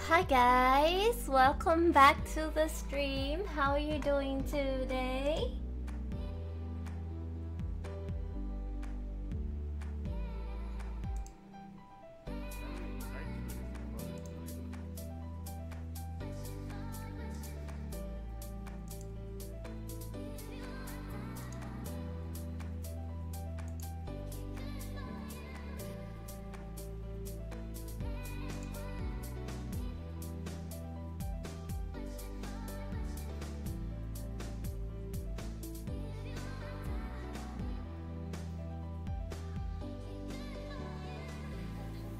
Hi guys, welcome back to the stream. How are you doing today?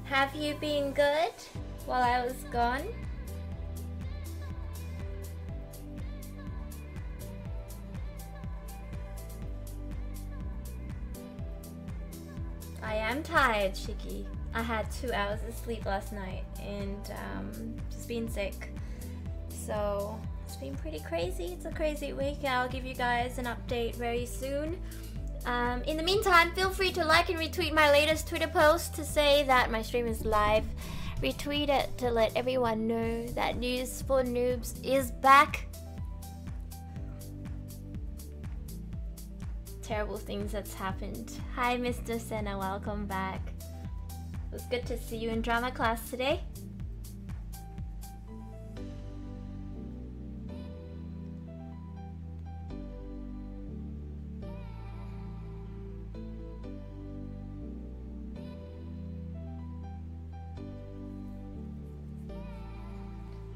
Have you been good while I was gone? I am tired, Shiki. I had 2 hours of sleep last night and just been sick. So it's been pretty crazy. It's a crazy week. I'll give you guys an update very soon. In the meantime, feel free to like and retweet my latest Twitter post to say that my stream is live. Retweet it to let everyone know that News for Noobs is back. Terrible things that's happened. Hi Mr. Senna, welcome back. It was good to see you in drama class today.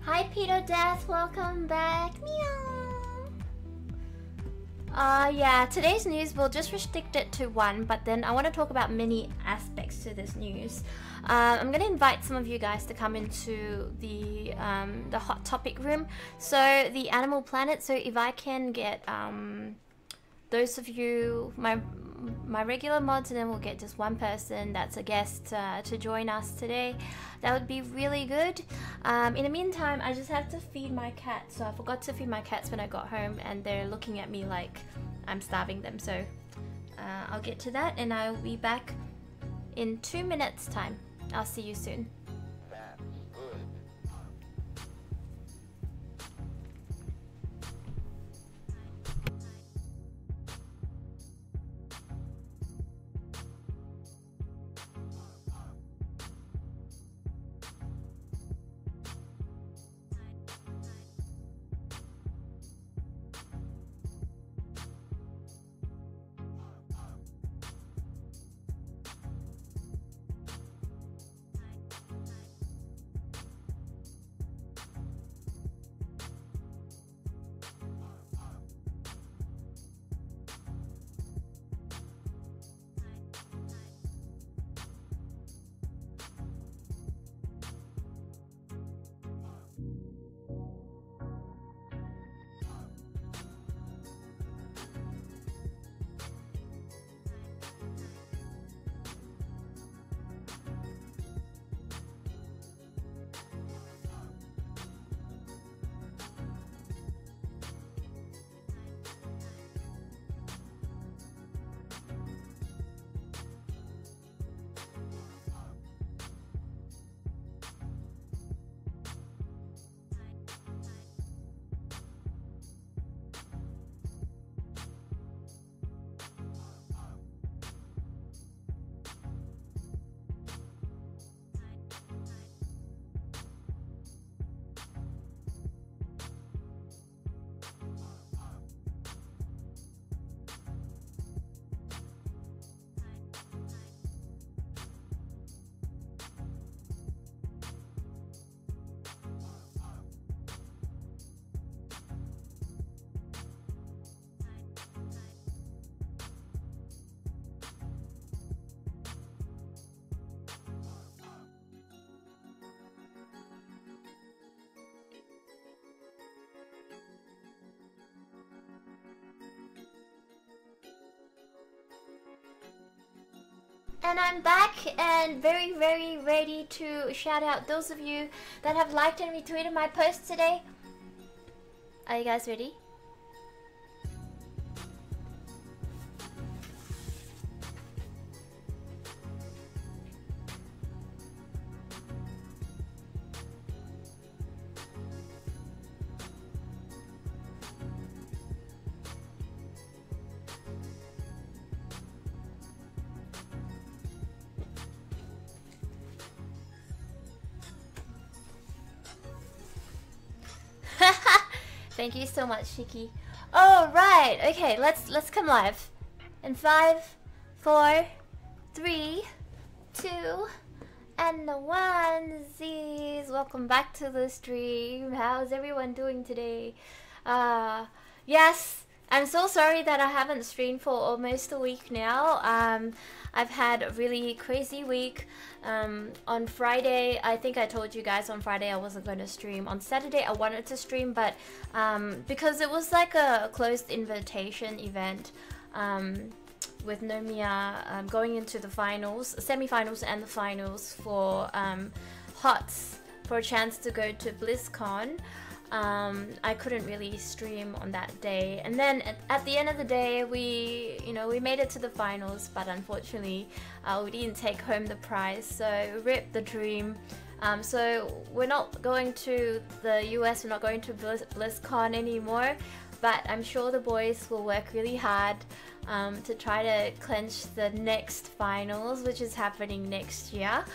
Hi Peter Death, welcome back. Meow. Yeah, today's news will just restrict it to one, but then I want to talk about many aspects to this news. I'm going to invite some of you guys to come into the hot topic room. So the Animal Planet. So if I can get those of you, my regular mods, and then we'll get just one person that's a guest to join us today. That would be really good. In the meantime, I just have to feed my cats. So I forgot to feed my cats when I got home, and they're looking at me like I'm starving them. So I'll get to that, and I'll be back in 2 minutes time. I'll see you soon. And I'm back and very ready to shout out those of you that have liked and retweeted my post today. Are you guys ready? Thank you so much, Shiki. Oh right, okay, let's come live. In 5, 4, 3, 2, and 1. Z's. Welcome back to the stream. How's everyone doing today? Yes, I'm so sorry that I haven't streamed for almost a week now. I've had a really crazy week. On Friday, I think I told you guys on Friday I wasn't going to stream. On Saturday I wanted to stream, but because it was like a closed invitation event with Nomiya going into the finals, semi-finals and the finals for HOTS for a chance to go to BlizzCon. I couldn't really stream on that day, and then at the end of the day we made it to the finals, but unfortunately we didn't take home the prize, so rip the dream. So we're not going to the US, we're not going to BlizzCon anymore, but I'm sure the boys will work really hard to try to clinch the next finals, which is happening next year.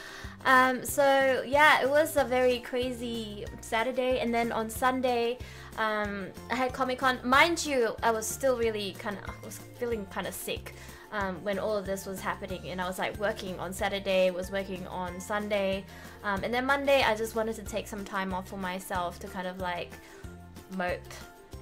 So yeah, it was a very crazy Saturday, and then on Sunday I had Comic-Con. Mind you, I was still really I was feeling kind of sick when all of this was happening, and I was like working on Saturday, was working on Sunday, and then Monday I just wanted to take some time off for myself to kind of like mope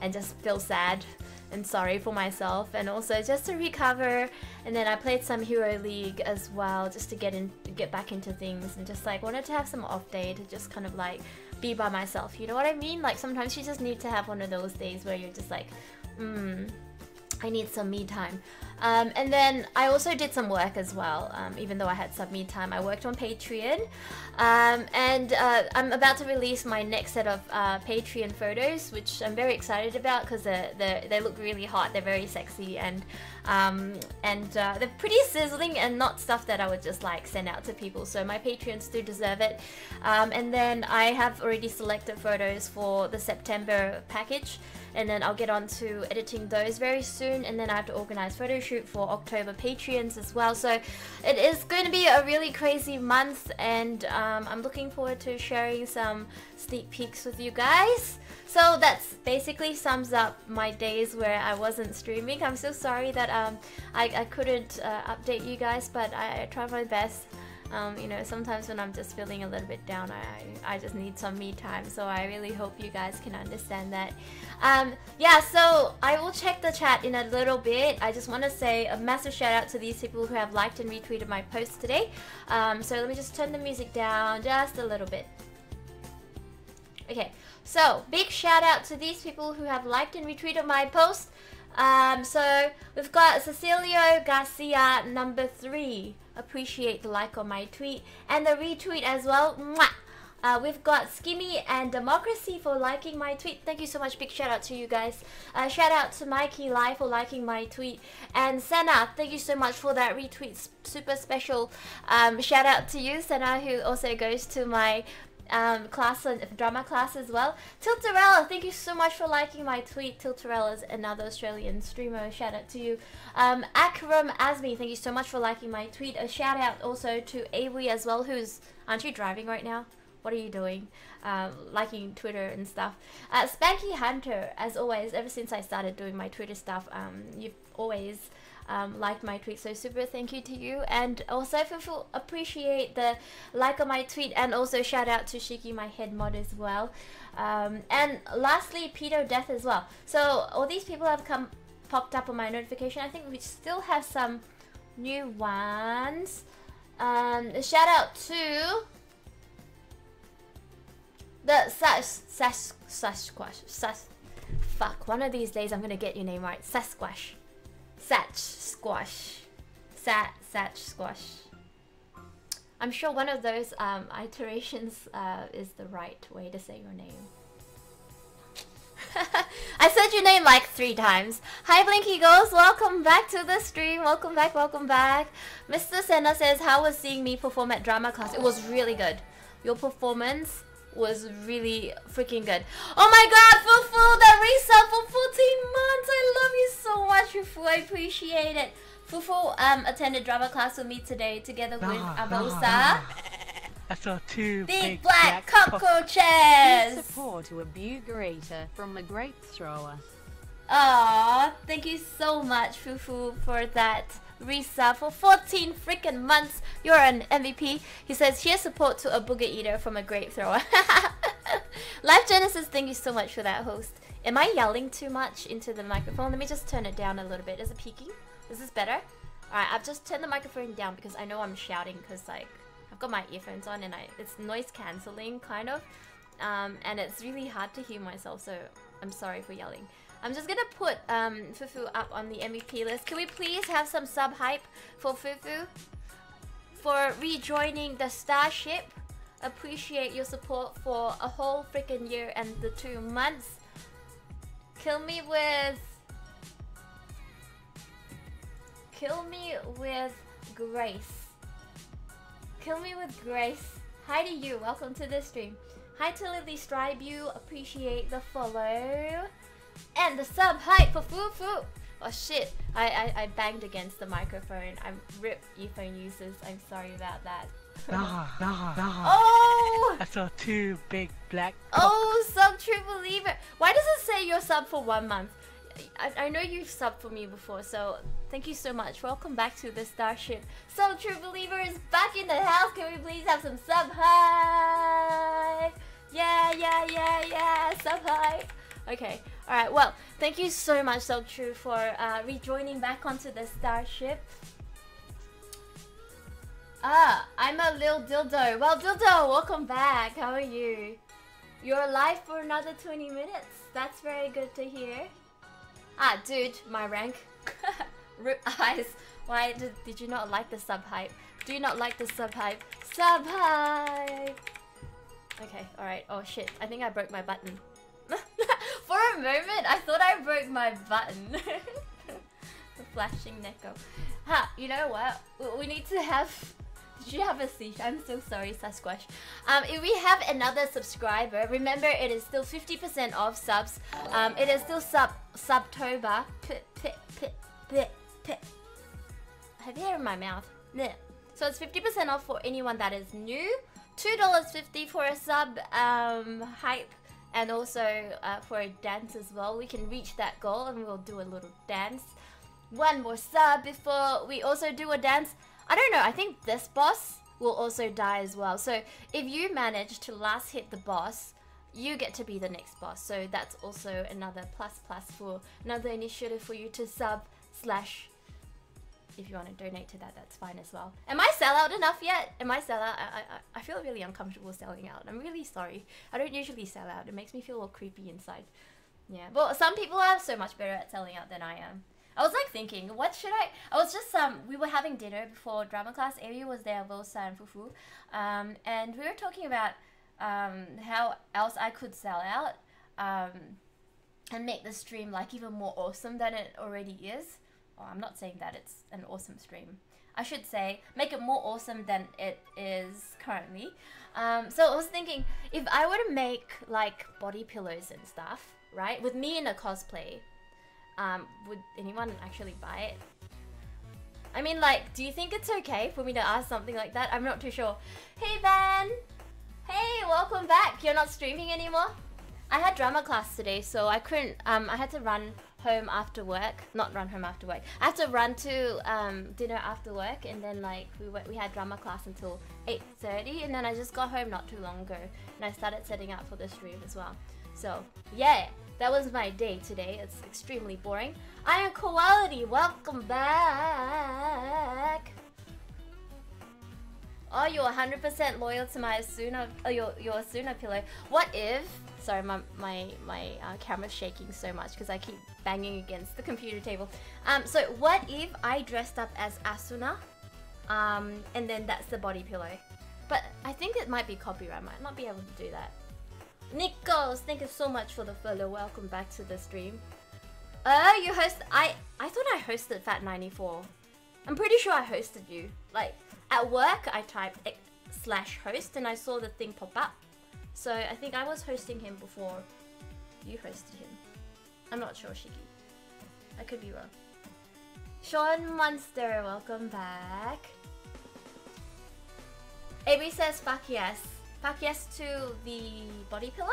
and just feel sad and sorry for myself, and also just to recover. And then I played some Hero League as well, just to get back into things, and just like wanted to have some off day to just kind of like be by myself, you know what I mean? Like sometimes you just need to have one of those days where you're just like, I need some me time. And then I also did some work as well. Even though I had some me time, I worked on Patreon, and I'm about to release my next set of Patreon photos, which I'm very excited about because they look really hot. They're very sexy, and they're pretty sizzling and not stuff that I would just like send out to people. So my Patreons do deserve it. And then I have already selected photos for the September package, and then I'll get on to editing those very soon, and then I have to organize photo shoot for October Patreons as well. So it is going to be a really crazy month, and I'm looking forward to sharing some sneak peeks with you guys. So that's basically sums up my days where I wasn't streaming. I'm so sorry that I couldn't update you guys, but I tried my best. You know, sometimes when I'm just feeling a little bit down, I just need some me time, so I really hope you guys can understand that. Yeah, so I will check the chat in a little bit. I just want to say a massive shout out to these people who have liked and retweeted my post today. So let me just turn the music down just a little bit. Okay, so big shout out to these people who have liked and retweeted my post. So we've got Cecilio Garcia number 3. Appreciate the like on my tweet and the retweet as well. Mwah! We've got Skimmy and Democracy for liking my tweet. Thank you so much. Big shout out to you guys. Shout out to Mikey Lai for liking my tweet, and Senna, thank you so much for that retweet. Super special shout out to you, Senna, who also goes to my class, drama class as well. Tiltarella, thank you so much for liking my tweet. Tiltarella is another Australian streamer. Shout out to you. Akram Azmi, thank you so much for liking my tweet. A shout out also to Avery as well, aren't you driving right now? What are you doing? Liking Twitter and stuff. Spanky Hunter, as always, ever since I started doing my Twitter stuff, you've always liked my tweet, so super thank you to you. And also for appreciate the like on my tweet, and also shout out to Shiki, my head mod as well. And lastly, Peter Death as well. So all these people have popped up on my notification. I think we still have some new ones. Shout out to the Sasquatch. Fuck, one of these days I'm gonna get your name right. Sasquatch. Satch Squash. I'm sure one of those iterations is the right way to say your name. I said your name like 3 times. Hi Blinky Ghost, welcome back to the stream. Welcome back, welcome back. Mr. Senna says, how was seeing me perform at drama class? It was really good. Your performance was really freaking good. Oh my god, Fufu, that resub for 14 months. I love you so much, Fufu. I appreciate it. Fufu attended drama class with me today together with Abosa. I saw two Big black cockroaches! Support to a bugerator from a grape thrower. Aww, thank you so much, Fufu, for that resub for 14 freaking months. You're an MVP. He says, here's support to a booger eater from a grape thrower. Life Genesis, thank you so much for that, host. Am I yelling too much into the microphone? Let me just turn it down a little bit. Is it peaking? Is this better? Alright, I've just turned the microphone down because I know I'm shouting because like I've got my earphones on and it's noise cancelling kind of. And it's really hard to hear myself, so I'm sorry for yelling. I'm just gonna put Fufu up on the MVP list. Can we please have some sub hype for Fufu for rejoining the Starship? Appreciate your support for a whole freaking year and the 2 months. Kill me with grace. Kill me with grace. Hi to you. Welcome to the stream. Hi to Lily Stribe. You appreciate the follow. And the sub hype for Fufu. Oh shit, I banged against the microphone. I'm RIP earphone users. I'm sorry about that. Oh! I saw two big black Oh, sub true believer. Why does it say you're sub for 1 month? I know you've subbed for me before, so thank you so much. Welcome back to the Starship. Sub true believer is back in the house. Can we please have some sub hype? Yeah, sub hype. Okay, alright, well, thank you so much, So True, for rejoining back onto the Starship. I'm a Lil Dildo. Well, Dildo, welcome back. How are you? You're alive for another 20 minutes. That's very good to hear. Dude, my rank. Rip eyes. Why did you not like the sub hype? Do you not like the sub hype? Sub hype! Okay, alright. Oh shit, I think I broke my button. For a moment, I thought I broke my button. The flashing Neko. You know what? We need to have... Did you have a seizure? I'm so sorry, Sasquatch. If we have another subscriber, remember it is still 50% off subs. It is still Subtober. I have hair in my mouth. So it's 50% off for anyone that is new. $2.50 for a sub hype. And also for a dance as well. We can reach that goal and we'll do a little dance. One more sub before we also do a dance. I don't know, I think this boss will also die as well. So if you manage to last hit the boss, you get to be the next boss. So that's also another plus for another initiative for you to sub / if you want to donate to that, that's fine as well. Am I sell out enough yet? Am I sell out? I feel really uncomfortable selling out. I'm really sorry. I don't usually sell out. It makes me feel all creepy inside. Yeah, but some people are so much better at selling out than I am. I was like thinking, what should I was just, we were having dinner before drama class. Ari was there, Vosa and Fufu. And we were talking about how else I could sell out and make the stream like even more awesome than it already is. Oh, I'm not saying that it's an awesome stream. I should say make it more awesome than it is currently. So I was thinking, if I were to make like body pillows and stuff, right, with me in a cosplay, would anyone actually buy it? I mean, like, do you think it's okay for me to ask something like that? I'm not too sure. Hey Van! Hey, welcome back! You're not streaming anymore? I had drama class today, so I couldn't, I had to run home after work. Not run home after work. I had to run to dinner after work, and then like we had drama class until 8:30, and then I just got home not too long ago, and I started setting up for the stream as well. So yeah, that was my day today. It's extremely boring. Iron Quality, welcome back. Oh, you're 100% loyal to my Asuna, your Asuna pillow. What if? Sorry, my camera's shaking so much because I keep banging against the computer table. So what if I dressed up as Asuna, and then that's the body pillow? But I think it might be copyright. I might not be able to do that. Nichols, thank you so much for the follow. Welcome back to the stream. You host. I thought I hosted Fat94. I'm pretty sure I hosted you. Like at work, I typed /host and I saw the thing pop up. So I think I was hosting him before you hosted him. I'm not sure, Shiki. I could be wrong. Sean Munster, welcome back. AB says fuck yes. Fuck yes to the body pillow.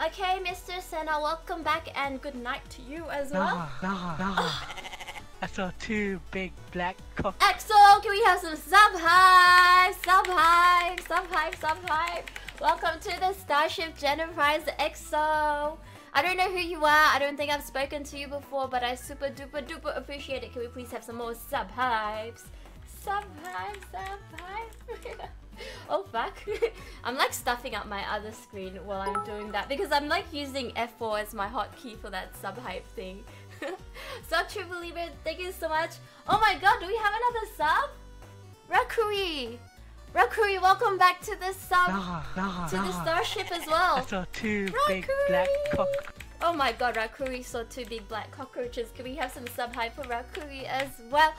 Okay, Mr. Senna, welcome back and good night to you as well. I saw two big black cocks. EXO, can we have some sub hype? Sub hype, sub hype, sub hype. Welcome to the Starship Enterprise EXO. I don't know who you are. I don't think I've spoken to you before, but I super duper duper appreciate it. Can we please have some more sub hypes? Sub hype, sub hype. Oh fuck. I'm like stuffing up my other screen while I'm doing that because I'm like using F4 as my hotkey for that sub hype thing. Sub True Believer, thank you so much. Oh my god, do we have another sub? Rakui! Rakui, welcome back to the sub to the Starship as well. I saw two big black cocks. Oh my god, Rakui saw two big black cockroaches. Can we have some sub hype for Rakui as well?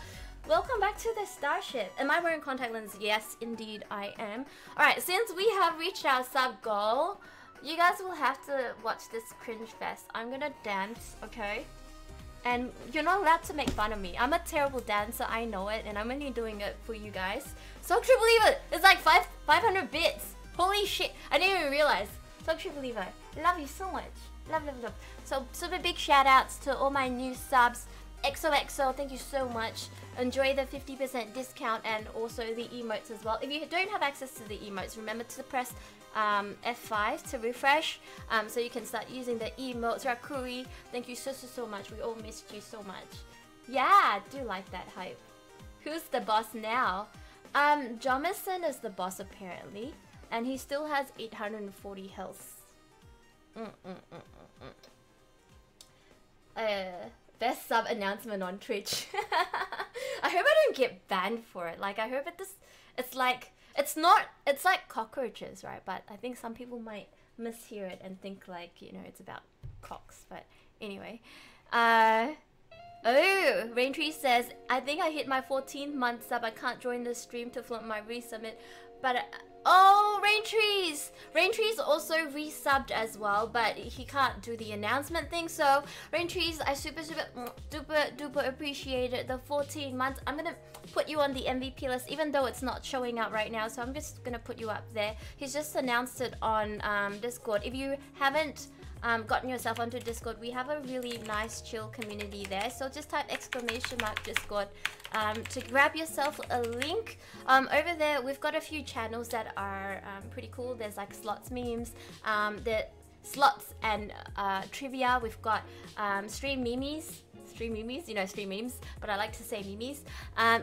Welcome back to the Starship. Am I wearing contact lenses? Yes, indeed I am. Alright, since we have reached our sub goal, you guys will have to watch this cringe fest. I'm gonna dance, okay? And you're not allowed to make fun of me. I'm a terrible dancer, I know it, and I'm only doing it for you guys. So true believer, it's like 500 bits. Holy shit, I didn't even realize. So true believer, love you so much. Love, love, love. So super big shout outs to all my new subs. XOXO, thank you so much. Enjoy the 50% discount and also the emotes as well. If you don't have access to the emotes, remember to press F5 to refresh so you can start using the emotes. Rakuri, thank you so much. We all missed you so much. Yeah, I do like that hype. Who's the boss now? Jomison is the boss apparently, and he still has 840 health. Best sub announcement on Twitch. I hope I don't get banned for it. Like I hope it's like cockroaches, right? But I think some people might mishear it and think like, you know, it's about cocks. But anyway. Oh, Raintree says, I think I hit my 14th month sub. I can't join the stream to flaunt my resubmit. But oh, Raintree's also resubbed as well, but he can't do the announcement thing. So Raintree's, I super duper appreciate it. The 14 months. I'm gonna put you on the MVP list, even though it's not showing out right now. So I'm just gonna put you up there. He's just announced it on Discord. If you haven't gotten yourself onto Discord, we have a really nice chill community there, so just type !Discord to grab yourself a link. Over there we've got a few channels that are pretty cool. There's like slots memes, the slots and trivia. We've got stream memes, you know, stream memes, but I like to say memes.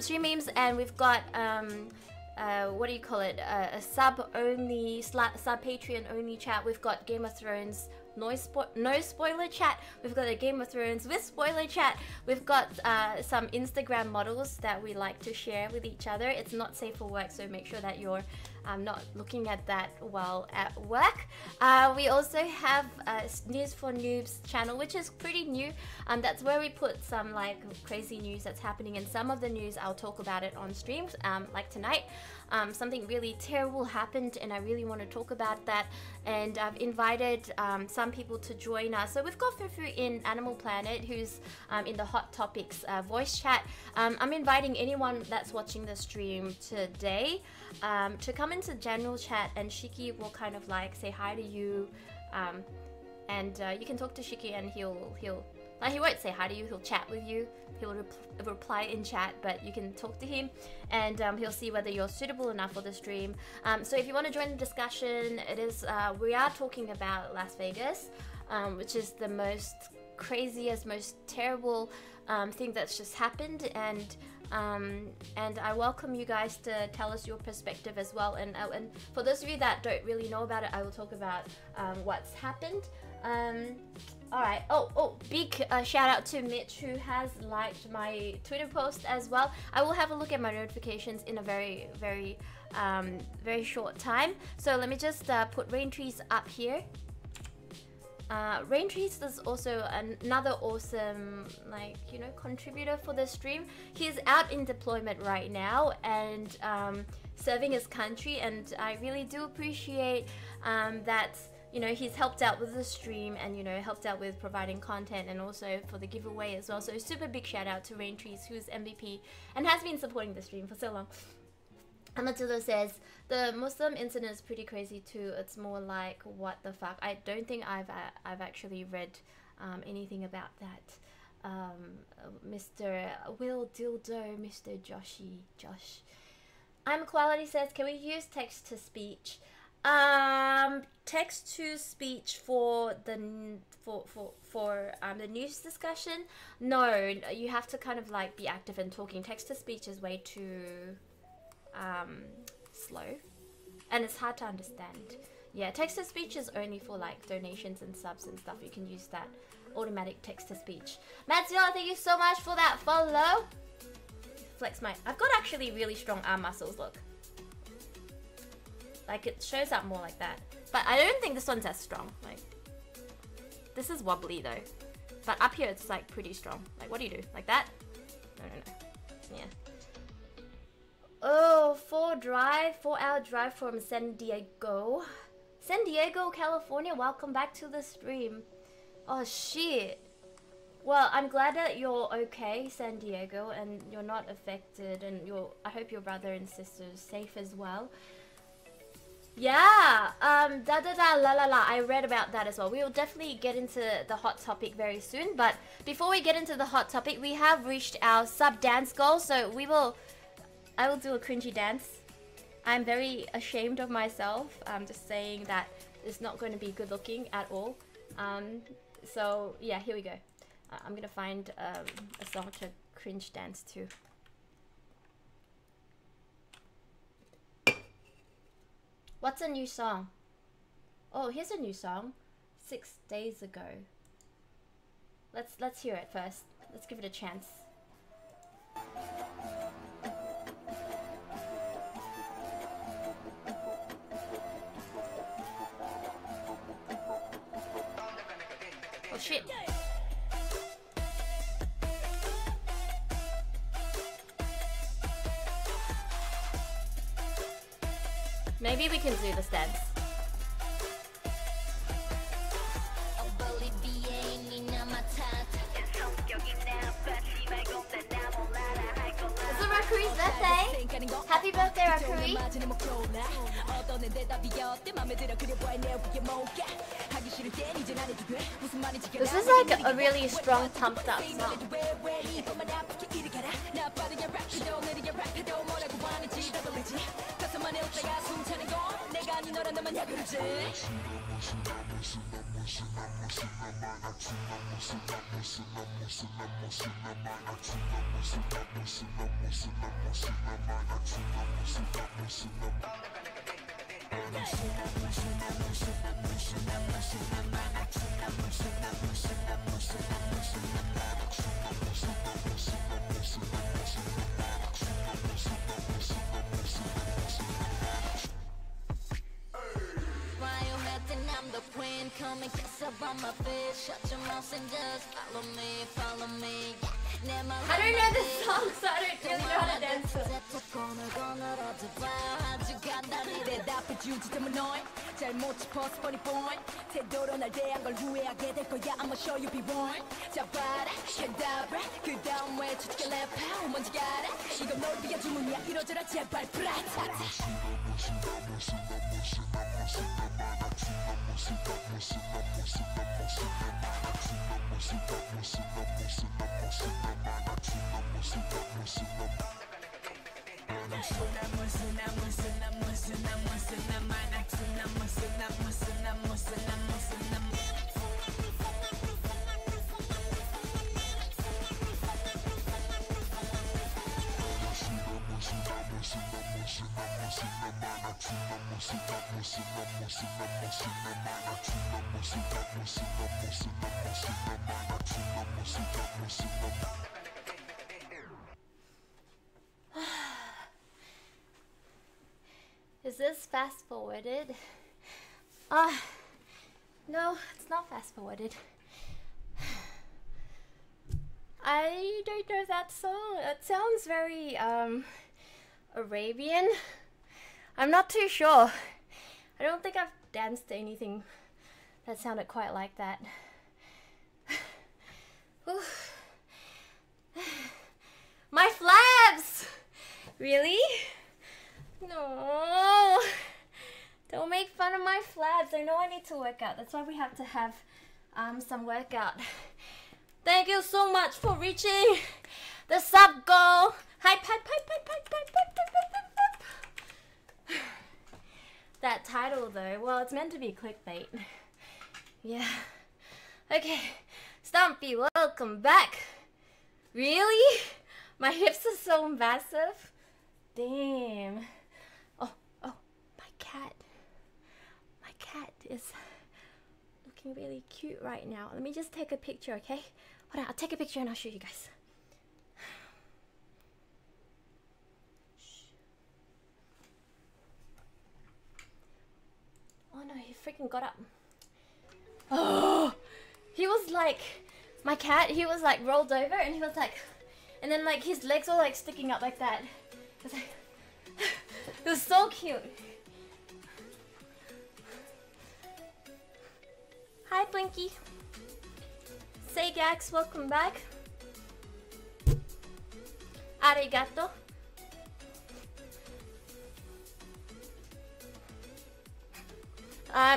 Stream memes, and we've got what do you call it, a sub Patreon only chat. We've got Game of Thrones no spoiler chat. We've got a Game of Thrones with spoiler chat. We've got some Instagram models that we like to share with each other. It's not safe for work, so make sure that you're not looking at that while at work. We also have News for Noobs channel, which is pretty new. That's where we put some like crazy news that's happening, and some of the news I'll talk about it on streams, like tonight. Something really terrible happened and I really want to talk about that, and I've invited some people to join us. So we've got Fufu in Animal Planet, who's in the Hot Topics voice chat. I'm inviting anyone that's watching the stream today to come into general chat, and Shiki will kind of like say hi to you, and you can talk to Shiki and he won't say hi to you, he'll chat with you, he'll reply in chat, but you can talk to him, and he'll see whether you're suitable enough for the stream. So if you want to join the discussion, it is we are talking about Las Vegas, which is the most craziest, most terrible thing that's just happened, and I welcome you guys to tell us your perspective as well. And for those of you that don't really know about it, I will talk about what's happened. Alright, big shout out to Mitch, who has liked my Twitter post as well. I will have a look at my notifications in a very short time. So let me just put Raintrees up here. Raintrees is also another awesome, like, you know, contributor for the stream. He's out in deployment right now and serving his country, and I really do appreciate that, you know, he's helped out with the stream and, you know, helped out with providing content and also for the giveaway as well. So super big shout out to Raintrees, who's MVP and has been supporting the stream for so long. Amatillo says the Muslim incident is pretty crazy too. It's more like what the fuck. I don't think I've actually read anything about that. Mr. Will Dildo, Mr. Josh. I'm Quality says, can we use text to speech? Text to speech for the news discussion? No, you have to kind of like be active and talking. Text to speech is way too slow, and it's hard to understand. Yeah, text to speech is only for like donations and subs and stuff. You can use that automatic text to speech. Matziola, thank you so much for that follow. Flex my. I've got actually really strong arm muscles. Look, like it shows up more like that. But I don't think this one's as strong. Like this is wobbly though, but up here it's like pretty strong. Like what do you do? Like that? No. Yeah. Oh, 4-hour drive from San Diego. San Diego, California. Welcome back to the stream. Oh shit. Well, I'm glad that you're okay, San Diego, and you're not affected, and I hope your brother and sister's safe as well. Yeah, I read about that as well. We will definitely get into the hot topic very soon, but before we get into the hot topic, we have reached our sub dance goal, so I will do a cringy dance. I'm very ashamed of myself. I'm just saying that it's not going to be good looking at all. So yeah, here we go. I'm gonna find a song to cringe dance to. What's a new song? Oh, here's a new song. 6 days ago. Let's hear it first. Let's give it a chance. Oh shit. Maybe we can do this dance. It's Rakui's birthday. Happy birthday, Rakui. This is like a really strong pumped up song. I don't know this song, so I don't really know how to dance to it. Is this fast forwarded? No, it's not fast forwarded. I don't know that song. It sounds very Arabian. I'm not too sure. I don't think I've danced to anything that sounded quite like that. My flaps! Really? No. Don't make fun of my flaps. I know I need to work out. That's why we have to have some workout. Thank you so much for reaching the sub goal. Hype, hype, hype, hype, hype, hype, hype, hype, hype, hype. That title though, well, it's meant to be clickbait. Yeah. Okay. Stumpy, welcome back. Really? My hips are so massive. Damn. Oh, my cat. My cat is looking really cute right now. Let me just take a picture, okay? Hold on, I'll take a picture and I'll show you guys. Shh. Oh no, he freaking got up. Oh, he was like, my cat, he was like rolled over and he was like, and then like his legs were like sticking up like that. It was like, it was so cute. Hi Blinky. Seigax, welcome back. Arigato.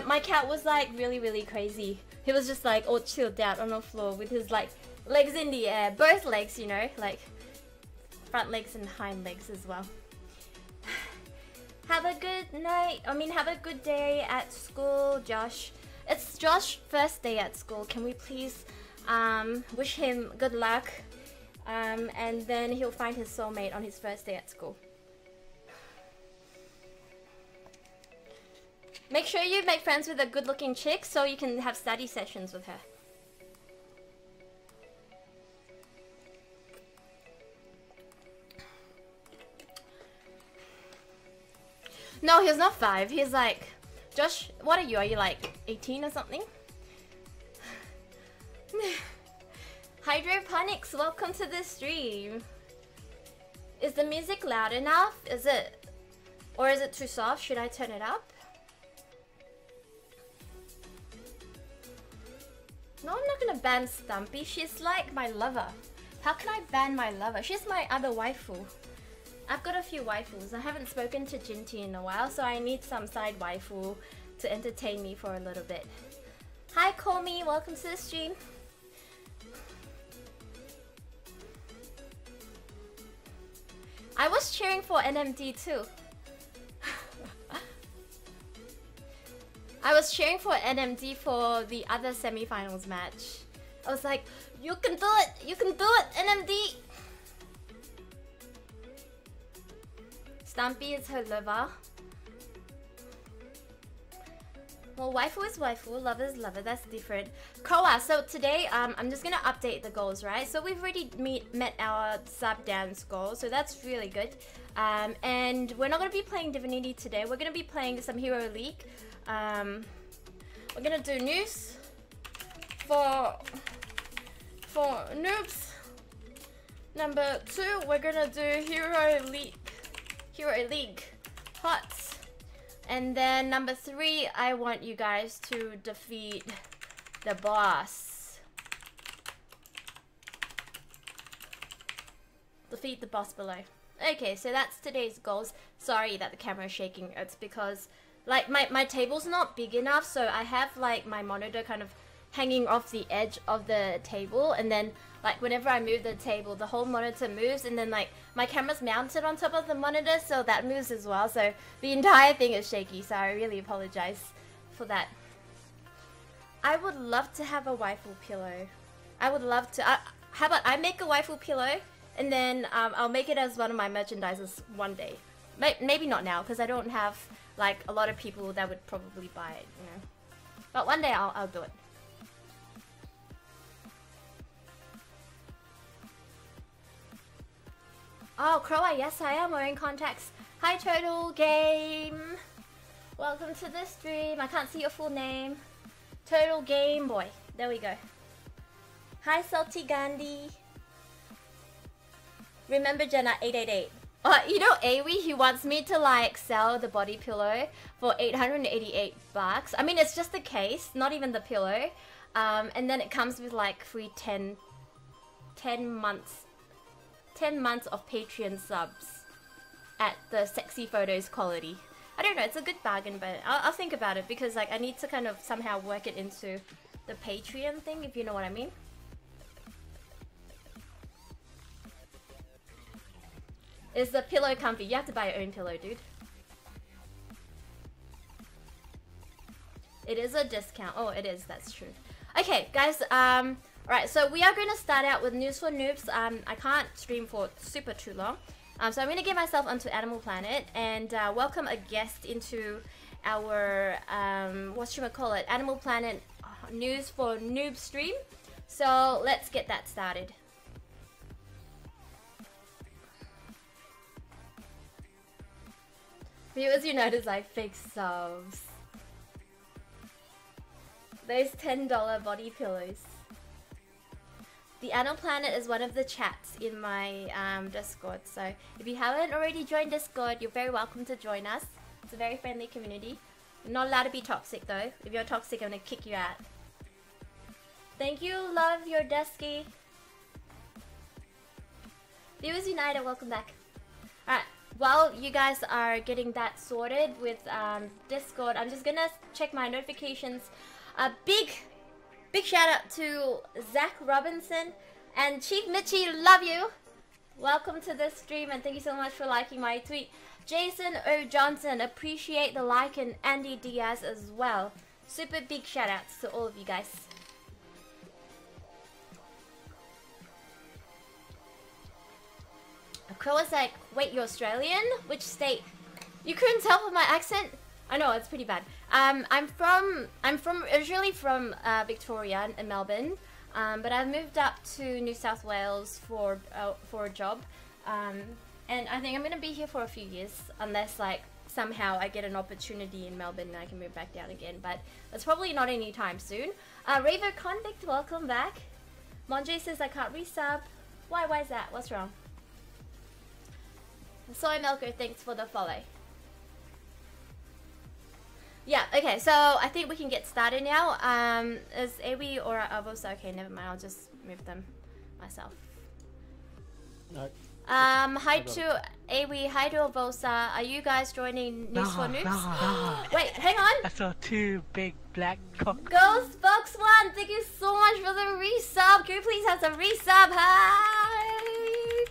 My cat was like really crazy. He was just like all chilled out on the floor with his like legs in the air. Both legs, you know, like front legs and hind legs as well. Have a good night. Have a good day at school, Josh. It's Josh's first day at school. Can we please wish him good luck? And then he'll find his soulmate on his first day at school. Make sure you make friends with a good-looking chick so you can have study sessions with her. No, he's not 5. He's like... Josh, what are you? Are you like 18 or something? Hydroponics, welcome to the stream. Is the music loud enough? Is it... Or is it too soft? Should I turn it up? No, I'm not gonna ban Stumpy. She's like my lover. How can I ban my lover? She's my other waifu. I've got a few waifus. I haven't spoken to Jinty in a while, so I need some side waifu to entertain me for a little bit. Hi, Komi. Welcome to the stream. I was cheering for NMD too. I was cheering for NMD for the other semi-finals match. I was like, you can do it! You can do it, NMD! Stumpy is her lover. Well, waifu is waifu, lover is lover, that's different. Koa, so today, I'm just gonna update the goals, right? So we've already met our sub dance goal, so that's really good. And we're not gonna be playing Divinity today, we're gonna be playing some Hero League. We're gonna do news for Nubs. Number 2, we're gonna do Hero League Hots. And then number 3, I want you guys to defeat the boss. Defeat the boss below. Okay, so that's today's goals. Sorry that the camera is shaking. It's because like my table's not big enough, so I have like my monitor kind of hanging off the edge of the table, and then like whenever I move the table, the whole monitor moves, and then like my camera's mounted on top of the monitor, so that moves as well, so the entire thing is shaky, so I really apologize for that. I would love to have a waifu pillow. I would love to. How about I make a waifu pillow, and then I'll make it as one of my merchandises one day. Maybe not now, because I don't have like a lot of people that would probably buy it, you know. But one day I'll do it. Oh, Croa, yes I am wearing contacts. Hi Turtle Game. Welcome to the stream. I can't see your full name. Turtle Game Boy. There we go. Hi Salty Gandhi. Remember Jenna 888. You know Awi, he wants me to like sell the body pillow for 888 bucks. I mean, it's just the case, not even the pillow. And then it comes with like free 10 months of Patreon subs. at the sexy photos quality. I don't know, it's a good bargain, but I'll think about it because like I need to kind of somehow work it into the Patreon thing, if you know what I mean. Is the pillow comfy? You have to buy your own pillow, dude. It is a discount. Oh, it is. That's true. Okay, guys. Alright, so we are going to start out with news for noobs. I can't stream for super too long. So I'm going to get myself onto Animal Planet and welcome a guest into our, whatchamacallit, Animal Planet news for noob stream. So let's get that started. Viewers, you notice I fake subs. Those $10 body pillows. The Animal Planet is one of the chats in my Discord, so if you haven't already joined Discord, you're very welcome to join us. It's a very friendly community. You're not allowed to be toxic though. If you're toxic, I'm gonna kick you out. Thank you, love your desky. Viewers United, welcome back. Alright, while you guys are getting that sorted with Discord, I'm just gonna check my notifications. A big shout out to Zach Robinson and Chief Mitchie, love you. Welcome to this stream and thank you so much for liking my tweet. Jason O. Johnson, appreciate the like, and Andy Diaz as well. Super big shout outs to all of you guys. Crow was like, wait, you're Australian? Which state? You couldn't tell from my accent? I know, it's pretty bad. I'm originally from Victoria in Melbourne, but I've moved up to New South Wales for a job, and I think I'm gonna be here for a few years unless like somehow I get an opportunity in Melbourne and I can move back down again. But that's probably not anytime soon. Ravo Convict, welcome back. Monjay says I can't resub. Why? Why is that? What's wrong? Soy Milker, thanks for the follow. Yeah, okay, so I think we can get started now. Is Awi or Avosa? Okay, never mind, I'll just move them myself. No. Hi to Awi, hi to Avosa. Are you guys joining News for Noobs? No. Wait, hang on. I saw two big black cocks. Ghost Box One, thank you so much for the resub. Can we please have some resub? Hi!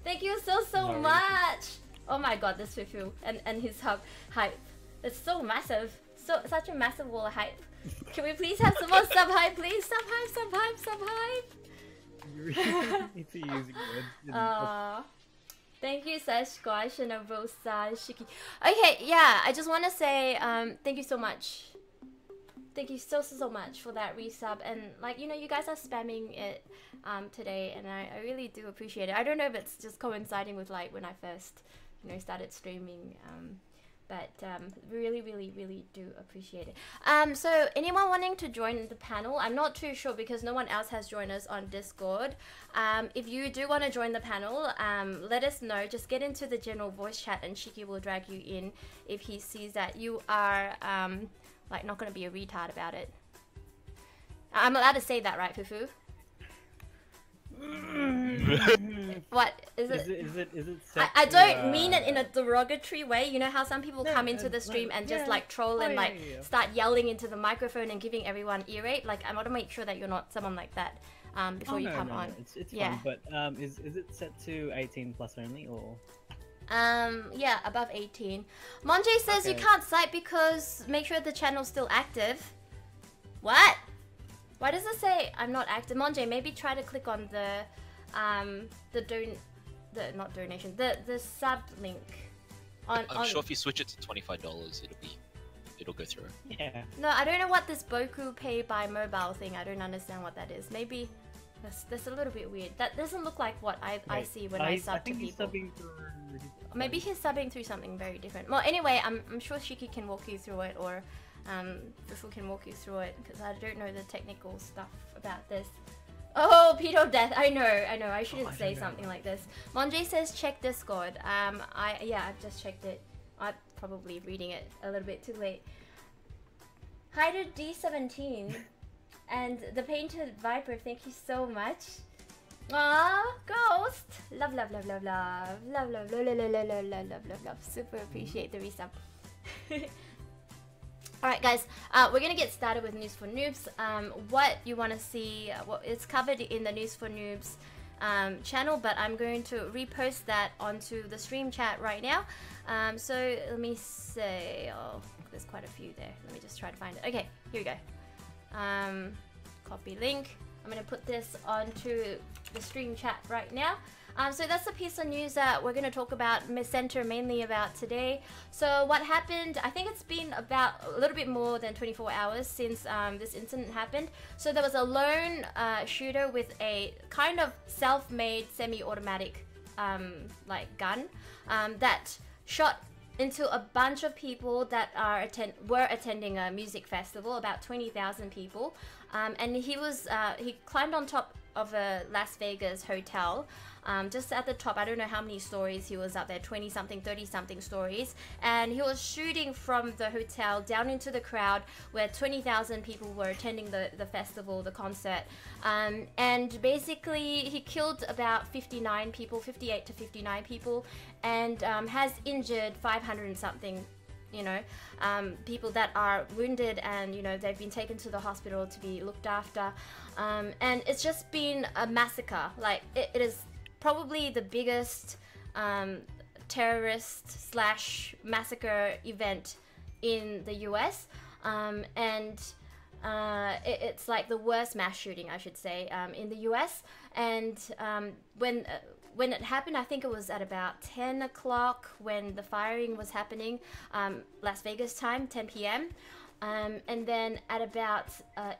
Thank you so much. Oh my god, this Fufu and his hype. It's so massive. Such a massive wall of hype. Can we please have some more sub hype, please? Sub hype, sub hype, sub hype. You really need to use words. Thank you, Sasquatch and Avosa Shiki. Okay, yeah, I just want to say thank you so much. Thank you so much for that resub, and like, you know, you guys are spamming it today, and I really do appreciate it. I don't know if it's just coinciding with like when I first, you know, started streaming, but really do appreciate it. So anyone wanting to join the panel, I'm not too sure because no one else has joined us on Discord. If you do want to join the panel, let us know. Just get into the general voice chat and Shiki will drag you in if he sees that you are like not going to be a retard about it. I'm allowed to say that, right, Fufu? What is it? Is it set I to, don't mean it in a derogatory way. You know how some people come into the stream and just like troll and like start yelling into the microphone and giving everyone earache. Like, I want to make sure that you're not someone like that before you come on. It's yeah. fun, but is it set to 18 plus only or? Yeah, above 18. Monjay says you can't cite because make sure the channel's still active. What? Why does it say I'm not active? Monjay, maybe try to click on the sub link. I'm sure if you switch it to $25, it'll go through. Yeah. No, I don't know what this Boku pay by mobile thing. I don't understand what that is. Maybe that's a little bit weird. That doesn't look like what I see when I sub to people. Maybe he's subbing through something very different. Well, anyway, I'm sure Shiki can walk you through it, or Fufu can walk you through it, because I don't know the technical stuff about this. Oh, pedo death! I know. I shouldn't say something like this. Monjay says check Discord. I've just checked it. I'm probably reading it a little bit too late. Hi to D17 and the Painted Viper. Thank you so much. Aw, Ghost. Love, love, love, love, love, love, love, love, love, love, love, love, love, love, love, love. Super appreciate the resub. Alright guys, we're gonna get started with News for Noobs. What you want to see, it's covered in the News for Noobs channel, but I'm going to repost that onto the stream chat right now. So let me say, oh, there's quite a few there. Let me just try to find it. Okay, here we go. Copy link. I'm gonna put this onto the stream chat right now. So that's the piece of news that we're going to talk about, center mainly about today. So what happened, I think it's been about a little bit more than 24 hours since this incident happened. So there was a lone shooter with a kind of self-made semi-automatic like gun that shot into a bunch of people that were attending a music festival, about 20,000 people. And he climbed on top of a Las Vegas hotel. Just at the top, I don't know how many stories he was up there, 20 something, 30 something stories, and he was shooting from the hotel down into the crowd where 20,000 people were attending the festival, the concert, and basically he killed about 59 people, 58 to 59 people, and has injured 500 and something, you know, people that are wounded, and you know, they've been taken to the hospital to be looked after, and it's just been a massacre. Like it is probably the biggest terrorist / massacre event in the US, and it's like the worst mass shooting, I should say, in the US. And when it happened, I think it was at about 10 o'clock when the firing was happening, Las Vegas time, 10 p.m. And then at about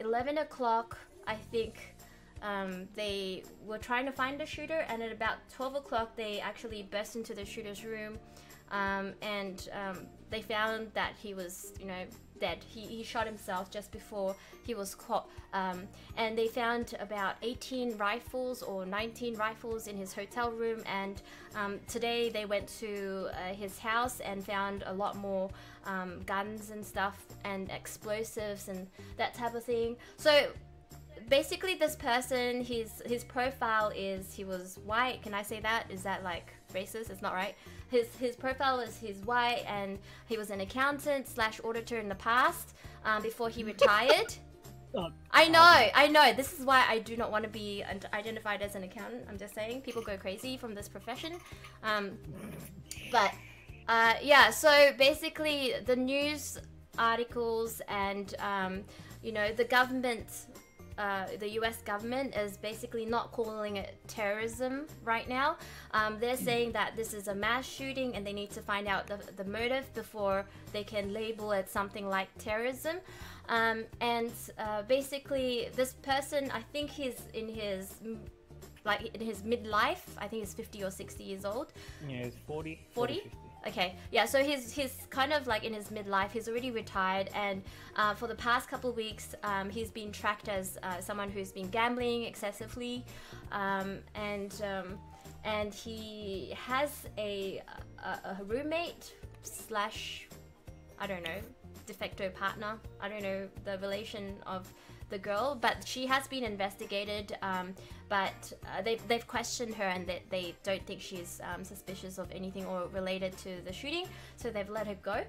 11 o'clock, I think, they were trying to find the shooter, and at about 12 o'clock they actually burst into the shooter's room, and they found that he was, you know, dead. He shot himself just before he was caught, and they found about 18 rifles or 19 rifles in his hotel room, and today they went to his house and found a lot more guns and stuff and explosives and that type of thing. So basically this person, his profile is, he was white. Can I say that? Is that like racist? It's not right. His profile is he's white, and he was an accountant / auditor in the past, before he retired. I know. This is why I do not want to be identified as an accountant. I'm just saying, people go crazy from this profession. But yeah, so basically the news articles and you know, the government, the US government is basically not calling it terrorism right now. They're saying that this is a mass shooting and they need to find out the motive before they can label it something like terrorism. And basically this person, I think he's in his midlife. I think he's 50 or 60 years old. Yeah, he's 40. 40? Okay, yeah, so he's kind of like in his midlife. He's already retired, and for the past couple of weeks, he's been tracked as someone who's been gambling excessively, and he has a roommate / I don't know, de facto partner. I don't know the relation of the girl, but she has been investigated, but they've questioned her, and they don't think she's suspicious of anything or related to the shooting, so they've let her go.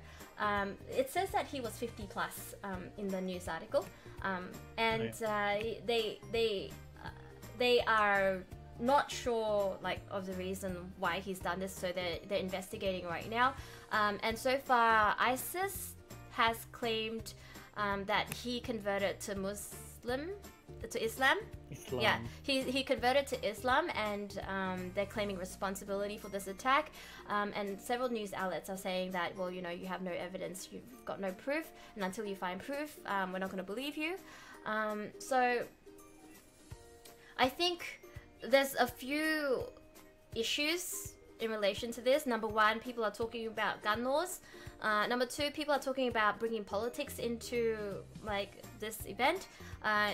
It says that he was 50 plus in the news article, and they are not sure like of the reason why he's done this, so they're investigating right now. And so far ISIS has claimed that he converted to Islam. Yeah, he converted to Islam, and they're claiming responsibility for this attack. And several news outlets are saying that, well, you know, you have no evidence, you've got no proof, and until you find proof, we're not going to believe you. So I think there's a few issues in relation to this. Number one, people are talking about gun laws. Number two, people are talking about bringing politics into like this event.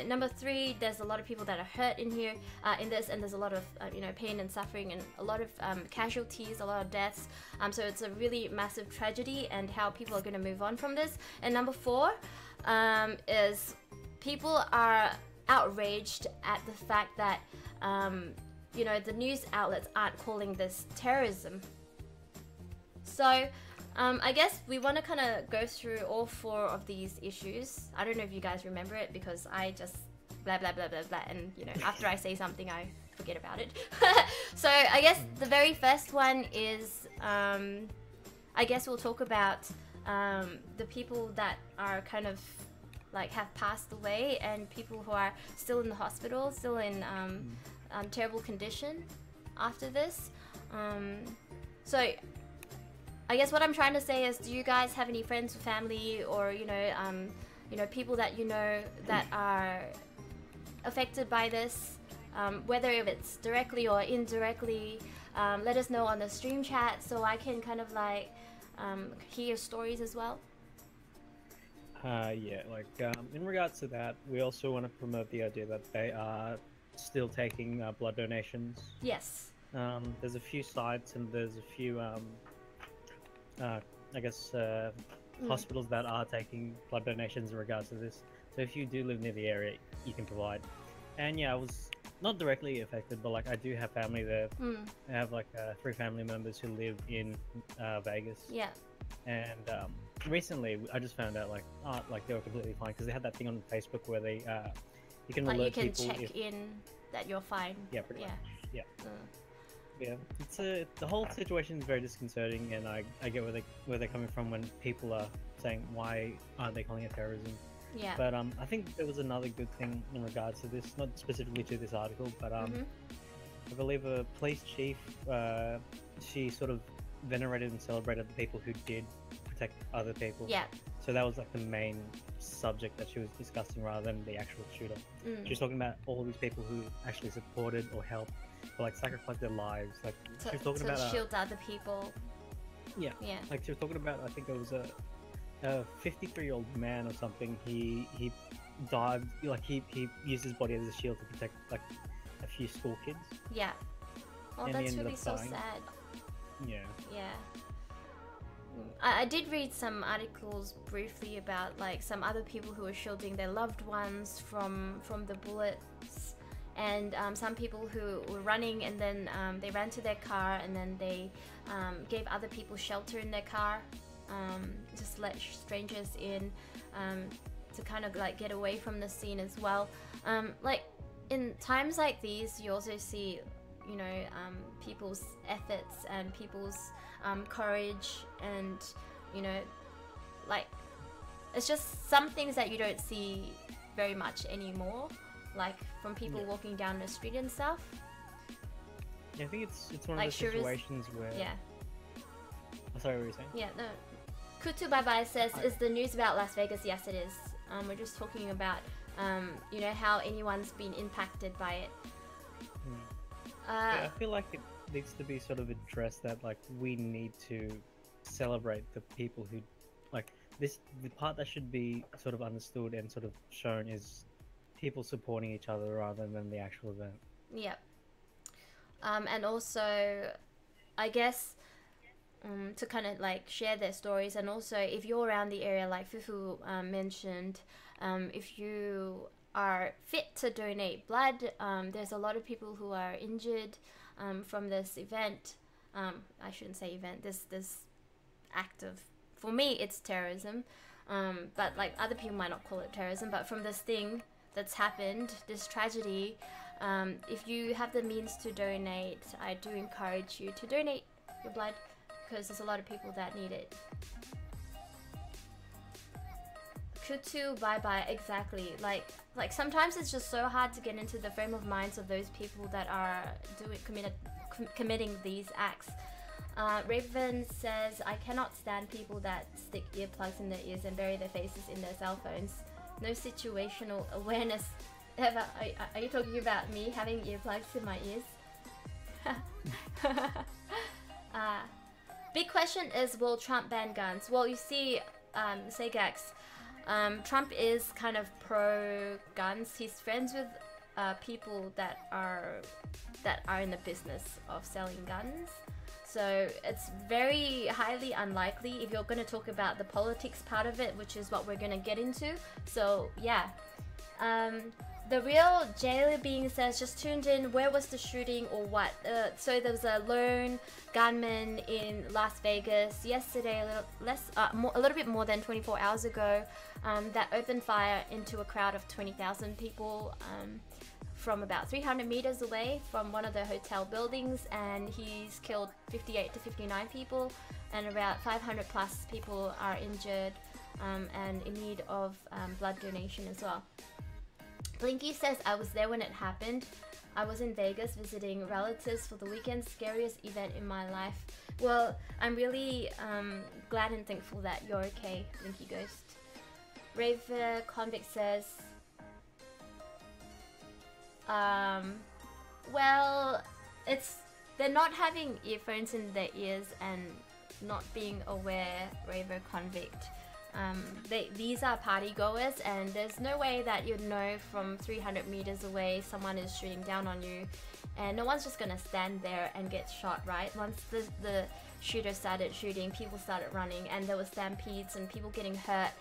Number three, there's a lot of people that are hurt in here, in this, and there's a lot of you know, pain and suffering, and a lot of casualties, a lot of deaths. So it's a really massive tragedy, and how people are going to move on from this. And number four is people are outraged at the fact that you know, the news outlets aren't calling this terrorism. So I guess we want to kind of go through all 4 of these issues. I don't know if you guys remember it, because I just blah blah blah blah blah, and you know, after I say something I forget about it. So I guess the very first one is I guess we'll talk about the people that are kind of like have passed away, and people who are still in the hospital, still in terrible condition after this. So I guess what I'm trying to say is, do you guys have any friends or family, or you know, people that you know that are affected by this, whether if it's directly or indirectly? Let us know on the stream chat so I can kind of like hear stories as well. Yeah, like in regards to that, we also want to promote the idea that they are still taking blood donations. Yes. There's a few sites and there's a few, I guess, hospitals that are taking blood donations in regards to this. So if you do live near the area, you can provide. And yeah, I was not directly affected, but like I do have family there. I have like 3 family members who live in Vegas. Yeah. And recently, I just found out like they were completely fine, because they had that thing on Facebook where they you can like alert you can people check if... in that you're fine. Yeah, pretty much. Yeah. Yeah, the whole situation is very disconcerting, and I get where they're coming from when people are saying, why aren't they calling it terrorism? Yeah. But I think there was another good thing in regards to this, not specifically to this article, but I believe a police chief, she sort of venerated and celebrated the people who did protect other people. Yeah. So that was like the main subject that she was discussing, rather than the actual shooter. She was talking about all these people who actually supported or helped, or like sacrificed their lives. Like she was talking about shield other people. Yeah. Yeah. Like she was talking about, I think it was a 53-year-old man or something. He died, like he used his body as a shield to protect like a few school kids. Yeah. Oh, And he that's ended really up so dying. sad. Yeah. Yeah. I did read some articles briefly about like some other people who were shielding their loved ones from the bullets, and some people who were running, and then they ran to their car, and then they gave other people shelter in their car, just let strangers in, to kind of like get away from the scene as well. Like in times like these, you also see, you know, people's efforts and people's courage, and you know, like it's just some things that you don't see very much anymore, like from people walking down the street and stuff. Yeah, I think it's one like of those situations where... Yeah. Oh, sorry, what were you saying? Yeah, no. Kutu Bye Bye says, is the news about Las Vegas? Yes, it is. We're just talking about, you know, how anyone's been impacted by it. Yeah, I feel like it needs to be sort of addressed that like we need to celebrate the people who, like, this, the part that should be sort of understood and sort of shown is people supporting each other rather than the actual event. Yep. And also, I guess, to kind of like share their stories, and also if you're around the area, like Fufu mentioned, if you are fit to donate blood, there's a lot of people who are injured from this event. I shouldn't say event, this act of, for me it's terrorism, but like other people might not call it terrorism, but from this thing that's happened, this tragedy, if you have the means to donate, I do encourage you to donate your blood, because there's a lot of people that need it. Kutu Bye Bye, exactly. Like sometimes it's just so hard to get into the frame of minds of those people that are committing these acts. Raven says, I cannot stand people that stick earplugs in their ears and bury their faces in their cell phones. No situational awareness ever. Are you talking about me having earplugs in my ears? Big question is, will Trump ban guns? Well, you see, Segax, Trump is kind of pro-guns. He's friends with people that are in the business of selling guns. So it's very highly unlikely, if you're going to talk about the politics part of it, which is what we're going to get into. So yeah, The real Jailer Being says, just tuned in. Where was the shooting or what? So there was a lone gunman in Las Vegas yesterday, a little bit more than 24 hours ago, that opened fire into a crowd of 20,000 people from about 300 meters away from one of the hotel buildings, and he's killed 58 to 59 people, and about 500 plus people are injured and in need of blood donation as well. Blinky says, I was there when it happened. I was in Vegas visiting relatives for the weekend. Scariest event in my life. Well, I'm really glad and thankful that you're okay, Blinky Ghost. Raver Convict says, well, they're not having earphones in their ears and not being aware, Raver Convict. These are party goers, and there's no way that you'd know from 300 meters away someone is shooting down on you, and no one's just gonna stand there and get shot, right? Once the shooter started shooting, people started running, and there was stampedes and people getting hurt,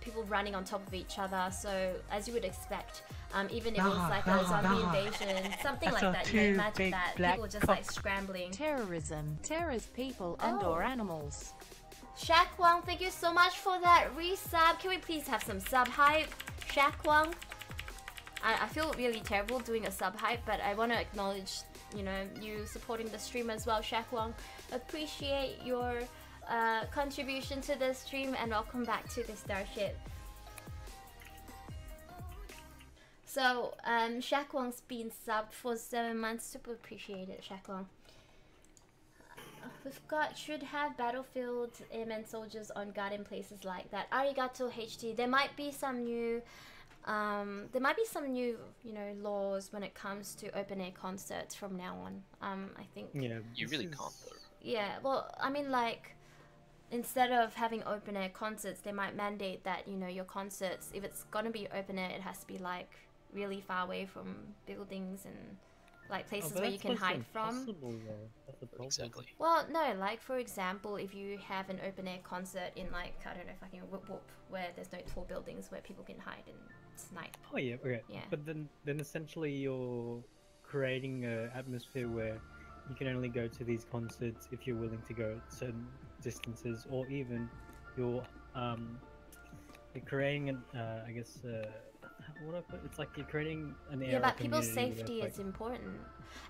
people running on top of each other. So as you would expect, even if it was like a zombie invasion, something like that, you imagine that people just like scrambling. Terrorism terrors people and or animals. Shaq Wang, thank you so much for that resub. Can we please have some sub hype? Shaq Wang. I feel really terrible doing a sub hype, but I want to acknowledge, you know, you supporting the stream as well, Shaq Wang. Appreciate your contribution to the stream, and welcome back to the Starship. So, Shaq Wang's been subbed for 7 months. Super appreciate it, Shaq Wang. We've got should have battlefield airmen soldiers on guard in places like that. Arigato HD. There might be some new, you know, laws when it comes to open air concerts from now on. I think. Yeah, You really can't though. Yeah. Well, I mean, like, instead of having open air concerts, they might mandate that, you know, your concerts, if it's gonna be open air, it has to be like really far away from buildings and like places where you can hide from. That's the problem. Exactly. Well, no, like for example, if you have an open air concert in like, I don't know, fucking Whoop Whoop, where there's no tall buildings where people can hide and it's night. Oh yeah, okay. Yeah. But then essentially you're creating an atmosphere where you can only go to these concerts if you're willing to go certain distances, or even you're creating an I guess what I put, it's like you're creating an area. Yeah, but people's safety is important.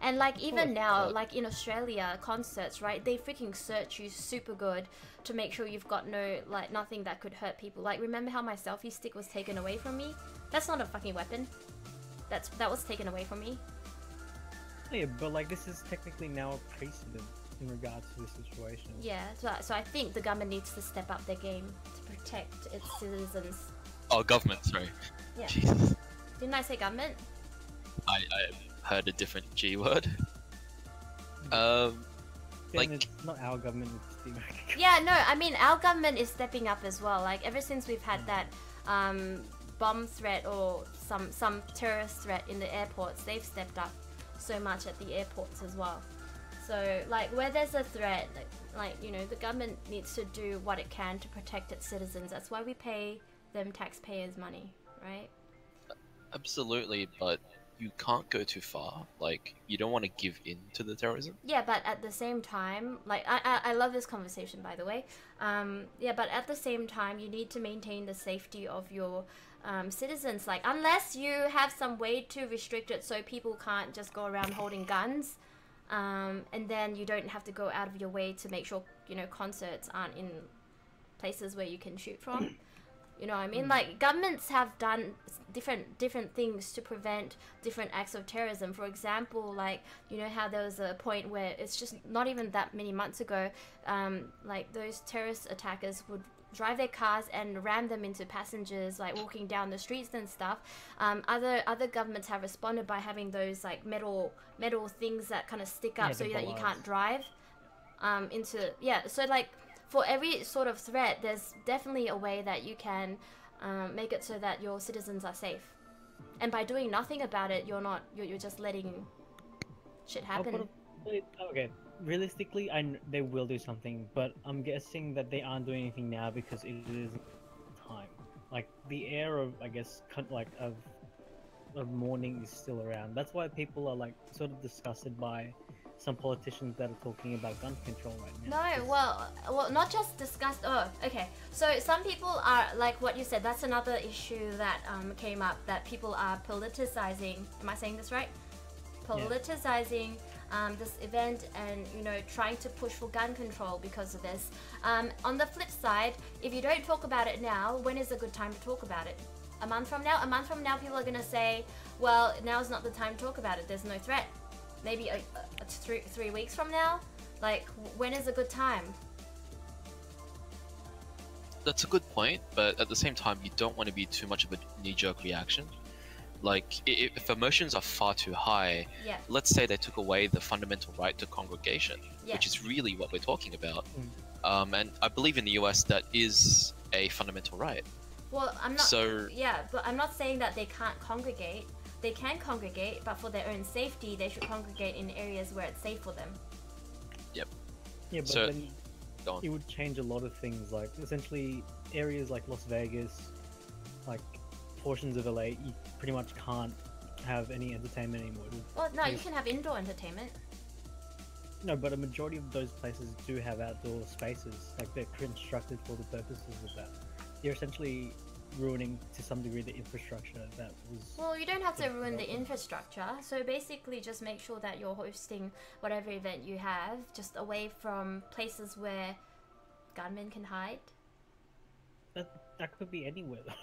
And like even now, like in Australia, concerts, right? They freaking search you super good to make sure you've got nothing that could hurt people. Like, remember how my selfie stick was taken away from me? That's not a fucking weapon. That was taken away from me. Yeah, but like this is technically now a precedent in regards to this situation. Yeah, so I think the government needs to step up their game to protect its citizens. Oh, government, sorry. Yeah. Jesus. Didn't I say government? I heard a different G word. Like, it's not our government, it's the American government. Yeah, no, I mean, our government is stepping up as well. Like, ever since we've had that bomb threat or some terrorist threat in the airports, they've stepped up so much at the airports as well. So, like, where there's a threat, like, you know, the government needs to do what it can to protect its citizens. That's why we pay them taxpayers' money, right? Absolutely, but you can't go too far. Like, you don't want to give in to the terrorism. Yeah, but at the same time, like, I love this conversation, by the way. Yeah, but at the same time, you need to maintain the safety of your citizens. Like, unless you have some way to restrict it so people can't just go around holding guns, and then you don't have to go out of your way to make sure, you know, concerts aren't in places where you can shoot from. You know what I mean? Like, governments have done different things to prevent different acts of terrorism. For example, like, you know how there was a point where it's just not even that many months ago, like, those terrorist attackers would drive their cars and ram them into passengers, like, walking down the streets and stuff. Other governments have responded by having those, like, metal things that kind of stick up so that you can't drive so, like, for every sort of threat, there's definitely a way that you can make it so that your citizens are safe. And by doing nothing about it, you're just letting shit happen. Okay, realistically, they will do something, but I'm guessing that they aren't doing anything now because it is time. like the air of, I guess, of mourning is still around. That's why people are like sort of disgusted by some politicians that are talking about gun control right now. No, well, not just discussed. Oh, okay. So some people are like what you said. That's another issue that came up. That people are politicizing. Am I saying this right? Politicizing this event, and trying to push for gun control because of this. On the flip side, if you don't talk about it now, when is a good time to talk about it? A month from now? A month from now, people are gonna say, well, now's not the time to talk about it. There's no threat. Maybe 3 weeks from now? Like, when is a good time? That's a good point, but at the same time, you don't want to be too much of a knee-jerk reaction. Like, if emotions are far too high, Yeah. let's say they took away the fundamental right to congregation, Yeah. which is really what we're talking about. And I believe in the US that is a fundamental right. Well, I'm not. So- Yeah, but I'm not saying that they can't congregate. They can congregate, but for their own safety, they should congregate in areas where it's safe for them. Yeah, but So- then Go on. it would change a lot of things. Like essentially, areas like Las Vegas, like portions of LA, you pretty much can't have any entertainment anymore. Well, no, you Yes. can have indoor entertainment. No, but a majority of those places do have outdoor spaces. Like they're constructed for the purposes of that. You're essentially ruining to some degree the infrastructure that was. Well, you don't have to Yeah, ruin the okay. infrastructure. So basically, just make sure that you're hosting whatever event you have just away from places where gunmen can hide. That could be anywhere. Though.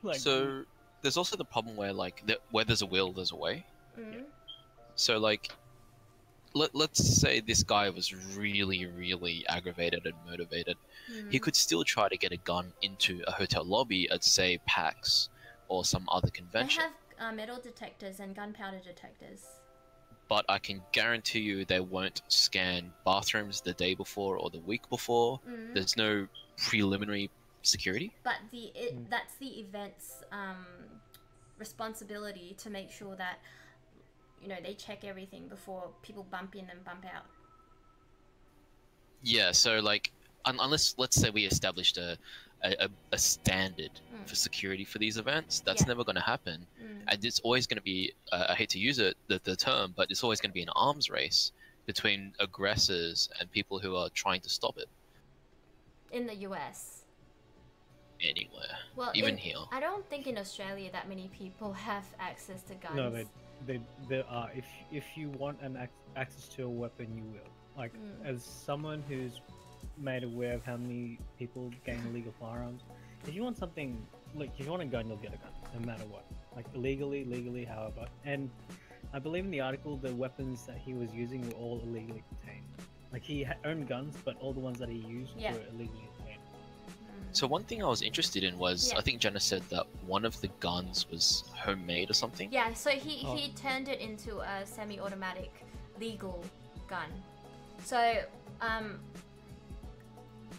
Like, So there's also the problem where like where there's a will, there's a way. Mm. So like, let's say this guy was really, really aggravated and motivated. Mm. He could still try to get a gun into a hotel lobby at say PAX or some other They convention. have metal detectors and gunpowder detectors. But I can guarantee you they won't scan bathrooms the day before or the week before. Mm. There's no preliminary security. But that's the event's responsibility to make sure that they check everything before people bump in and bump out. Yeah, so like, unless let's say we established a standard for security for these events, that's Yeah. never going to happen, Mm. and it's always going to be. I hate to use the term, but it's always going to be an arms race between aggressors and people who are trying to stop it. In the US. Anywhere, Well, even here. I don't think in Australia that many people have access to guns. No, there are. If you want access to a weapon, you will. Like as someone who's made aware of how many people gain illegal firearms, if you want something, like if you want a gun, you'll get a gun, no matter what. Like illegally, legally, however. And I believe in the article, the weapons that he was using were all illegally obtained. Like he owned guns, but all the ones that he used Yeah. were illegally obtained. So one thing I was interested in was, Yeah. I think Jenna said that one of the guns was homemade or something. Yeah, so he Oh. turned it into a semi-automatic legal gun. So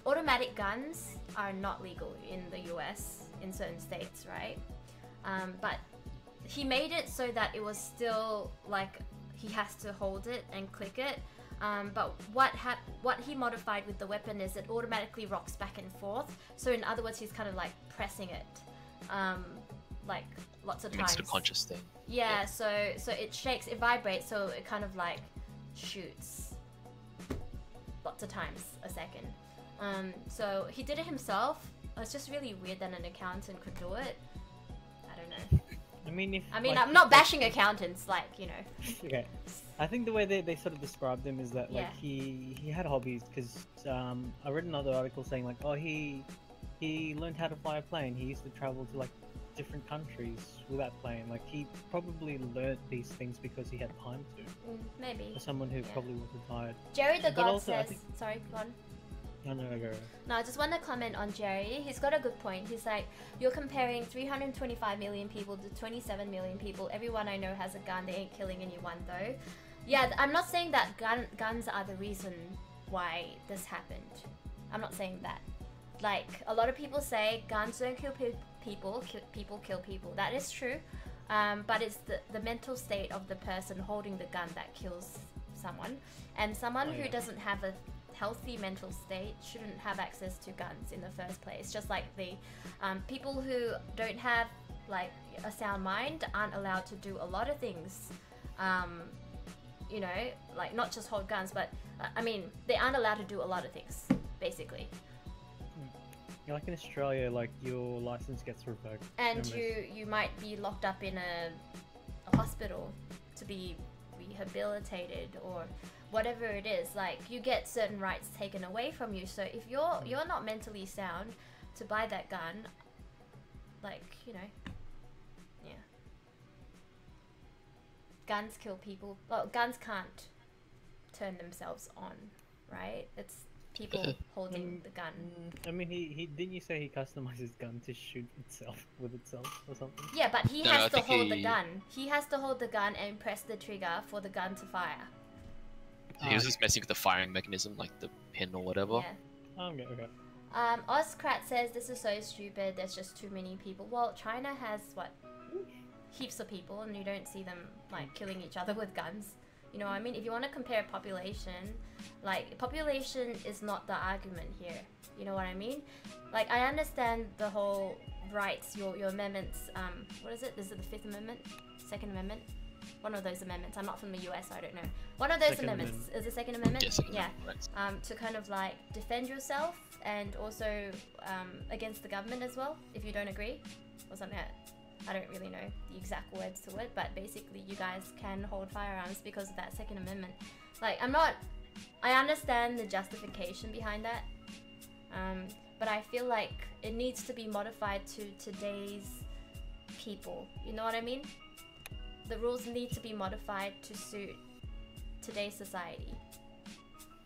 automatic guns are not legal in the US in certain states, right? But he made it so that it was still like he has to hold it and click it. But what he modified with the weapon is it automatically rocks back and forth. So in other words, he's kind of like pressing it, like lots of It times. makes it a conscious thing. Yeah, so it shakes, it vibrates, so it kind of like shoots lots of times a second. So he did it himself. It's just really weird that an accountant could do it. I don't know. I mean, I'm not bashing accountants, like, Okay. I think the way they sort of described him is that like Yeah. he had hobbies because I read another article saying like, oh, he learned how to fly a plane. He used to travel to like different countries with that plane. Like he probably learned these things because he had time to. Maybe. For someone who probably was retired. Jerry the But God also, I says, think- sorry, go on. No, go. No, I just want to comment on Jerry. He's got a good point. He's like, you're comparing 325 million people to 27 million people. Everyone I know has a gun. They ain't killing anyone though. Yeah, I'm not saying that guns are the reason why this happened. I'm not saying that. Like, a lot of people say guns don't kill people, people kill people. That is true. But it's the mental state of the person holding the gun that kills someone. And someone Oh, who yeah. doesn't have healthy mental state shouldn't have access to guns in the first place. Just like the people who don't have like a sound mind aren't allowed to do a lot of things. You know, like not just hold guns, but I mean, they aren't allowed to do a lot of things, basically. Yeah, like in Australia, like your license gets revoked. And you might be locked up in a hospital to be rehabilitated or whatever it is. Like you get certain rights taken away from you. So if you're not mentally sound to buy that gun, like, you know, yeah. Guns kill people. Well, guns can't turn themselves on, right? It's people holding the gun. I mean, he didn't you say he customized his gun to shoot itself with itself or something? Yeah, but he No, has I to think hold the he- gun. He has to hold the gun and press the trigger for the gun to fire. He was just messing with the firing mechanism, like the pin or whatever. Yeah. Okay, okay. Ozcrat says this is so stupid. There's just too many people. Well, China has what, heaps of people, and you don't see them like killing each other with guns. You know what I mean? If you want to compare population, like population is not the argument here. You know what I mean? Like I understand the whole rights, your amendments. What is it? Is it the Fifth Amendment, Second Amendment? One of those amendments. I'm not from the US, so I don't know. One of those Second amendments is the Second Amendment. Yeah, second Yeah. amendment, right. To kind of like defend yourself and also against the government as well, if you don't agree, or something like that. I don't really know the exact words to it, but basically you guys can hold firearms because of that Second Amendment. Like I understand the justification behind that, but I feel like it needs to be modified to today's people. You know what I mean? The rules need to be modified to suit today's society.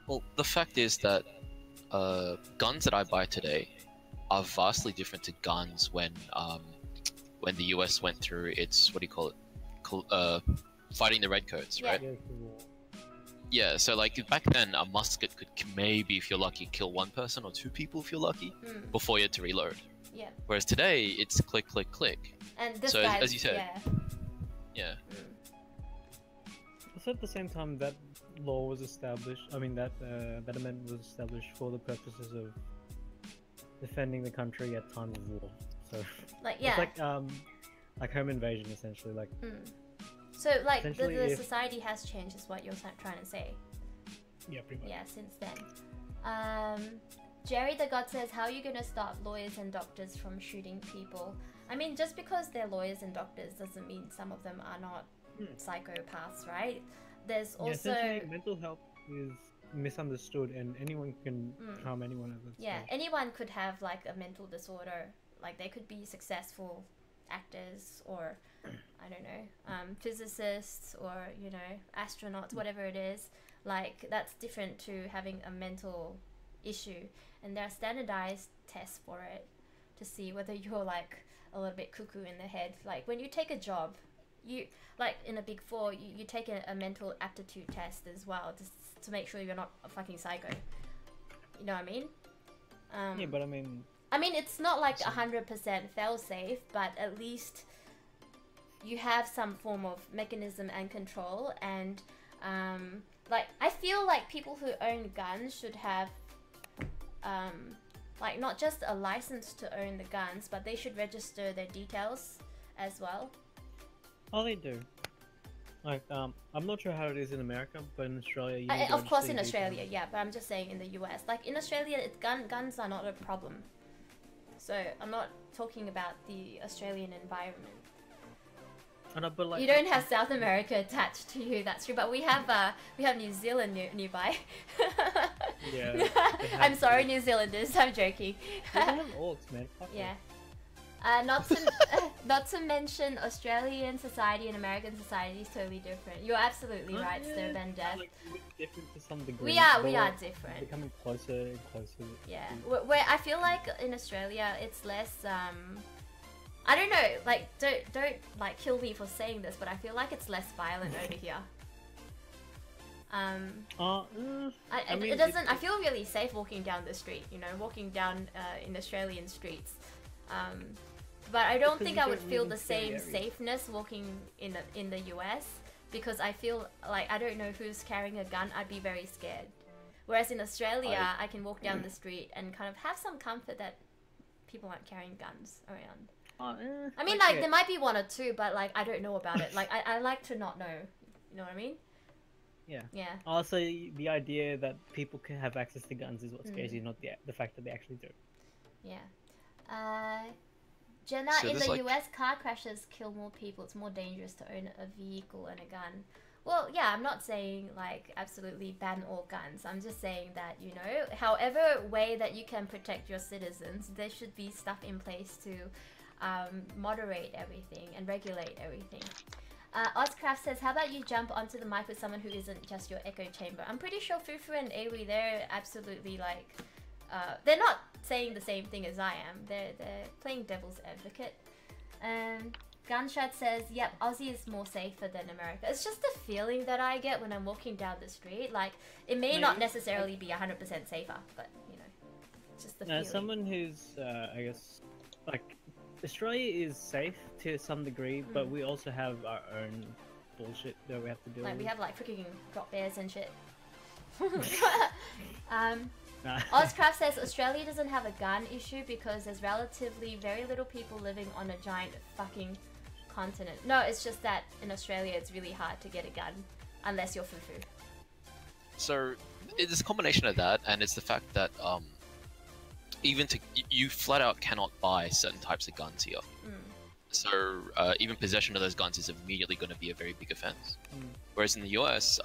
Well, the fact is that guns that I buy today are vastly different to guns when the US went through its, what do you call it, fighting the redcoats, right? Yeah, cool. Yeah, so like back then a musket could maybe, if you're lucky, kill one person or two people if you're lucky before you had to reload. Yeah. Whereas today it's click, click, click. And this So, guy, as you said, yeah. Yeah. Also, at the same time, that law was established. I mean, that amendment was established for the purposes of defending the country at times of war. So Like, yeah. it's like home invasion essentially. Like So, like, essentially the if- society has changed, is what you're trying to say. yeah, pretty much. Yeah, since then. Jerry the God says, how are you going to stop lawyers and doctors from shooting people? I mean, just because they're lawyers and doctors doesn't mean some of them are not psychopaths, right? There's Yeah, also... essentially, mental health is misunderstood, and anyone can harm anyone at that Yeah, stage. anyone could have like a mental disorder. Like they could be successful actors or I don't know, physicists or, you know, astronauts, whatever it is. Like that's different to having a mental issue, and there are standardized tests for it to see whether you're like a little bit cuckoo in the head. Like when you take a job, you like in a Big Four, you take a mental aptitude test as well, just to make sure you're not a fucking psycho. You know what I mean? Yeah, but I mean, It's not like 100% fail-safe, but at least you have some form of mechanism and control. And like I feel like people who own guns should have like not just a license to own the guns, but they should register their details as well. oh, they do. Like, I'm not sure how it is in America, but in Australia, you need to Of course, in register your Australia, details. yeah, but I'm just saying in the US. Like in Australia, guns are not a problem. So I'm not talking about the Australian environment. I know, but like, You don't have South America attached to you, that's true. But we have New Zealand nearby. Yeah. they I'm have- sorry, New Zealanders. I'm joking. They have orcs, man. Fuck Yeah. Not to mention Australian society and American society is totally different. You're absolutely right, Sir Ben Death. Like, we're different to some degree. We are but different. Becoming closer and closer. Yeah, to- where I feel like in Australia it's less. I don't know. Like, don't like kill me for saying this, but I feel like it's less violent over here. I mean, It doesn't. I feel really safe walking down the street. You know, walking down in Australian streets. But I don't Because think you I would don't feel live the in scary same areas. safeness walking in the US, because I feel like I don't know who's carrying a gun. I'd be very scared. Whereas in Australia, I can walk down the street and kind of have some comfort that people aren't carrying guns around. I mean, like, there might be one or two, but, like, I don't know about it. Like, I like to not know. You know what I mean? Yeah. Yeah. Also, the idea that people can have access to guns is what scares you, not the fact that they actually do. Yeah. Jenna, So in there's, the like- US, car crashes kill more people. It's more dangerous to own a vehicle and a gun. Well, yeah, I'm not saying, like, absolutely ban all guns. I'm just saying that, you know, however way that you can protect your citizens, there should be stuff in place to moderate everything and regulate everything. Ozcraft says, how about you jump onto the mic with someone who isn't just your echo chamber? I'm pretty sure Fufu and Awi, they're absolutely, like, they're not saying the same thing as I am. They're playing devil's advocate. Gunshot says, yep, Aussie is more safer than America. It's just the feeling that I get when I'm walking down the street. Like, it may not necessarily be 100% safer, but, you know, it's just the feeling. Someone who's, I guess, like, Australia is safe to some degree, but we also have our own bullshit that we have to deal Like, with. we have, like, freaking drop bears and shit. Nah. Ozcraft says Australia doesn't have a gun issue because there's relatively very little people living on a giant fucking continent. No, it's just that in Australia it's really hard to get a gun unless you're Fufu. So it's a combination of that, and it's the fact that you flat out cannot buy certain types of guns here. So even possession of those guns is immediately going to be a very big offense. Whereas in the US,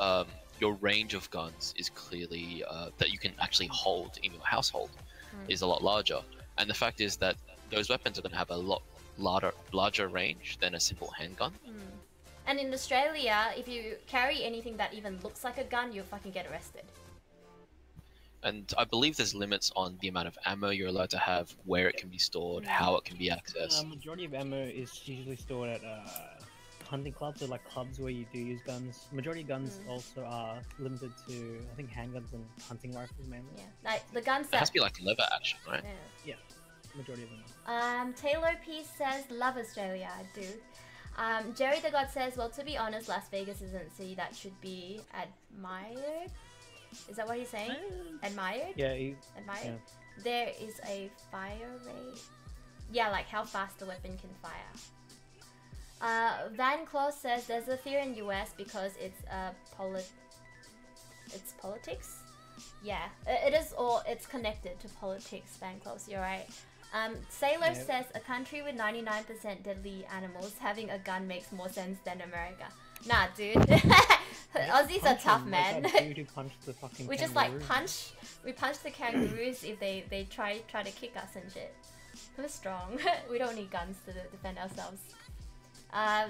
your range of guns is clearly that you can actually hold in your household is a lot larger. And the fact is that those weapons are going to have a lot larger range than a simple handgun. And in Australia, if you carry anything that even looks like a gun, you'll fucking get arrested. And I believe there's limits on the amount of ammo you're allowed to have, where it can be stored, how it can be accessed. Majority of ammo is usually stored at hunting clubs or like clubs where you do use guns. Majority of guns also are limited to, I think, handguns and hunting rifles mainly. Yeah, like the guns It that... has to be like lever action, right? Yeah. Majority of them. Taylor P says, love Australia, I do. Jerry the God says, well, to be honest, Las Vegas isn't a city that should be admired. Is that what he's saying? Admired? Yeah. Admired? Yeah. There is a fire rate. Yeah, like how fast the weapon can fire. Van Claus says, there's a fear in US because it's politics. Yeah, it is all, it's connected to politics, Van Claus, you're right. Sailor says, a country with 99% deadly animals, having a gun makes more sense than America. Nah, dude. Aussies are tough, man. We just like we punch the kangaroos if they try to kick us and shit. We're strong. We don't need guns to defend ourselves.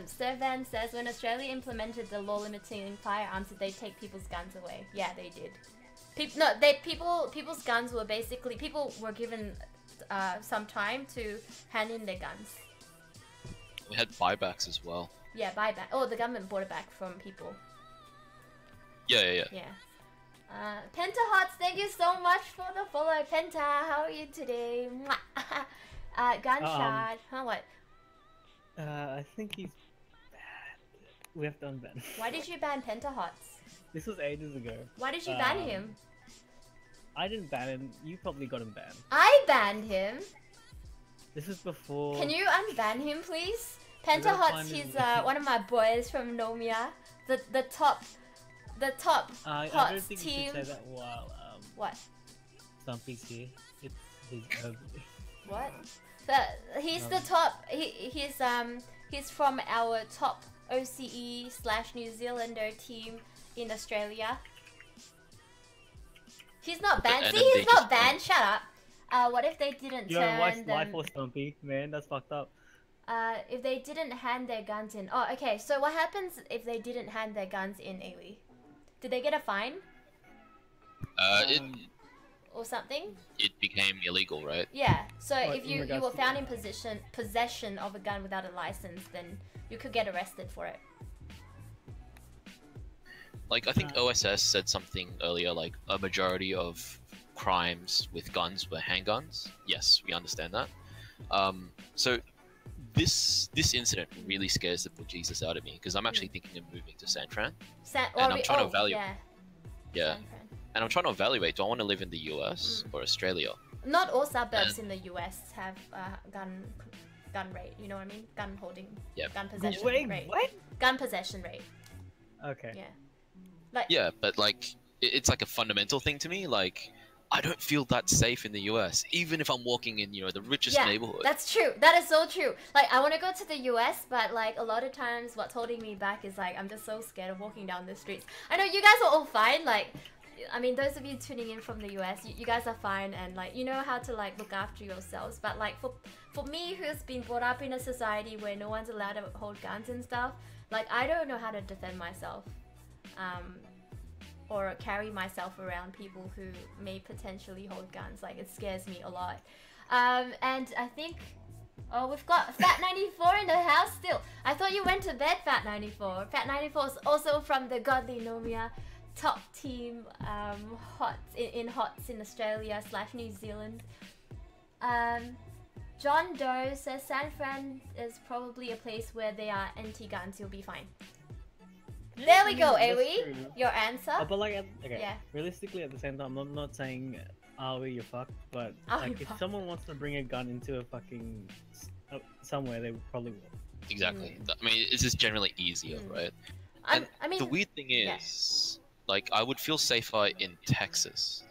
Servan says, when Australia implemented the law limiting firearms, did they take people's guns away? Yeah, they did. People's guns were basically, people were given some time to hand in their guns. We had buybacks as well. Yeah, buyback. Oh, the government bought it back from people. Yeah. Pentahots, thank you so much for the follow. Penta, how are you today? Gunshot. What? I think he's bad. We have to unban. Why did you ban Pentahots? This was ages ago. Why did you ban him? I didn't ban him. You probably got him banned. I banned him. This was before. Can you unban him, please? Pentahots, he's one of my boys from Nomia. The top I HOTS don't think team. you should say that while What? Stumpy's here. It's his What? He's the top. He's from our top OCE/New Zealander team in Australia. He's not banned. And See, then he's they not just banned. Shut up. What if they didn't Yo, turn watch them? life for Stumpy, man. That's fucked up. If they didn't hand their guns in. Oh, okay. So what happens if they didn't hand their guns in, Ailey? Did they get a fine? Or something? It became illegal, right? Yeah. So What, if in you regards were to found in possession of a gun without a license, then you could get arrested for it. Like, I think OSS said something earlier, like a majority of crimes with guns were handguns. Yes, we understand that. So this incident really scares the bejesus out of me because I'm actually thinking of moving to San Fran. And I'm trying to value. Yeah. Yeah. San Fran. and I'm trying to evaluate: do I want to live in the US or Australia? Not all suburbs in the US have gun rate. You know what I mean? Gun holding. Yeah. Gun possession rate. what? Gun possession rate. Okay. Yeah. Like. Yeah, but like it's like a fundamental thing to me. Like I don't feel that safe in the US, even if I'm walking in the richest neighborhood. That's true. That is so true. Like I want to go to the US, but like a lot of times what's holding me back is like I'm just so scared of walking down the streets. I know you guys are all fine. Like, I mean, those of you tuning in from the US, you guys are fine and like you know how to like look after yourselves. But like for me, who's been brought up in a society where no one's allowed to hold guns and stuff, like I don't know how to defend myself. Or carry myself around people who may potentially hold guns. Like it scares me a lot. And I think, oh, we've got Fat94 in the house still. I thought you went to bed, Fat94. Fat94 is also from the Godly Nomia top team hots in Australia / New Zealand. John Doe says San Fran is probably a place where they are anti-guns. You'll be fine. There we go, Awi. Your answer. But like, okay. Yeah. Realistically, at the same time, I'm not saying Awi, you're fucked. But Awi, like, if fucked. someone wants to bring a gun into a fucking somewhere, they probably will. Exactly. I mean, it's just generally easier, right? And I mean, the weird thing is, like, I would feel safer in Texas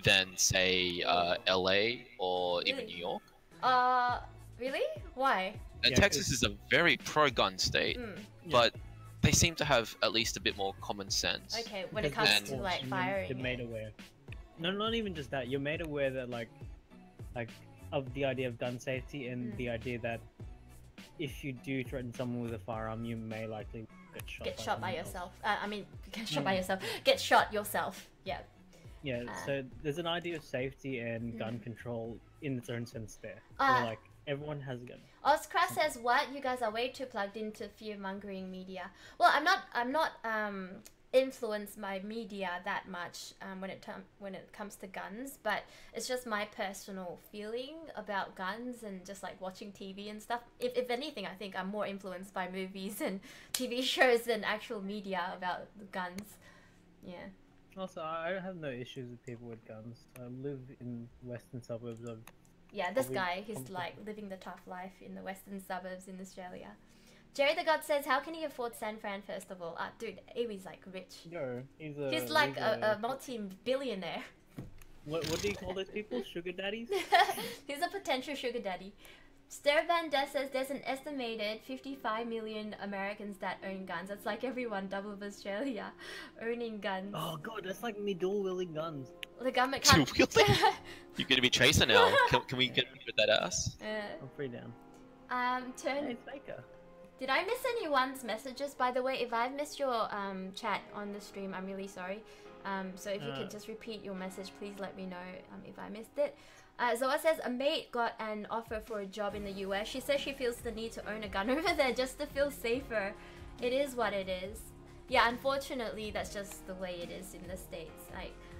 than say LA or even New York. Really? Why? And Yeah, Texas is a very pro-gun state, but they seem to have at least a bit more common sense. Okay, when it comes to like firing. You're made aware. No, not even just that. You're made aware that like of the idea of gun safety and the idea that if you do threaten someone with a firearm, you may likely get shot by yourself. I mean, get shot by yourself. Get shot yourself. Yeah. Yeah. So there's an idea of safety and gun control in its own sense there. Where, like everyone has a gun. Oscar says, "What? You guys are way too plugged into fear-mongering media." Well, I'm not influenced by media that much when it comes to guns, but it's just my personal feeling about guns and just like watching TV and stuff. If anything, I think I'm more influenced by movies and TV shows than actual media about the guns. Yeah. Also, I have no issues with people with guns. I live in western suburbs of. Yeah, this guy, he's like living the tough life in the western suburbs in Australia. Jerry the God says, how can he afford San Fran first of all? Dude, Awi's like rich. No, he's like a multi-billionaire. What do you call those people? Sugar daddies? He's a potential sugar daddy. Stir Van Der says there's an estimated 55 million Americans that own guns. That's like everyone double of Australia owning guns. Oh god, that's like me dual-wielding guns. The government can't... You're gonna be chaser now. Can we get rid of that ass? I'm free down. Turn... Hey, Baker. Did I miss anyone's messages? By the way, if I've missed your chat on the stream, I'm really sorry. So if you could just repeat your message, please let me know if I missed it. Zoa says, a mate got an offer for a job in the US. She says she feels the need to own a gun over there just to feel safer. It is what it is. Yeah, unfortunately, that's just the way it is in the States.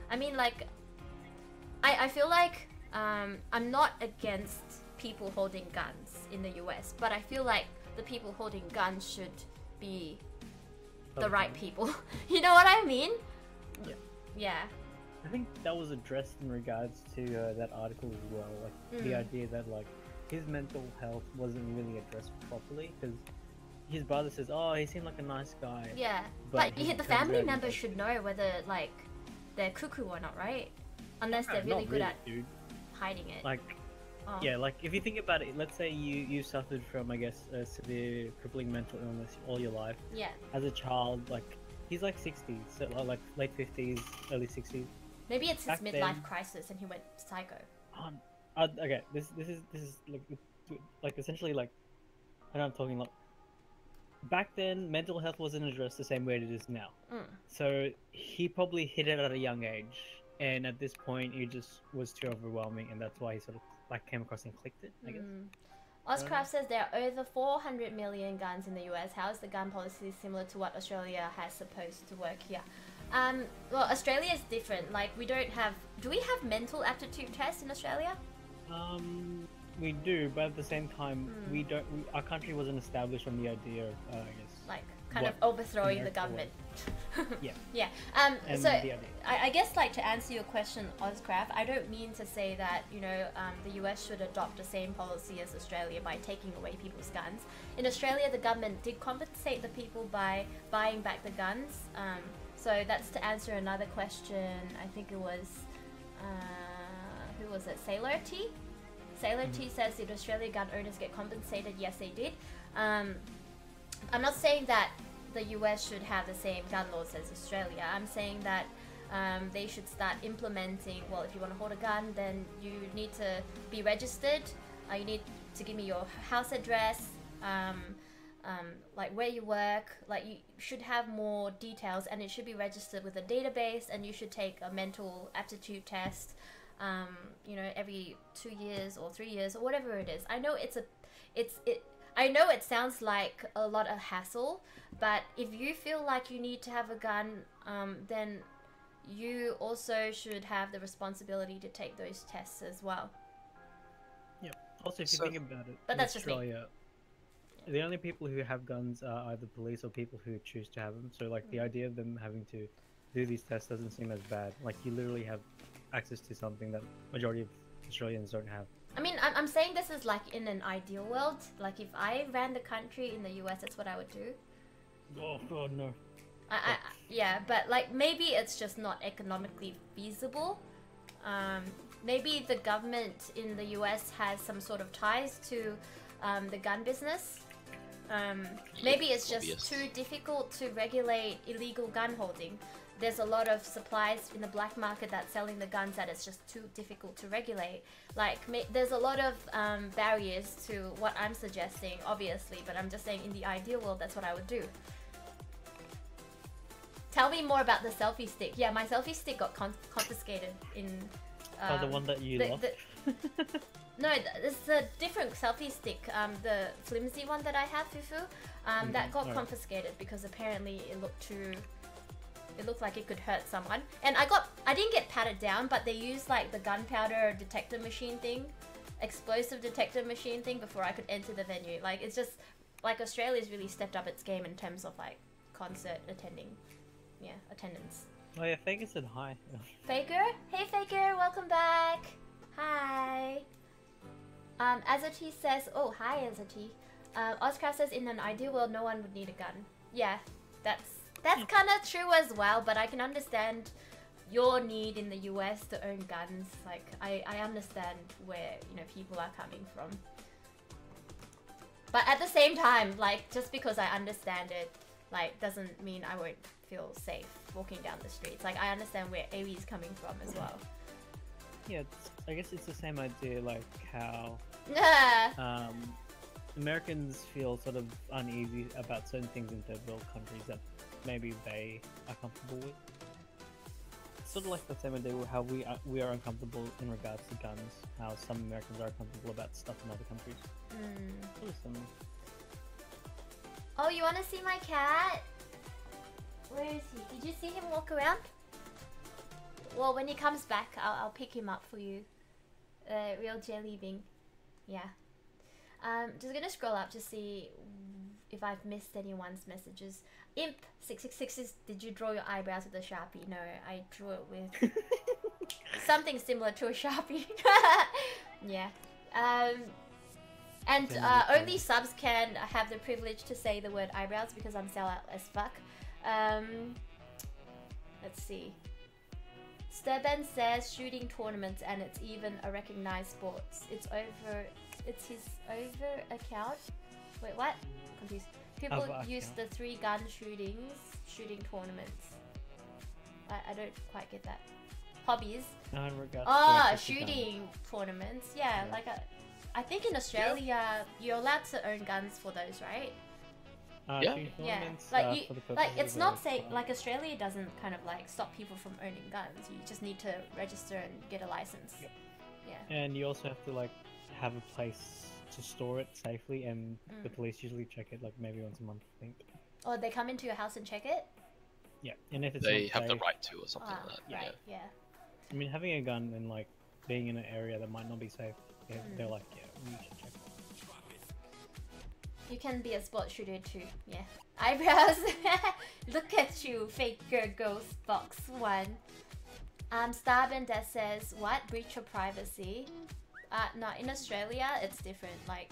I mean, like, I feel like I'm not against people holding guns in the US, but I feel like the people holding guns should be the right people. You know what I mean? Yeah. Yeah. I think that was addressed in regards to that article as well. Like the idea that like his mental health wasn't really addressed properly because his brother says, "Oh, he seemed like a nice guy." Yeah, but the family members should know whether like they're cuckoo or not, right? Unless they're really good at hiding it. Like, yeah, like if you think about it, let's say you suffered from, I guess, a severe crippling mental illness all your life. Yeah. As a child, like he's like 60s, so like late 50s, early 60s. Maybe it's his Back midlife then- crisis and he went psycho. Okay, this is like essentially like, and I'm talking like back then mental health wasn't addressed the same way it is now. So he probably hit it at a young age, and at this point it just was too overwhelming, and that's why he sort of like came across and clicked it, I guess. Ozcraft says there are over 400 million guns in the US. How is the gun policy similar to what Australia has supposed to work here? Well, Australia is different. Like, we don't have... Do we have mental aptitude tests in Australia? We do, but at the same time, we don't. Our country wasn't established on the idea of, I guess, like kind of what overthrowing the America government. Yeah. Yeah. And So the idea. I guess like to answer your question, Ozcraft, I don't mean to say that the US should adopt the same policy as Australia by taking away people's guns. In Australia, the government did compensate the people by buying back the guns. So that's to answer another question. I think it was who was it? Sailor T. Sailor T says, did Australia gun owners get compensated? Yes, they did. I'm not saying that the US should have the same gun laws as Australia. I'm saying that they should start implementing, well, if you want to hold a gun, then you need to be registered. You need to give me your house address, like where you work. Like you should have more details, and it should be registered with a database, and you should take a mental aptitude test, every 2 years or 3 years or whatever it is. I know I know it sounds like a lot of hassle, but if you feel like you need to have a gun, then you also should have the responsibility to take those tests as well. Yeah. Also, if you So- think about it, But in that's just me. Australia, the only people who have guns are either police or people who choose to have them. So, like, the idea of them having to do these tests doesn't seem as bad. Like, you literally have access to something that majority of Australians don't have. I mean, I'm saying this is like in an ideal world. Like if I ran the country in the US, that's what I would do. Oh God, no. Yeah, but like maybe it's just not economically feasible. Maybe the government in the US has some sort of ties to the gun business. Maybe it's just obvious. too difficult to regulate illegal gun holding. There's a lot of supplies in the black market that's selling the guns that it's just too difficult to regulate. Like, there's a lot of barriers to what I'm suggesting, obviously, but I'm just saying in the ideal world, that's what I would do. Tell me more about the selfie stick. Yeah, my selfie stick got confiscated in... The one that you lost? No, it's a different selfie stick. The flimsy one that I have, Fufu, that got alright. confiscated because apparently it looked like it could hurt someone. And I didn't get patted down, but they used like the gunpowder detector machine thing, explosive detector machine thing before I could enter the venue. Like it's just like Australia's really stepped up its game in terms of like concert attendance. Oh yeah, Faker said hi. Faker? Hey Faker, welcome back. Hi. Azati says, oh hi Azati. Oscar says in an ideal world no one would need a gun. Yeah, that's kind of true as well, but I can understand your need in the US to own guns. Like I understand where people are coming from. But at the same time, like just because I understand it, like doesn't mean I won't feel safe walking down the streets. Like I understand where Awi is coming from as well. Yeah, I guess it's the same idea, like how Yeah. Americans feel sort of uneasy about certain things in third world countries that maybe they are comfortable with. It's sort of like the same idea with how we are uncomfortable in regards to guns, how some Americans are uncomfortable about stuff in other countries. Sort of similar. Oh, you want to see my cat? Where is he? Did you see him walk around? Well, when he comes back, I'll pick him up for you. Real jelly bean. Yeah. Just gonna scroll up to see if I've missed anyone's messages. Imp666 says, did you draw your eyebrows with a Sharpie? No, I drew it with something similar to a Sharpie. Yeah. And only subs can have the privilege to say the word eyebrows because I'm sellout as fuck. Let's see. Sturban says shooting tournaments and it's even a recognized sport. It's his over account. Wait, what? Confused. People Over use account. the 3 gun shooting tournaments. I don't quite get that. Hobbies. No, in regards Oh, to actual guns. shooting tournaments. Yeah, Yeah. like I think in Australia you're allowed to own guns for those, right? Yeah. Shooting Yeah, tournaments, like for the like purposes it's not of, saying like Australia doesn't kind of like stop people from owning guns. You just need to register and get a license. Yep. Yeah. And you also have to like have a place to store it safely, and the police usually check it like maybe once a month, I think. Or they come into your house and check it. Yeah, and if it's They not have the safe, right to or something Ah, like that. right. Yeah. I mean, having a gun and like being in an area that might not be safe, they're like, yeah, You should check that. You can be a sport shooter too. Yeah. Eyebrows. Look at you, faker ghost box one. Starben that says what? Breach of privacy. No, in Australia it's different. Like,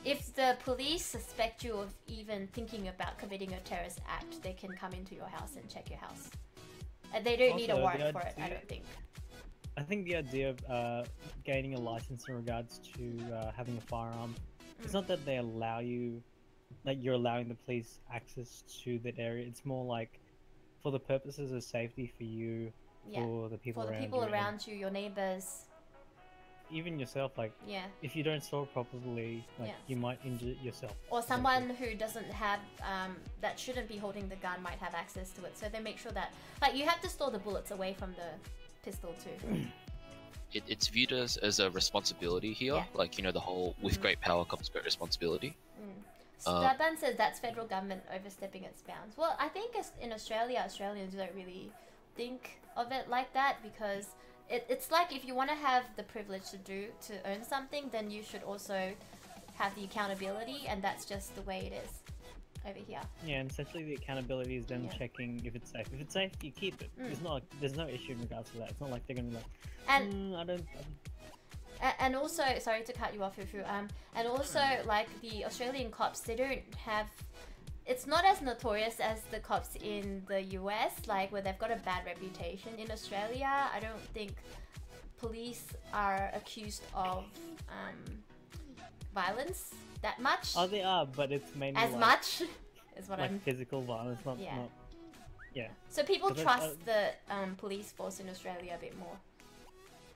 if the police suspect you of even thinking about committing a terrorist act, they can come into your house and check your house. And they don't need a Also, warrant for it, I don't think. I think the idea of gaining a license in regards to having a firearm, it's not that they allow you, like you're allowing the police access to that area. It's more like for the purposes of safety for you, Yeah. for the people For the around people you, and around you, your neighbors. even yourself. Like, Yeah. if you don't store it properly, like Yeah. you might injure yourself. Or someone who doesn't have, that shouldn't be holding the gun might have access to it. So they make sure that, like, you have to store the bullets away from the pistol too. It's viewed as a responsibility here. Yeah. Like, you know, the whole with great power comes great responsibility. Staban says that's federal government overstepping its bounds. Well, I think in Australia, Australians don't really think of it like that, because it's like if you want to have the privilege to earn something, then you should also have the accountability, and that's just the way it is over here. Yeah, and essentially the accountability is them Yeah. checking if it's safe. If it's safe, you keep it. There's no issue in regards to that. It's not like they're gonna be like, And I don't. and also, sorry to cut you off, Fufu. And also, like, the Australian cops, they don't have. It's not as notorious as the cops in the US, like where they've got a bad reputation. In Australia, I don't think police are accused of violence that much. Oh, they are, but it's mainly As like, much is what like I'm. physical violence, not Yeah. not. Yeah, So people But trust the police force in Australia a bit more.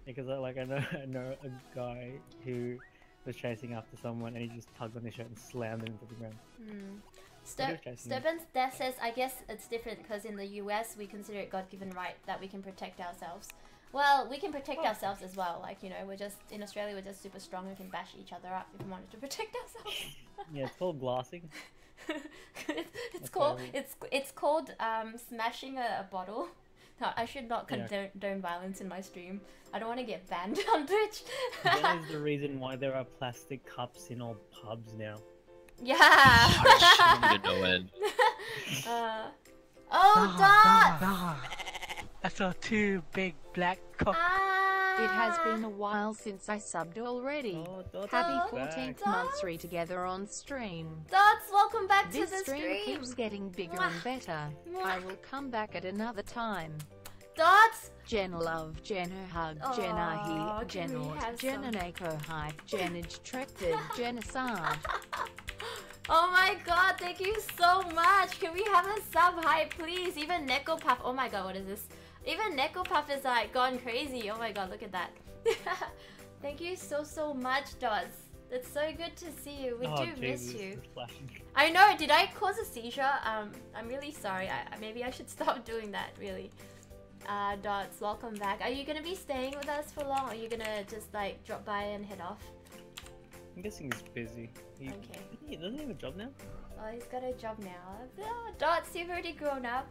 because I know a guy who was chasing after someone and he just tugged on his shirt and slammed him into the ground. Stubbins that says, I guess it's different because in the US we consider it God-given right that we can protect ourselves. Well, we can protect ourselves as well. Like, you know, we're just in Australia, we're just super strong. We can bash each other up if we wanted to protect ourselves. Yeah, it's called glassing. it's called smashing a bottle. No, I should not condone violence in my stream. I don't want to get banned on Twitch. That is the reason why there are plastic cups in all pubs now. Yeah. I shouldn't know when. Oh, Dot! I saw two big black cocks. It has been a while since I subbed already. Oh, Dot's Happy back. 14th monthsary together on stream. Dots, welcome back This to the stream keeps getting bigger and better. I will come back at another time. Dots! Jen love, Jen her hug, Aw, Jen ahi, can Jen we ort, have Jen some? anako hi, Jen tracted, Genocide. Oh my god, thank you so much! Can we have a sub hype, please? Even Neko Puff, oh my god, what is this? Even Neko Puff is like gone crazy. Oh my god, look at that. Thank you so much, Dots. It's so good to see you. We do miss Jesus, you. it's flashing. I know, did I cause a seizure? I'm really sorry. Maybe I should stop doing that, really. Dots, welcome back. Are you gonna be staying with us for long? Or are you gonna just like drop by and head off? I'm guessing he's busy. Okay. Doesn't he have a job now? Oh, he's got a job now. Oh, Dots, you've already grown up.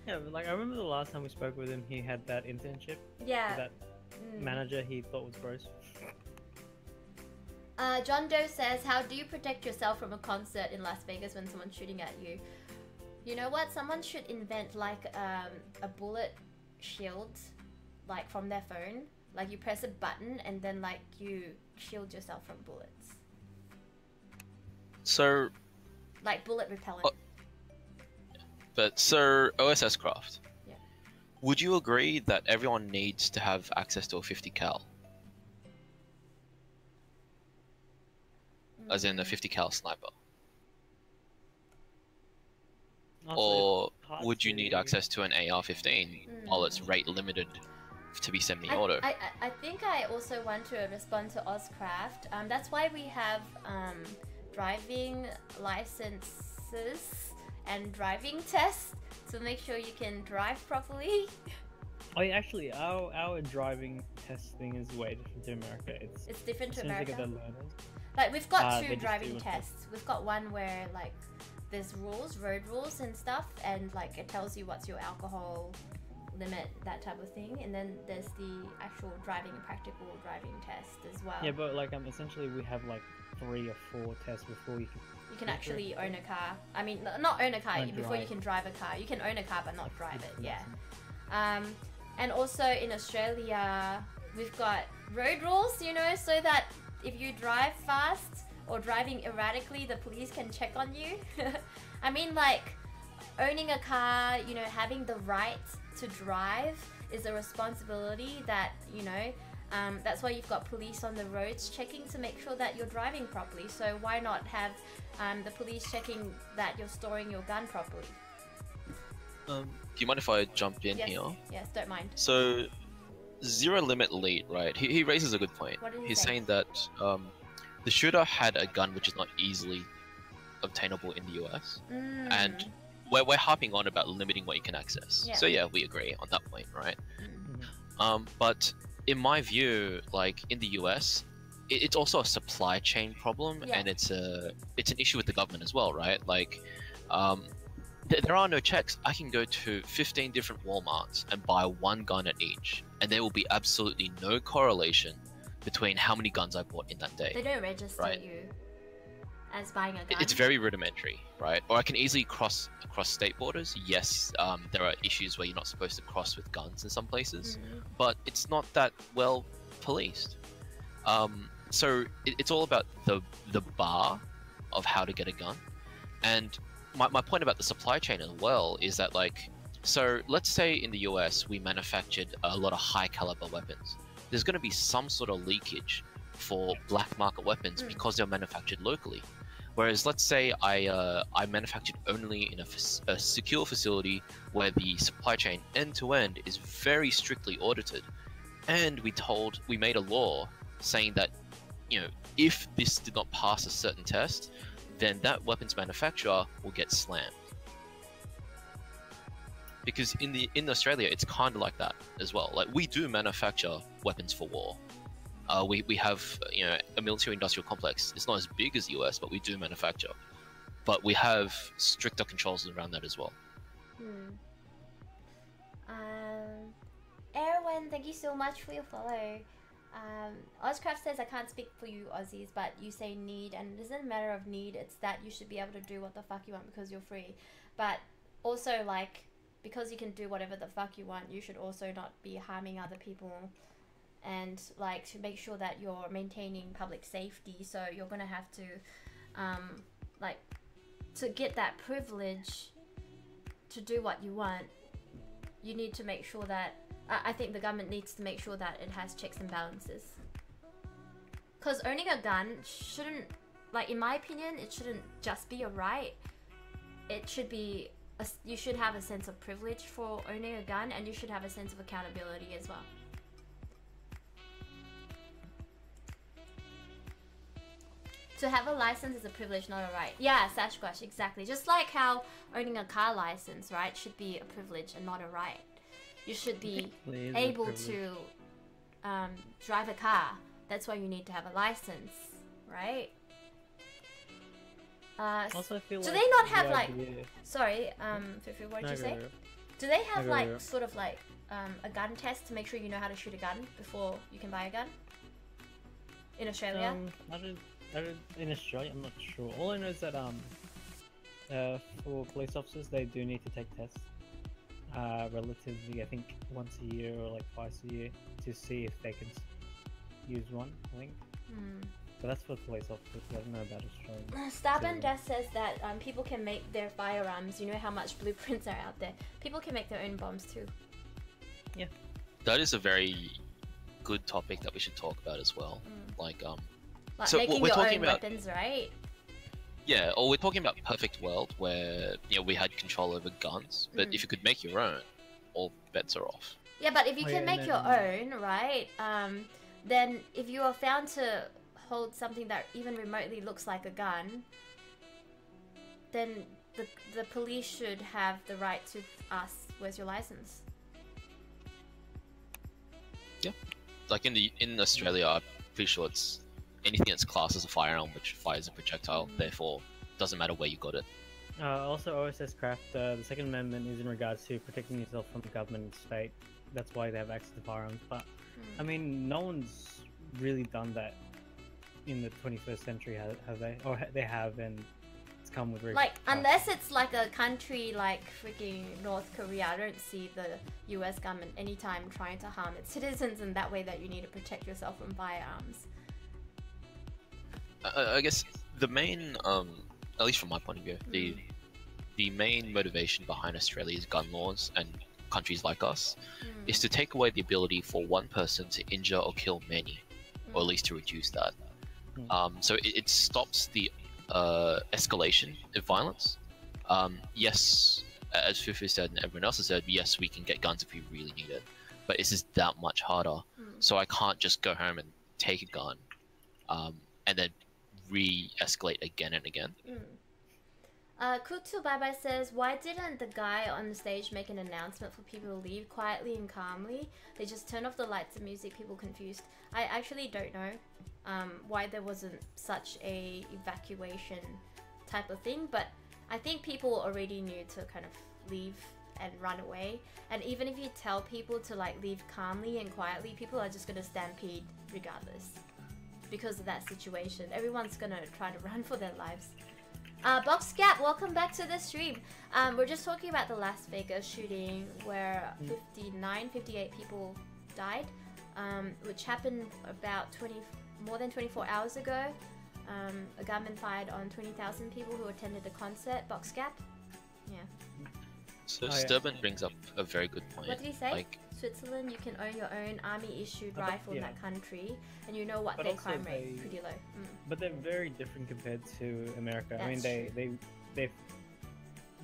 Yeah, but like I remember the last time we spoke with him, he had that internship. Yeah. That manager he thought was gross. John Doe says, how do you protect yourself from a concert in Las Vegas when someone's shooting at you? You know what? Someone should invent like a bullet shield, like from their phone. Like you press a button and then like you shield yourself from bullets. So, Like bullet repellent. but Sir OSS Craft. Yeah. Would you agree that everyone needs to have access to a 50 cal? As in a 50 cal sniper? Or would you need access to an AR-15 while it's rate limited to be semi-auto? I think I also want to respond to Ozcraft. That's why we have driving licenses and driving tests to make sure you can drive properly. Oh, yeah, actually, our driving test thing is way different to America. It's different to as soon as they America. get their learners. Like we've got they two just driving do it. tests. We've got one where like there's rules, road rules and stuff, and like it tells you what's your alcohol limit, that type of thing. And then there's the actual practical driving test as well. Yeah, but like essentially we have like 3 or 4 tests before you can actually own a car. I mean, not own a car, Don't before you drive. can drive a car. You can own a car but not drive it, yeah. And also in Australia, we've got road rules, you know, so that if you drive fast or driving erratically, the police can check on you. I mean, like, owning a car, you know, having the right to drive is a responsibility that, you know, that's why you've got police on the roads checking to make sure that you're driving properly. So why not have the police checking that you're storing your gun properly? Do you mind if I jump in Yes, here? yes, don't mind. So, Zero Limit Lead, right? He raises a good point. What did he He's say? saying that the shooter had a gun which is not easily obtainable in the US, and we're harping on about limiting what you can access. Yeah. So yeah, we agree on that point, right? Mm. But in my view, like in the US, it's also a supply chain problem, Yeah. and it's an issue with the government as well, right? Like, there are no checks. I can go to 15 different Walmarts and buy one gun at each, and there will be absolutely no correlation between how many guns I bought in that day. They don't register Right. you as buying a gun. It's very rudimentary, right? Or I can easily cross across state borders. Yes, there are issues where you're not supposed to cross with guns in some places, but it's not that well policed. So it's all about the bar of how to get a gun. And my point about the supply chain as well is that, like, so let's say in the US we manufactured a lot of high caliber weapons. There's going to be some sort of leakage for black market weapons because they're manufactured locally. Whereas let's say I manufactured only in a secure facility where the supply chain end to end is very strictly audited, and we made a law saying that, you know, if this did not pass a certain test, then that weapons manufacturer will get slammed. Because in Australia, it's kind of like that as well. Like, we do manufacture weapons for war. We have, you know, a military industrial complex. It's not as big as the US, but we do manufacture. But we have stricter controls around that as well. Erwin, thank you so much for your follow. Ozcraft says, I can't speak for you Aussies, but you say need, and it isn't a matter of need, it's that you should be able to do what the fuck you want because you're free. But also, like, because you can do whatever the fuck you want, you should also not be harming other people, and, like, to make sure that you're maintaining public safety. So you're gonna have to, like, to get that privilege to do what you want, you need to make sure that I think the government needs to make sure that it has checks and balances. Because owning a gun shouldn't, like, in my opinion, it shouldn't just be a right. It should be, you should have a sense of privilege for owning a gun, and you should have a sense of accountability as well. To have a license is a privilege, not a right. Yeah, Sasquatch, exactly. Just like how owning a car license, right, should be a privilege and not a right. You should be able to drive a car. That's why you need to have a license, right? Also, I feel do like they not have the like? idea- Sorry, Fifu, what did No, you go, say? go. Do they have go, like go. sort of like a gun test to make sure you know how to shoot a gun before you can buy a gun? In Australia? I don't, in Australia, I'm not sure. All I know is that for police officers, they do need to take tests. Relatively, I think once a year or like twice a year to see if they can use one. I think. So that's for police officers. I don't know about Australia. Starburn just says that people can make their firearms. You know how much blueprints are out there. People can make their own bombs too. Yeah. That is a very good topic that we should talk about as well. Like So making we're your talking own about- weapons, right? Yeah, or we're talking about perfect world where, you know, we had control over guns, but if you could make your own, all bets are off. Yeah, but if you Oh, can yeah, make and your then- own, right? Then if you are found to hold something that even remotely looks like a gun, then the police should have the right to ask, "Where's your license?" Yeah, like in Australia, I'm pretty sure it's anything that's classed as a firearm which fires a projectile. Therefore, doesn't matter where you got it. Also, OSS Craft, the Second Amendment is in regards to protecting yourself from the government and state. That's why they have access to firearms. But, I mean, no one's really done that in the 21st century, have they? Or they have, and it's come with... Like, unless it's like a country like freaking North Korea, I don't see the US government anytime trying to harm its citizens in that way that you need to protect yourself from firearms. I guess the main, at least from my point of view, the main motivation behind Australia's gun laws and countries like us is to take away the ability for one person to injure or kill many, or at least to reduce that. So it stops the escalation of violence. Yes, as Fufu said and everyone else has said, yes, we can get guns if we really need it, but it's just that much harder. So I can't just go home and take a gun and then re-escalate again and again. Kutsu Bye Bye says, why didn't the guy on the stage make an announcement for people to leave quietly and calmly? They just turned off the lights and music, people confused. I actually don't know why there wasn't such a evacuation type of thing, but I think people already knew to kind of leave and run away. And even if you tell people to like leave calmly and quietly, people are just gonna stampede regardless because of that situation. Everyone's gonna try to run for their lives. Box Gap, welcome back to the stream. We're just talking about the Las Vegas shooting where 58 people died, which happened about more than 24 hours ago. A gunman fired on 20,000 people who attended the concert. Box Gap? Yeah. So Sturban brings up a very good point. What did he say? Like, Switzerland, you can own your own army-issued rifle in that country, and you know what But their also crime rate is pretty low. But they're very different compared to America. I mean, That's they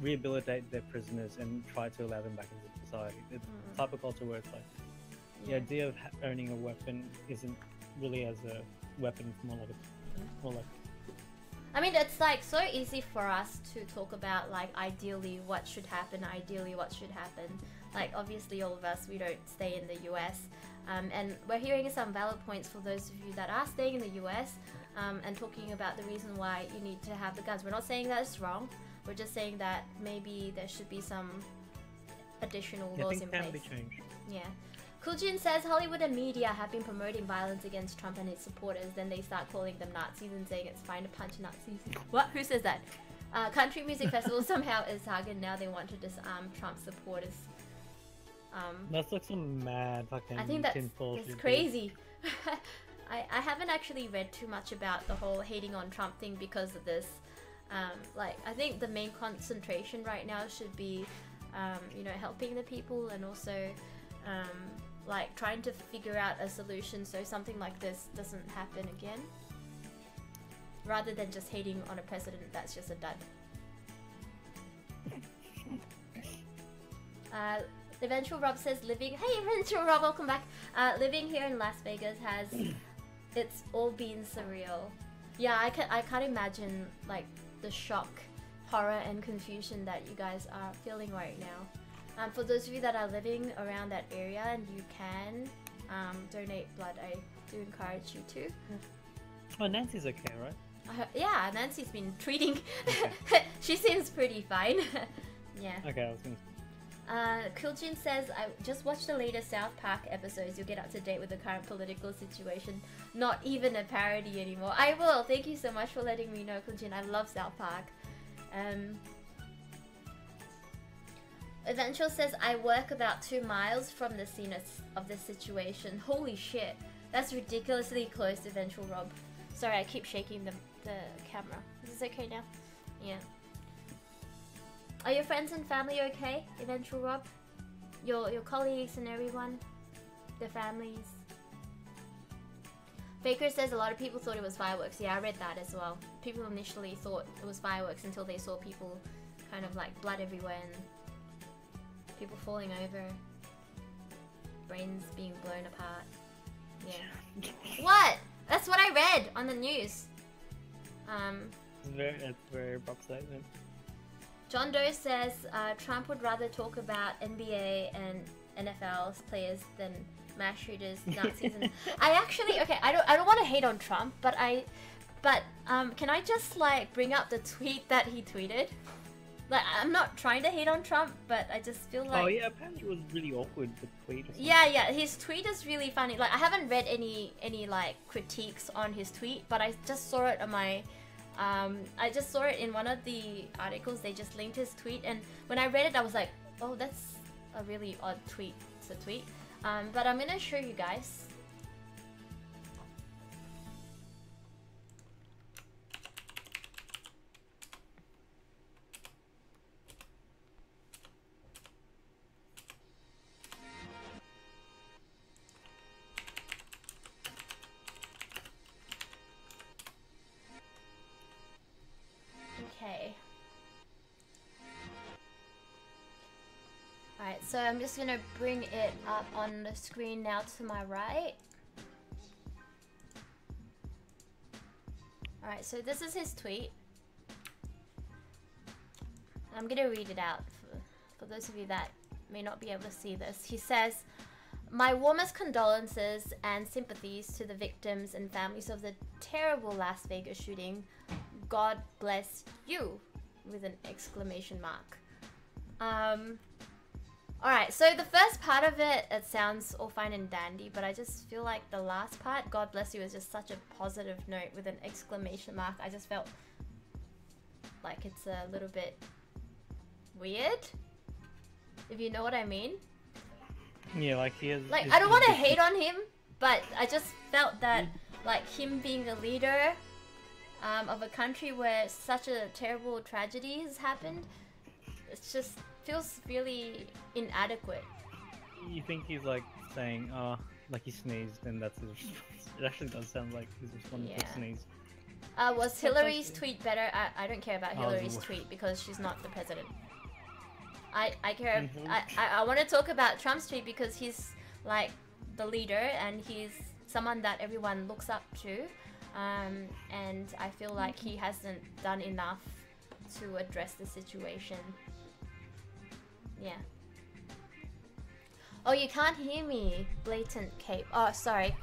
rehabilitate their prisoners and try to allow them back into society. It's the type of culture where it's like the idea of owning a weapon isn't really as a weapon. It's more like I mean, it's like so easy for us to talk about like ideally what should happen, Like obviously all of us, we don't stay in the US, and we're hearing some valid points for those of you that are staying in the US, and talking about the reason why you need to have the guns. We're not saying that it's wrong. We're just saying that maybe there should be some additional laws in place. Can be changed. Yeah. Kuljin says Hollywood and media have been promoting violence against Trump and his supporters. Then they start calling them Nazis and saying it's fine to punch Nazis. What? Who says that? Country Music Festival somehow is targeted. Now they want to disarm Trump supporters. That's like some mad fucking. I think that's crazy. I haven't actually read too much about the whole hating on Trump thing because of this. Like I think the main concentration right now should be, you know, helping the people and also, like trying to figure out a solution so something like this doesn't happen again. Rather than just hating on a president that's just a dud. Eventual Rob says hey Eventual Rob, welcome back. Living here in Las Vegas it's all been surreal. Yeah, I can't imagine like the shock, horror and confusion that you guys are feeling right now. For those of you that are living around that area and you can donate blood, I do encourage you to. Oh, Nancy's okay, right? Yeah, Nancy's been treating. She seems pretty fine. Yeah. Okay, I was gonna. Kuljin says, I just watched the latest South Park episodes. You'll get up to date with the current political situation. Not even a parody anymore. I will. Thank you so much for letting me know, Kuljin. I love South Park. Eventual says, I work about 2 miles from the scene of this situation. Holy shit. That's ridiculously close, Eventual Rob. Sorry, I keep shaking the camera. Is this okay now? Yeah. Are your friends and family okay, Eventual Rob? Your colleagues and everyone? Their families? Faker says a lot of people thought it was fireworks. Yeah, I read that as well. People initially thought it was fireworks until they saw people kind of like blood everywhere and people falling over. Brains being blown apart. Yeah. What? That's what I read on the news. It's very abrupt statement. John Doe says Trump would rather talk about NBA and NFL players than mass shooters, Nazis, and I actually I don't want to hate on Trump, but can I just like bring up the tweet that he tweeted? Like, I'm not trying to hate on Trump, but I just feel like... Oh yeah, apparently it was really awkward to tweet or something. Yeah, his tweet is really funny. Like, I haven't read any like critiques on his tweet, but I just saw it on my I just saw it in one of the articles. They just linked his tweet, and when I read it I was like, oh, that's a really odd tweet to tweet. But I'm gonna show you guys. Okay. Alright, so I'm just gonna bring it up on the screen now to my right. Alright, so this is his tweet. I'm gonna read it out for those of you that may not be able to see this. He says, "My warmest condolences and sympathies to the victims and families of the terrible Las Vegas shooting. God bless you," with an exclamation mark. Alright, so the first part of it sounds all fine and dandy, but I just feel like the last part, God bless you, is just such a positive note with an exclamation mark. I just felt like it's a little bit weird, if you know what I mean. Yeah, like he has... Like, I don't want to hate on him, but I just felt that, like, him being a leader of a country where such a terrible tragedy has happened, it just feels really inadequate. You think he's like saying, like he sneezed and that's his response. It actually does sound like his response to sneeze. Was Hillary's tweet better? I don't care about Hillary's tweet because she's not the president. I care. I want to talk about Trump's tweet because he's like the leader and he's someone that everyone looks up to. And I feel like he hasn't done enough to address the situation. Yeah. Oh, you can't hear me. Blatant cape. Oh, sorry.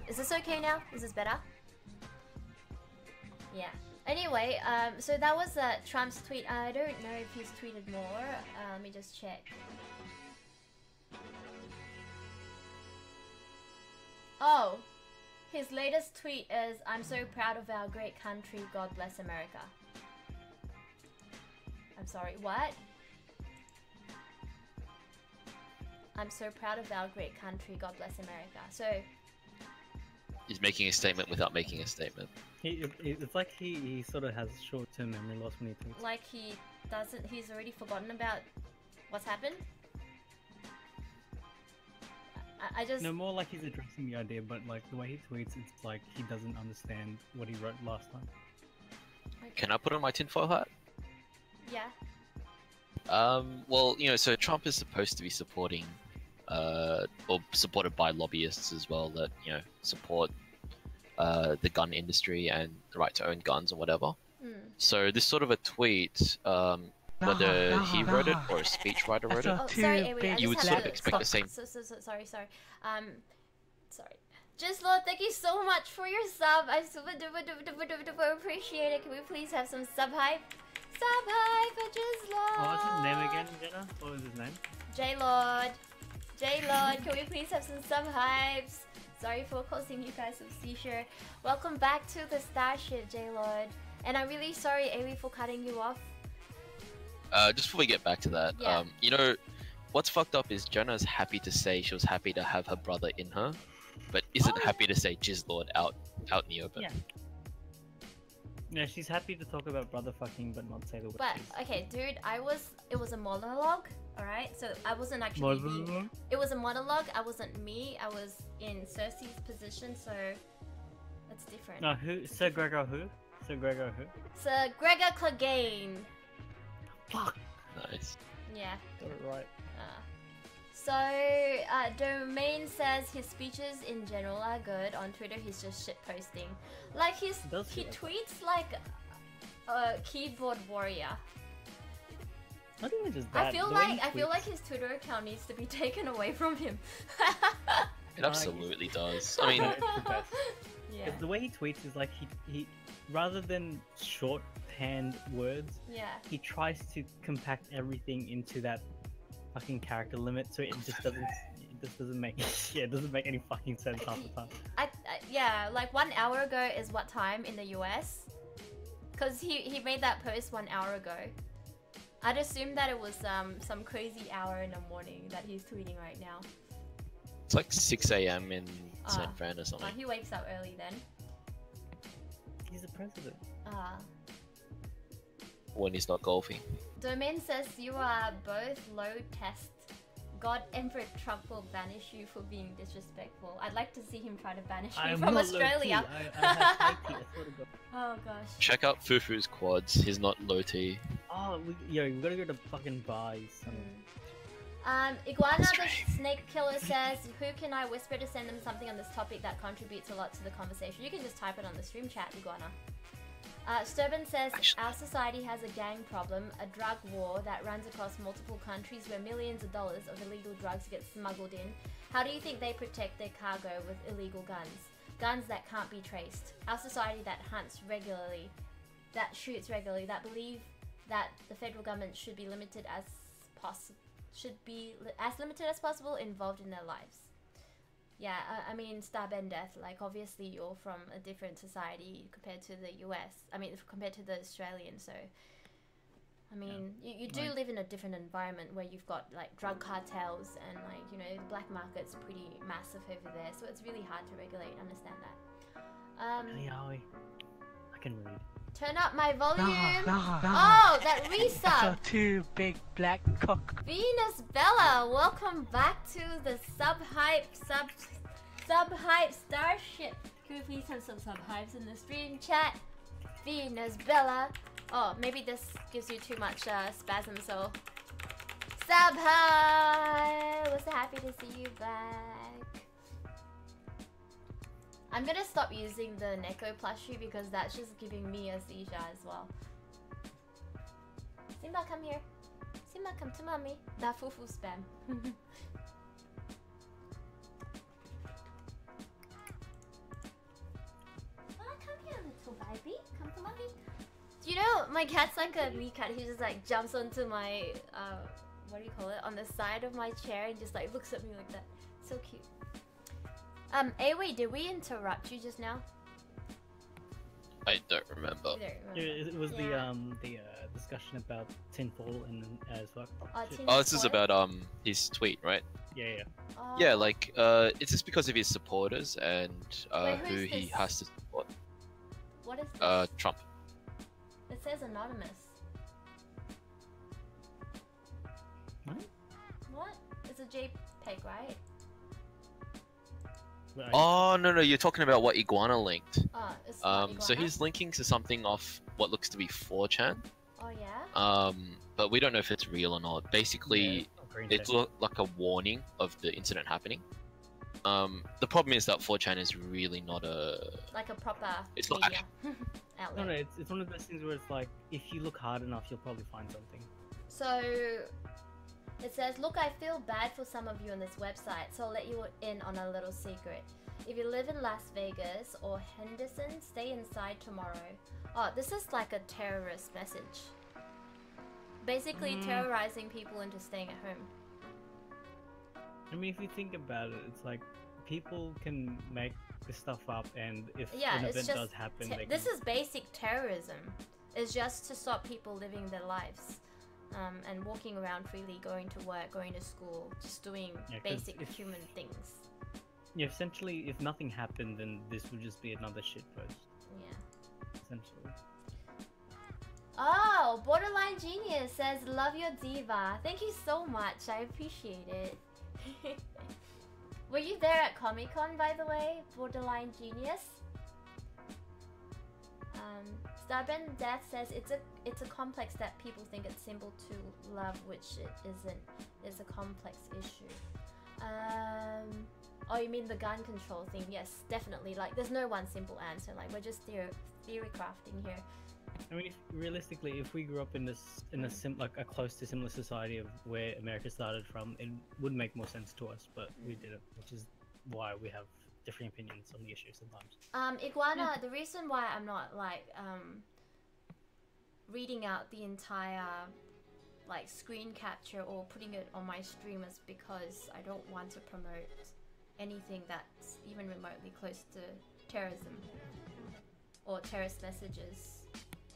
Is this okay now? Is this better? Yeah. Anyway, so that was Trump's tweet. I don't know if he's tweeted more. Let me just check. Oh. His latest tweet is, "I'm so proud of our great country, God bless America." I'm sorry, what? "I'm so proud of our great country, God bless America." So... He's making a statement without making a statement. It's like he sort of has short-term memory loss when he tweets. Like he's already forgotten about what's happened? I just... No, more like he's addressing the idea, but like the way he tweets, it's like he doesn't understand what he wrote last time. Okay. Can I put on my tinfoil hat? Yeah. Well, you know, so Trump is supposed to be supporting, or supported by lobbyists as well that, you know, support the gun industry and the right to own guns and whatever. So this sort of a tweet, whether he wrote it or a speechwriter wrote it, Oh, sorry, Avery, you would sort of expect the same. Sorry. Sorry. Just Lord, thank you so much for your sub. I super duper appreciate it. Can we please have some sub hype? Sub hype for Just Lord. What's his name again, Jenna? What was his name? J Lord, can we please have some sub hypes? Sorry for causing you guys some seizure. Welcome back to the Starship, J Lord. And I'm really sorry, Avery, for cutting you off. Just before we get back to that, Yeah. you know, what's fucked up is Jenna's happy to say she was happy to have her brother in her, but isn't happy to say Jizzlord out in the open. Yeah. Yeah, she's happy to talk about brother fucking, but not say the word. But okay, dude, it was a monologue, alright? So I wasn't actually me. It was a monologue, I wasn't me, I was in Cersei's position, so it's different. No, who? Sir Gregor who? Sir Gregor who? Sir Gregor Clegane. Fuck. Nice. Yeah. Got it right. Domain says his speeches in general are good. On Twitter, he's just shit posting. Like he tweets like a keyboard warrior. Not even just that. I feel like his Twitter account needs to be taken away from him. It absolutely does. I mean, Yeah. Because the way he tweets is like he rather than shorthand words, Yeah. he tries to compact everything into that fucking character limit, so it just doesn't make it doesn't make any fucking sense half the time. Yeah, like 1 hour ago is what time in the US? Because he made that post 1 hour ago. I'd assume that it was some crazy hour in the morning that he's tweeting right now. It's like 6 a.m. in San Fran or something. He wakes up early then. He's the president. When he's not golfing. Domain says you are both low test. God Emperor Trump will banish you for being disrespectful. I'd like to see him try to banish me from Australia. I have high tea, I swear to God. Oh gosh. Check out Fufu's quads. He's not low T. Oh, we gotta go to fucking bars. Iguana the Snake Killer says, who can I whisper to send them something on this topic that contributes a lot to the conversation? You can just type it on the stream chat, Iguana. Sturban says, our society has a gang problem, a drug war that runs across multiple countries where millions of dollars of illegal drugs get smuggled in. How do you think they protect their cargo with illegal guns? Guns that can't be traced. Our society that hunts regularly, that shoots regularly, that believe that the federal government should be limited as limited as possible involved in their lives. Yeah, I mean, Starben Death, like obviously you're from a different society compared to the US. I mean, compared to the Australian, so... I mean, you do live in a different environment where you've got like drug cartels and like, you know, the black market's pretty massive over there. So it's really hard to regulate, understand that. I can read. Turn up my volume! Oh, that I resub! saw two big black cock. Venus Bella, welcome back to the sub-hype starship. Can we please have some sub-hypes in the stream chat? Venus Bella. Oh, maybe this gives you too much spasm, so... Sub-hype! We're so happy to see you back. I'm gonna stop using the Neko plushie because that's just giving me a seizure as well. Simba, come here. Simba, come to mommy. That fufu spam. Come here, little baby. Come to mommy. You know, my cat's like a meerkat. He just like jumps onto my, what do you call it? On the side of my chair and just like looks at me like that. So cute. Wait, did we interrupt you just now? I don't remember. It was the discussion about tinfoil and as well. This is about his tweet, right? Yeah. Yeah, like it's just because of his supporters and who he has to support. What is this? Trump. It says anonymous. What? It's a JPEG, right? Oh no, you're talking about what Iguana linked. Oh, it's so he's linking to something off what looks to be 4chan. Oh yeah. But we don't know if it's real or not. Basically, it's like a warning of the incident happening. The problem is that 4chan is really not a proper it's media not outlet. No, it's one of those things where it's like if you look hard enough, you'll probably find something. So it says, look, I feel bad for some of you on this website, so I'll let you in on a little secret. If you live in Las Vegas or Henderson, stay inside tomorrow. Oh, this is like a terrorist message. Basically terrorizing people into staying at home. I mean, if you think about it, it's like people can make this stuff up, and if an event does happen, this is basic terrorism. It's just to stop people living their lives. And walking around freely, going to work, going to school, just doing basic human things. Yeah, essentially, if nothing happened, then this would just be another shitpost. Yeah. Essentially. Oh, Borderline Genius says, love your diva. Thank you so much. I appreciate it. Were you there at Comic-Con, by the way, Borderline Genius? Starben Death says it's a complex that people think it's simple to love, which it isn't. It's a complex issue. Oh, you mean the gun control thing? Yes, definitely. Like, there's no one simple answer. Like, we're just theory crafting here. I mean, realistically, if we grew up in a close to similar society of where America started from, it would make more sense to us. But we didn't, which is why we have differing opinions on the issue sometimes. Iguana, the reason why I'm not like reading out the entire like screen capture or putting it on my stream is because I don't want to promote anything that's even remotely close to terrorism or terrorist messages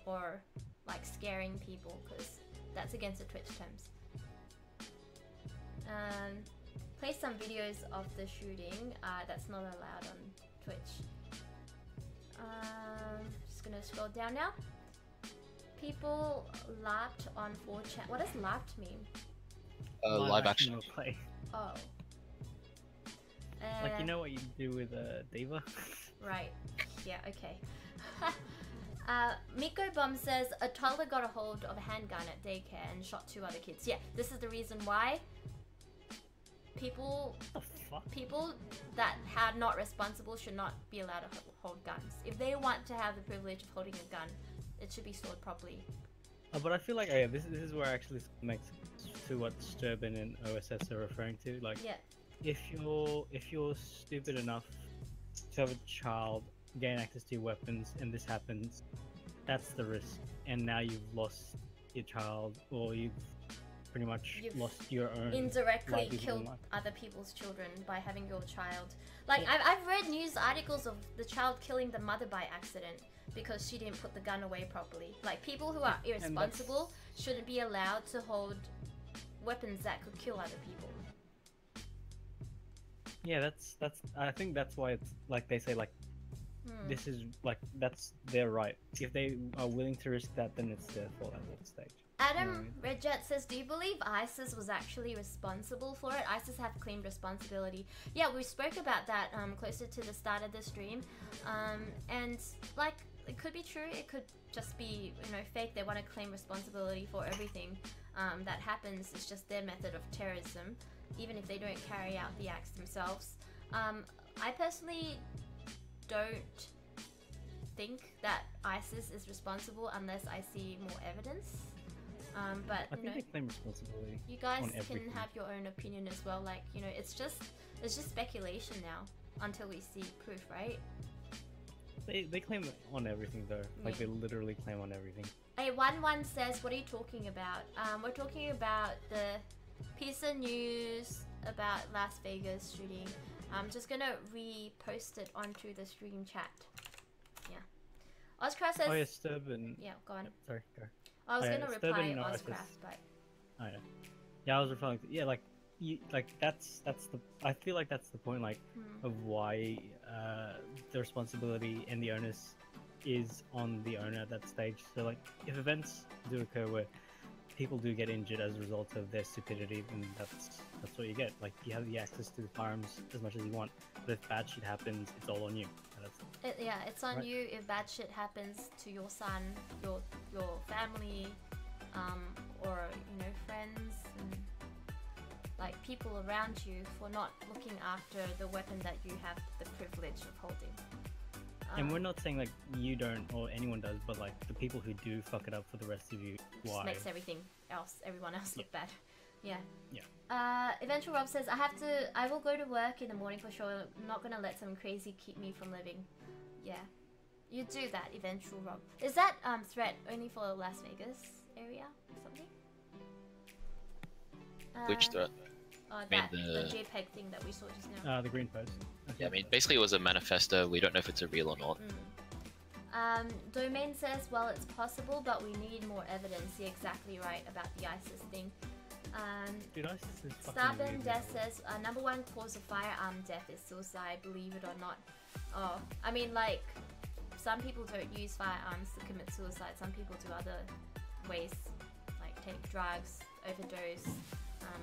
or like scaring people, because that's against the Twitch terms. Play some videos of the shooting. That's not allowed on Twitch. Just gonna scroll down now. People laughed on 4chan. What does laughed mean? Live action. Play. Oh. Like, you know what you do with a diva? Right. Yeah, okay. Miko Bomb says a toddler got a hold of a handgun at daycare and shot 2 other kids. Yeah, this is the reason why people that are not responsible should not be allowed to hold guns. If they want to have the privilege of holding a gun, it should be stored properly. But I feel like this is where actually makes sense to what Sturban and OSS are referring to. Like, yeah, if you're stupid enough to have a child gain access to your weapons and this happens, that's the risk. And now you've lost your child, or you've pretty much lost your own. Indirectly killed other people's children by having your child. Like, yeah. I've read news articles of the child killing the mother by accident because she didn't put the gun away properly. Like, people who are irresponsible shouldn't be allowed to hold weapons that could kill other people. Yeah, that's I think that's why it's like they say, like, this is like, that's their right. If they are willing to risk that, then it's their fault at that stage. Adam Redjet says, do you believe ISIS was actually responsible for it? ISIS have claimed responsibility. Yeah, we spoke about that closer to the start of the stream. And like, it could be true, it could just be, you know, fake. They want to claim responsibility for everything that happens. It's just their method of terrorism, even if they don't carry out the acts themselves. I personally don't think that ISIS is responsible unless I see more evidence. But I think they claim responsibility. You guys can have your own opinion as well. Like, you know, it's just speculation now until we see proof, right? They claim on everything though. Like, they literally claim on everything. A11 says, what are you talking about? We're talking about the piece of news about Las Vegas shooting. I'm just gonna repost it onto the stream chat. Yeah. Ozcraft says... Oh yeah, Sturban. Yeah, go on. Sorry, go. I was gonna reply Ozcraft, but... Oh yeah. Yeah, I was referring to... Yeah, like, that's the... I feel like that's the point, like, of why the responsibility and the onus is on the owner at that stage. So, like, if events do occur where people do get injured as a result of their stupidity, then that's what you get. Like, you have the access to the firearms as much as you want, but if bad shit happens, it's all on you. Yeah, it's on you if bad shit happens to your son, your family, or, you know, friends, and like people around you for not looking after the weapon that you have the privilege of holding. And we're not saying like you don't or anyone does, but like the people who do fuck it up for the rest of you. Just makes everyone else look bad. Yeah. Yeah. Eventual Rob says, I will go to work in the morning for sure. I'm not gonna let some crazy keep me from living. Yeah. You do that, Eventual Rob. Is that threat only for Las Vegas area or something? Which threat? The JPEG thing that we saw just now. The green post. Yeah, I mean, basically it was a manifesto. We don't know if it's a real or not. Domain says, well, it's possible, but we need more evidence. You're exactly right about the ISIS thing. Dude, ISIS is Starburn Death says, number 1 cause of firearm death is suicide, believe it or not. Oh, I mean, like, some people don't use firearms to commit suicide. Some people do other ways, like take drugs, overdose,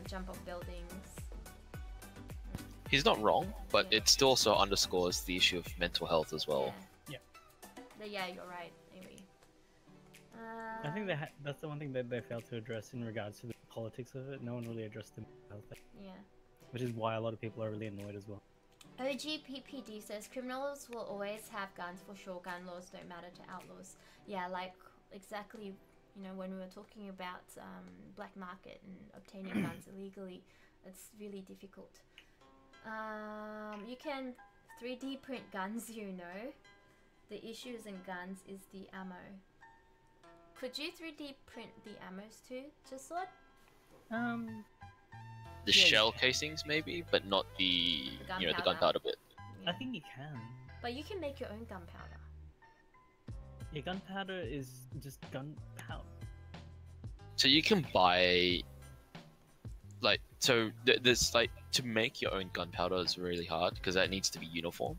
jump off buildings. He's not wrong, but it still also underscores the issue of mental health as well. Yeah, you're right. Anyway. I think that's the one thing that they failed to address in regards to the politics of it. No one really addressed the mental health thing. Yeah. Which is why a lot of people are really annoyed as well. OGPPD says criminals will always have guns for sure. Gun laws don't matter to outlaws. Yeah, like exactly. You know, when we were talking about black market and obtaining guns illegally, it's really difficult. You can 3D print guns, you know. The issue isn't guns, is the ammo. Could you 3D print the ammos too, just what? The shell casings maybe, but not the the gunpowder bit. I think you can. But you can make your own gunpowder. Yeah, gunpowder is just gunpowder. So you can buy, like, there's like, to make your own gunpowder is really hard because that needs to be uniform.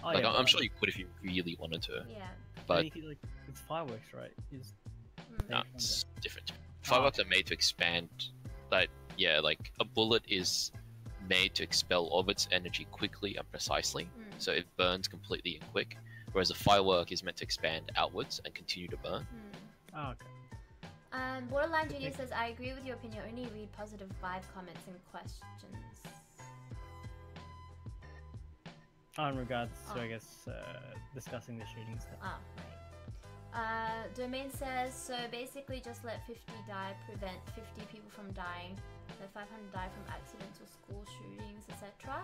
Oh, like, yeah, I'm sure you could if you really wanted to. Yeah. But like, it's fireworks, right? no, it's different. Fireworks are made to expand. Like, yeah, like a bullet is made to expel all of its energy quickly and precisely, so it burns completely and quick. Whereas a firework is meant to expand outwards and continue to burn. Oh, okay. Borderline Junior says, I agree with your opinion, only read positive vibe comments and questions. In regards to, I guess, discussing the shooting stuff. Oh, right. Domain says, so basically just let 50 die, prevent 50 people from dying, let 500 die from accidents or school shootings, etc.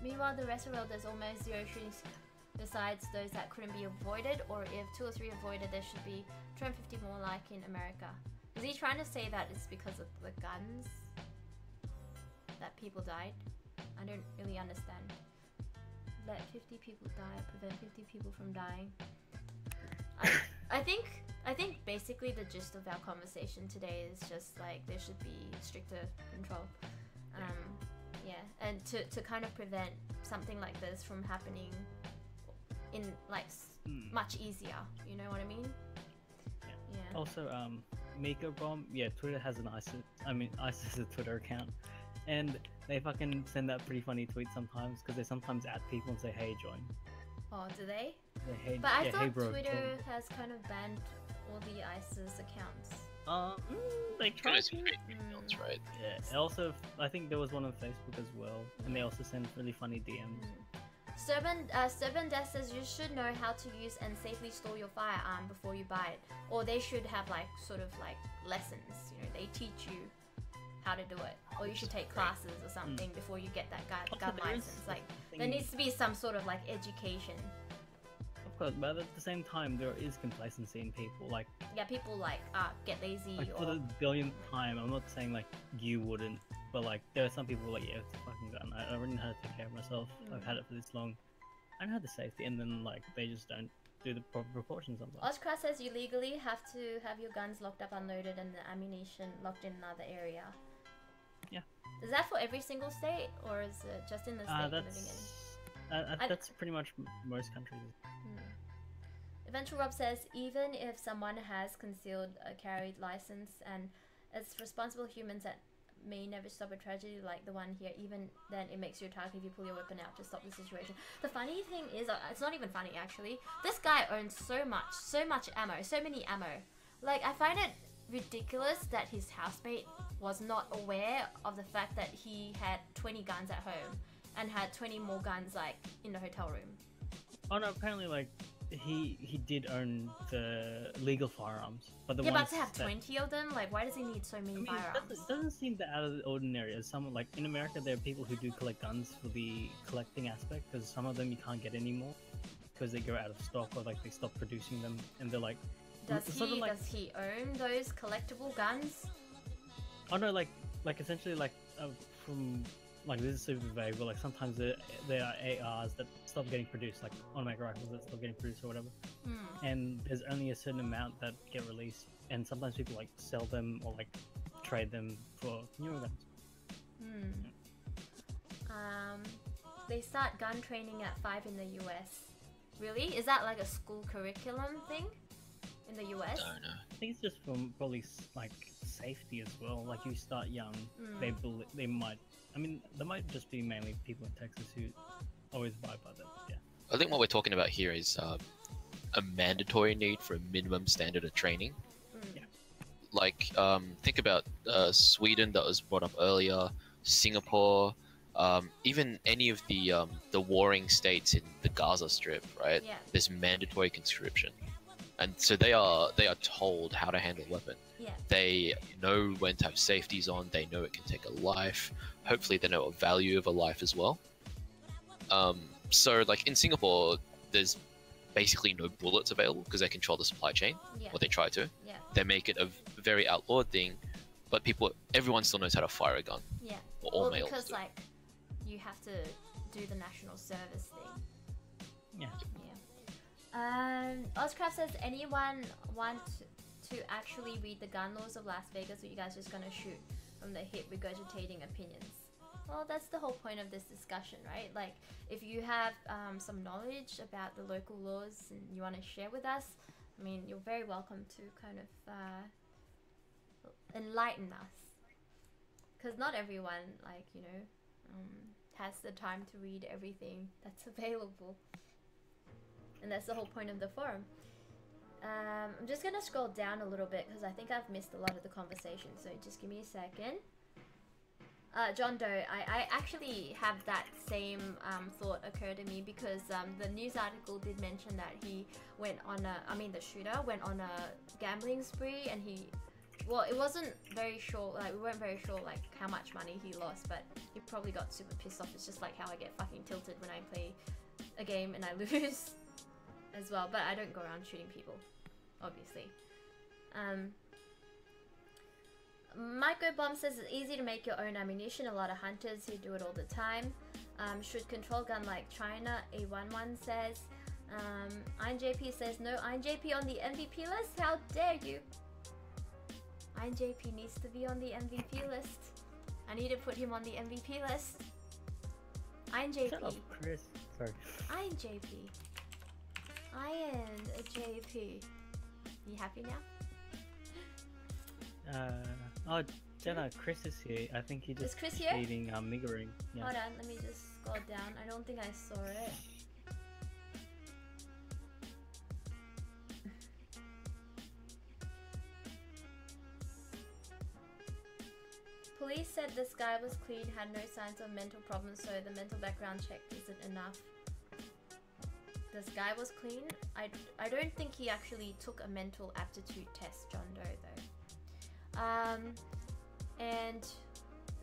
Meanwhile, the rest of the world, there's almost zero shootings besides those that couldn't be avoided, or if 2 or 3 avoided, there should be 250 more like in America. Is he trying to say that it's because of the guns that people died? I don't really understand. Let 50 people die, prevent 50 people from dying. I think basically the gist of our conversation today is just like there should be stricter control. Yeah, and to kind of prevent something like this from happening in like much easier, you know what I mean? Yeah. Also, Miko Bomb, yeah, Twitter has an ISIS. I mean, ISIS has a Twitter account, and they fucking send out pretty funny tweets sometimes because they sometimes at people and say, "Hey, join." Oh, do they? Hey, but I yeah, thought hey, bro, Twitter join. has kind of banned all the ISIS accounts. They try to. Accounts, right? Yeah. Also, I think there was one on Facebook as well, and they also send really funny DMs. Serban Death says you should know how to use and safely store your firearm before you buy it, or they should have like sort of like lessons. You know, they teach you how to do it, or you should take classes or something before you get that gun license. Like there needs to be some sort of like education. Of course, but at the same time, there is complacency in people. Like people like get lazy. Like or... for the billionth time, I'm not saying like you wouldn't, but like there are some people who are like, yeah, it's a fucking gun. I already know how to take care of myself. I've had it for this long. I know the safety, and then like they just don't do the proper precautions sometimes. Oshkra says you legally have to have your guns locked up, unloaded, and the ammunition locked in another area. Yeah. Is that for every single state, or is it just in the state you're living in? That's pretty much most countries. Eventual Rob says even if someone has concealed a carry license and it's responsible humans that may never stop a tragedy like the one here, even then it makes you a target if you pull your weapon out to stop the situation. The funny thing is, it's not even funny actually, this guy owns so much ammo, so many ammo. Like, I find it ridiculous that his housemate was not aware of the fact that he had 20 guns at home and had 20 more guns like in the hotel room. Oh no, apparently like he did own the legal firearms, but the yeah, ones but to have 20 of them, like, why does he need so many firearms? It doesn't seem that out of the ordinary. As some, like in America, there are people who do collect guns for the collecting aspect, because some of them you can't get anymore because they go out of stock or like they stop producing them, and they're like. Does he own those collectible guns? Oh no, like essentially like from. Like, this is super vague, but like sometimes there are ARs that stop getting produced, like automatic rifles that stop getting produced or whatever. And there's only a certain amount that get released, and sometimes people like sell them or like trade them for newer guns. They start gun training at 5 in the US. Really? Is that like a school curriculum thing in the US? I don't know. I think it's just from probably like safety as well. Like, you start young, they might. I mean, there might just be mainly people in Texas who always abide by that. Yeah. I think what we're talking about here is a mandatory need for a minimum standard of training. Yeah. Like, think about Sweden that was brought up earlier, Singapore, even any of the warring states in the Gaza Strip, right? Yeah. There's mandatory conscription, and so they are told how to handle a weapon. Yeah. They know when to have safeties on. They know it can take a life. Hopefully, they know a value of a life as well. So like in Singapore, there's basically no bullets available because they control the supply chain, Yeah. or they try to. Yeah. They make it a very outlawed thing, but everyone still knows how to fire a gun. Yeah. Or all Well, males because do. like you have to do the national service thing. Yeah. Ozcraft says, anyone want to actually read the gun laws of Las Vegas, or you guys just gonna shoot from the hip regurgitating opinions? Well, that's the whole point of this discussion, right? Like, if you have some knowledge about the local laws and you want to share with us, I mean, you're very welcome to kind of enlighten us. Because not everyone, like, you know, has the time to read everything that's available. And that's the whole point of the forum. I'm just going to scroll down a little bit because I think I've missed a lot of the conversation. So just give me a second. John Doe, I actually have that same thought occur to me because the news article did mention that he went on the shooter went on a gambling spree, and well, it wasn't very sure, like, we weren't very sure, like, how much money he lost, but he probably got super pissed off. It's just like how I get fucking tilted when I play a game and I lose as well, but I don't go around shooting people, obviously. Micro Bomb says it's easy to make your own ammunition. A lot of hunters who do it all the time. Should control gun like China. A11 says. INJP says no INJP on the MVP list. How dare you? INJP needs to be on the MVP list. I need to put him on the MVP list. INJP. Shut up, Chris. Sorry. INJP. INJP. You happy now? Oh, Jenna, Chris is here. I think he just Is Chris here? eating Migering. Yeah. Hold on, let me just scroll down. I don't think I saw it. Police said this guy was clean, had no signs of mental problems, so the mental background check isn't enough. This guy was clean? I don't think he actually took a mental aptitude test, John Doe, though. And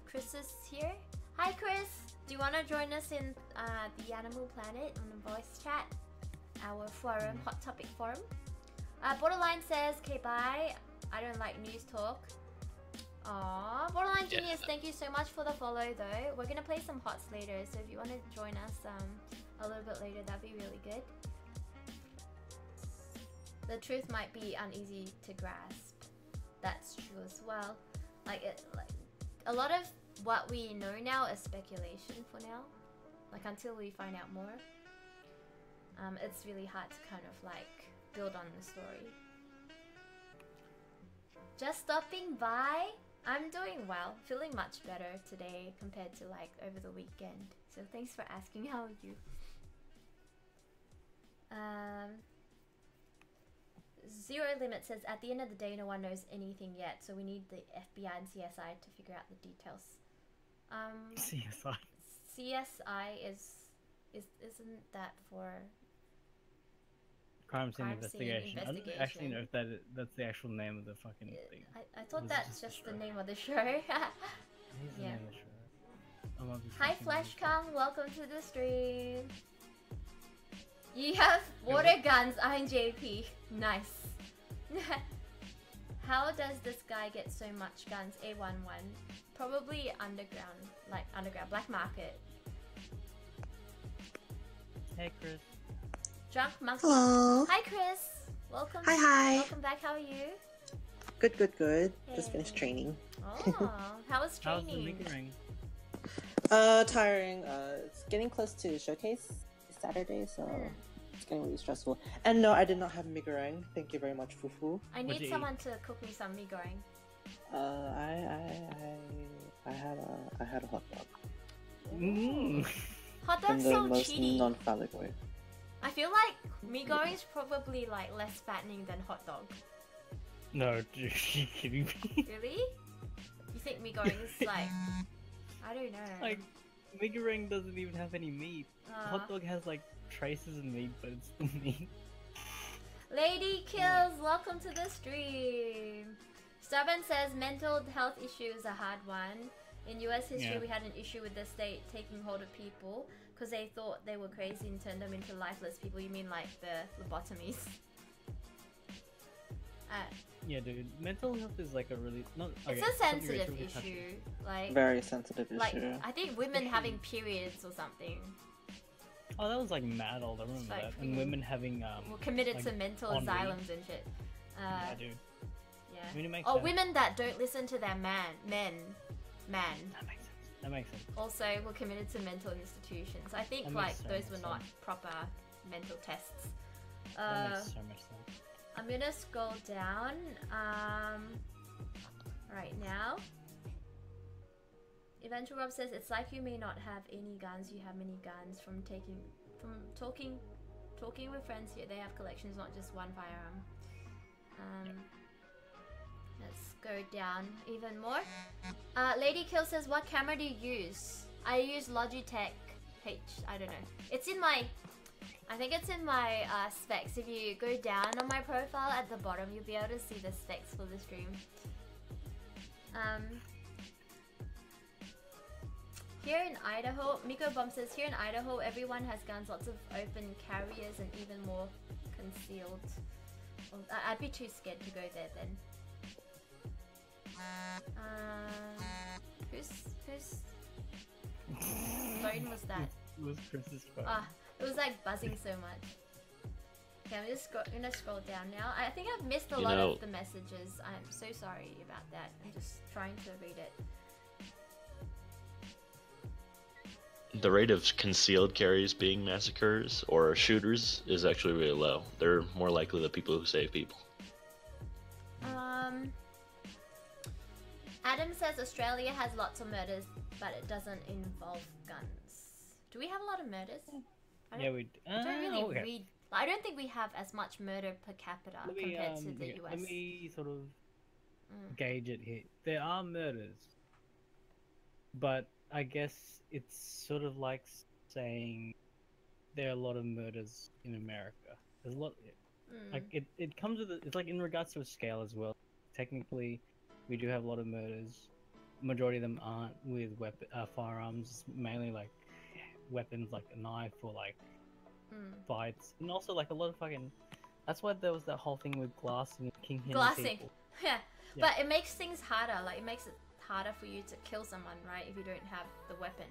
Chris is here. Hi Chris! Do you want to join us in the Animal Planet on the voice chat? Our forum, hot topic forum. Borderline says, okay bye. I don't like news talk. Aww, Borderline Genius, thank you so much for the follow though. We're gonna play some HOTS later, so if you want to join us a little bit later, that'd be really good. The truth might be uneasy to grasp. That's true as well. Like a lot of what we know now is speculation for now. Like until we find out more, it's really hard to kind of like build on the story. Just stopping by. I'm doing well, feeling much better today compared to like over the weekend. So thanks for asking. How are you? Zero Limit says, at the end of the day, no one knows anything yet, so we need the FBI and CSI to figure out the details. CSI. CSI isn't that for Crime scene Crime investigation. scene I don't actually know if that's the actual name of the fucking thing. I thought Was it that's just just a the show? name of the show. Here's the Yeah. name of the show. I might be Hi fucking Flash with Kang, welcome to the stream. You have water guns, INJP. Nice. How does this guy get so much guns? A11. Probably underground, like underground, black market. you. Hey, Chris. Drunk monkey. Hello. Hi Chris. Welcome. Hi. Welcome back. How are you? Good, good, good. Just finished Yay. training. Oh, how was How's the training? Migering? Tiring. It's getting close to showcase Saturday, so it's getting really stressful. And no, I did not have mee goreng. Thank you very much, Fufu. I What'd need you someone to cook me some mee goreng. I had a hot dog Mm. Hot in dog's the so most cheaty. non-phallic way. I feel like mee goreng is probably like less fattening than hot dog. No, dude, you kidding me? Really? You think mee goreng is like, I don't know. Like, Migering doesn't even have any meat. Hot dog has like traces of meat, but it's still meat. Lady Kills, welcome to the stream. Stubborn says mental health issue is a hard one. In US history, Yeah. we had an issue with the state taking hold of people. because they thought they were crazy and turned them into lifeless people. You mean like the lobotomies? Yeah, dude. Mental health is like a really not. It's okay, a sensitive really issue. touchy. Like Very sensitive like issue. I think women having periods or something. Oh, that was like mad old. I remember like that. And women having were committed like, to mental ennui. asylums and shit. Yeah, dude. Yeah. I mean, it makes Oh, sense. women that don't listen to their men. That makes sense. That makes sense. Also were committed to mental institutions. I think That like makes so those much were not sense. proper mental tests. That makes so much sense. I'm gonna scroll down right now. Eventual Rob says it's like you may not have any guns, you have many guns from talking with friends here. They have collections, not just one firearm. Let's go down even more. Lady Kill says, what camera do you use? I use Logitech I don't know. It's in my I think it's in my specs. If you go down on my profile at the bottom, you'll be able to see the specs for the stream. Here in Idaho, Miko Bomb says, here in Idaho, everyone has guns, lots of open carriers and even more concealed. Well, I'd be too scared to go there then. Whose phone was that? It was Chris's phone. It was like buzzing so much. Okay, I'm gonna scroll down now. I think I've missed a lot of the messages. I'm so sorry about that. I'm just trying to read it. The rate of concealed carries being massacres or shooters is actually really low. They're more likely the people who save people. Adam says Australia has lots of murders, but it doesn't involve guns. Do we have a lot of murders? Yeah, we. I don't really okay. read. I don't think we have as much murder per capita compared to the US. Let me sort of gauge it here. There are murders, but I guess it's sort of like saying there are a lot of murders in America. There's a lot. Like it comes with it's like in regards to a scale as well. Technically, we do have a lot of murders. Majority of them aren't with firearms. Mainly like weapons like a knife or like fights, and also like a lot of fucking. That's why there was that whole thing with glassing, glassing. People. Yeah, but it makes things harder. Like it makes it harder for you to kill someone, right? If you don't have the weapon.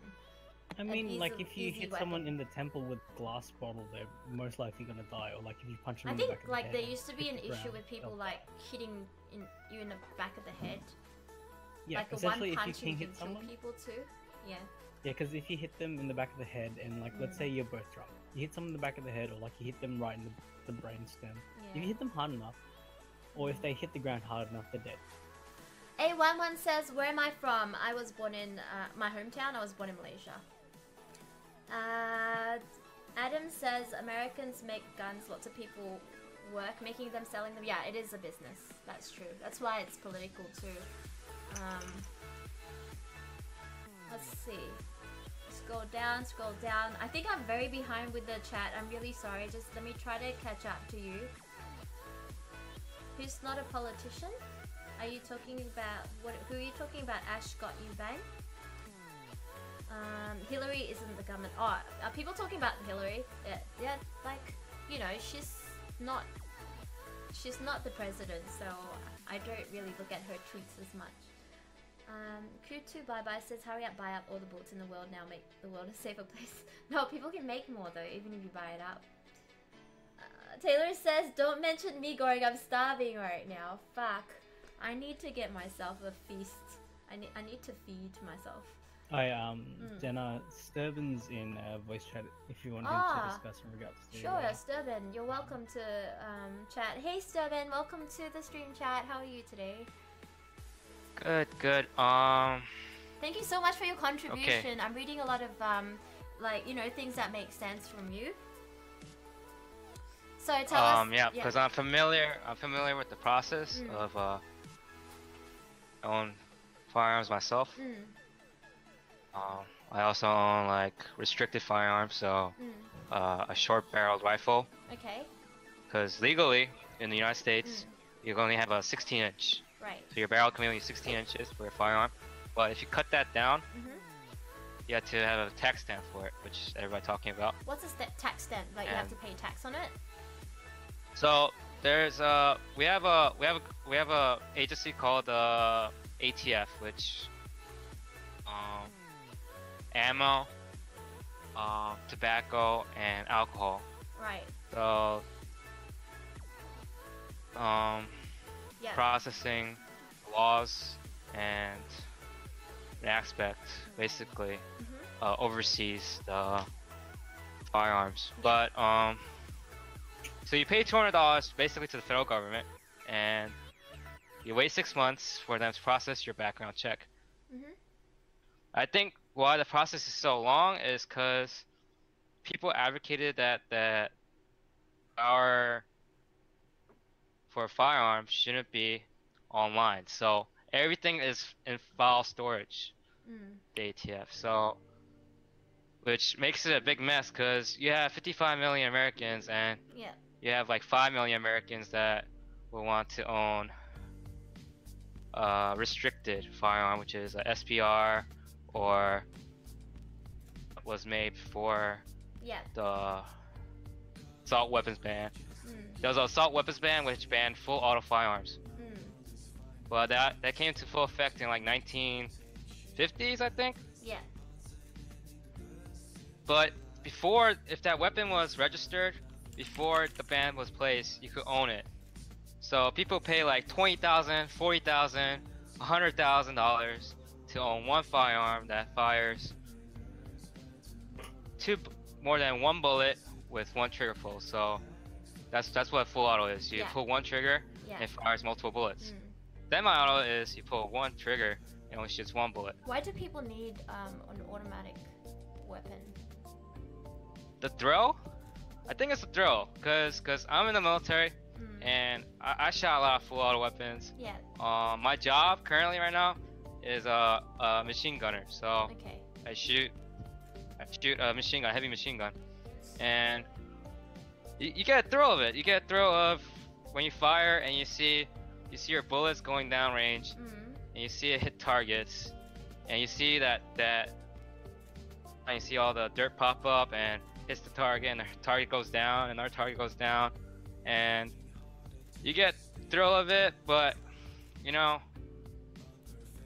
I mean, like if you hit someone in the temple with a glass bottle, they're most likely gonna die. Or like if you punch them in the back of the head. I think like there used to be an issue with people like hitting you in the back of the head. Yeah, like a essentially one if punch you can and hit someone. Kill people too. Yeah. Yeah, because if you hit them in the back of the head, and like let's say you're both drunk, you hit someone in the back of the head, or like you hit them right in the brainstem. If you hit them hard enough, or if they hit the ground hard enough, they're dead. A11 says, where am I from? I was born in my hometown. I was born in Malaysia. Adam says, Americans make guns. Lots of people work making them, selling them. Yeah, it is a business. That's true. That's why it's political too. Let's see. Scroll down. I think I'm very behind with the chat. I'm really sorry. Just let me try to catch up to you. Who's not a politician? Are you talking about who are you talking about? Ash got you bang. Hillary isn't the government. Oh, are people talking about Hillary? Yeah, like you know, she's not the president, so I don't really look at her tweets as much. Q2 Bye Bye says, hurry up, buy up all the bullets in the world now, make the world a safer place. No, people can make more though, even if you buy it up. Taylor says, don't mention me going, I'm starving right now. Fuck. I need to get myself a feast. I need to feed myself. Jenna, Sturban's in voice chat if you want him to discuss in regards to... Sure, Sturban, you're welcome to chat. Hey Sturban, welcome to the stream chat. How are you today? Good. Thank you so much for your contribution. Okay. I'm reading a lot of like, you know, things that make sense from you. So tell us. Yeah, because I'm familiar with the process of own firearms myself. I also own like restricted firearms, so a short-barreled rifle. Okay. Because legally in the United States, you can only have a 16-inch. Right. So your barrel can be only 16 inches for a firearm. But if you cut that down, you have to have a tax stamp for it, which everybody talking about. What's a tax stamp? Like you have to pay tax on it? So there's we have a agency called ATF, which ammo, tobacco, and alcohol. Right. So Yeah. processing laws and an aspect basically oversees the firearms. But so you pay $200 basically to the federal government, and you wait 6 months for them to process your background check. I think why the process is so long is because people advocated that our for firearms shouldn't be online. So everything is in file storage, the ATF. So, which makes it a big mess because you have 55 million Americans and you have like 5 million Americans that will want to own restricted firearm, which is a SPR or was made before the assault weapons ban. There was an assault weapons ban which banned full auto firearms. But that came to full effect in like 1950s, I think. Yeah. But before, if that weapon was registered, before the ban was placed, you could own it. So people pay like $20,000, $40,000, $100,000 to own one firearm that fires more than one bullet with one trigger pull. So that's what full auto is. You pull one trigger and it fires multiple bullets. Semi-auto is you pull one trigger and only shoots one bullet. Why do people need an automatic weapon? The thrill? I think it's the thrill, cause I'm in the military and I shot a lot of full auto weapons. Yeah. My job currently right now is a machine gunner. So I shoot a machine gun, heavy machine gun, and you get a thrill of it. You get a thrill of when you fire and you see your bullets going down range, and you see it hit targets, and you see and you see all the dirt pop up and hits the target, and the target goes down, and our target goes down, and you get thrill of it. But you know,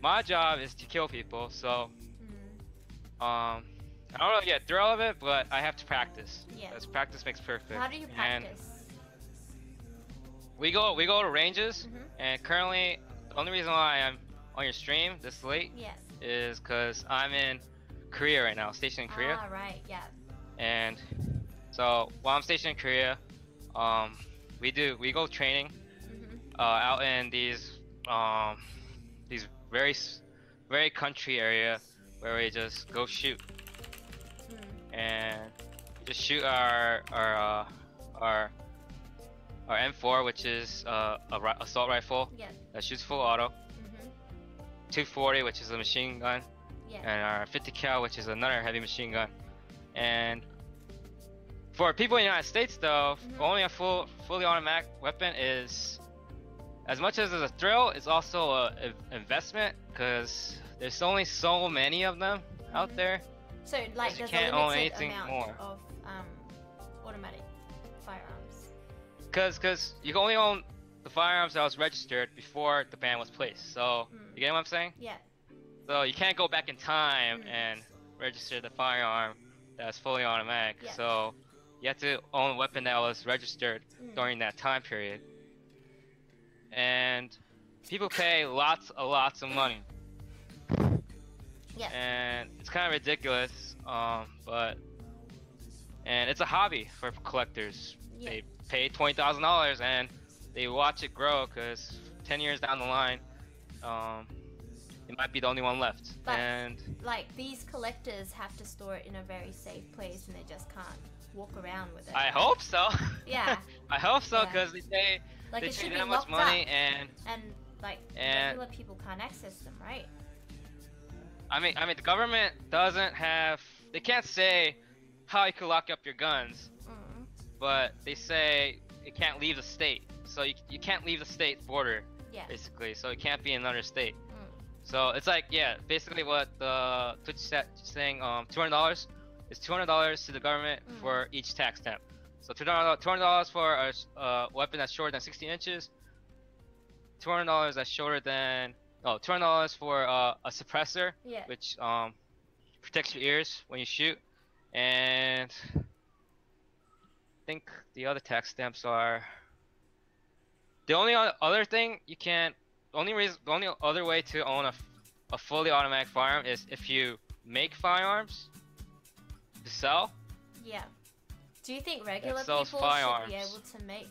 my job is to kill people, so I don't really get thrill of it, but I have to practice. Because practice makes perfect. How do you practice? We go to ranges, and currently the only reason why I'm on your stream this late is because I'm in Korea right now, stationed in Korea. Ah, right, yeah. And so while I'm stationed in Korea, we go training out in these very country area where we just go shoot and just shoot our M4, which is a assault rifle that shoots full auto. 240, which is a machine gun, and our 50 cal, which is another heavy machine gun. And for people in the United States, though, owning a fully automatic weapon is, as much as it's a thrill, it's also an investment because there's only so many of them out there. So like there's can't a own limited anything amount more. of automatic firearms. Because you can only own the firearms that was registered before the ban was placed. So you get what I'm saying? Yeah. So you can't go back in time and register the firearm that's fully automatic. So you have to own a weapon that was registered during that time period. And people pay lots of money. Yeah. And it's kind of ridiculous, but it's a hobby for collectors. They pay $20,000 and they watch it grow because 10 years down the line, it might be the only one left. But and like these collectors have to store it in a very safe place and they just can't walk around with it. I hope so. Yeah. I hope so because they pay like it should be that much locked money up. and regular people can't access them, right? I mean the government doesn't have, they can't say how you can lock up your guns, but they say it can't leave the state. So you can't leave the state border, basically. So it can't be in another state. So it's like, yeah, basically what the Twitch chat saying, $200 is $200 to the government for each tax stamp. So $200 for a weapon that's shorter than 60 inches. $200 that's shorter than, $200 for a suppressor, which protects your ears when you shoot. And I think the other tax stamps are, the only other thing you can't, the only other way to own a fully automatic firearm is if you make firearms to sell. Yeah. Do you think regular That people sells should firearms. be able to make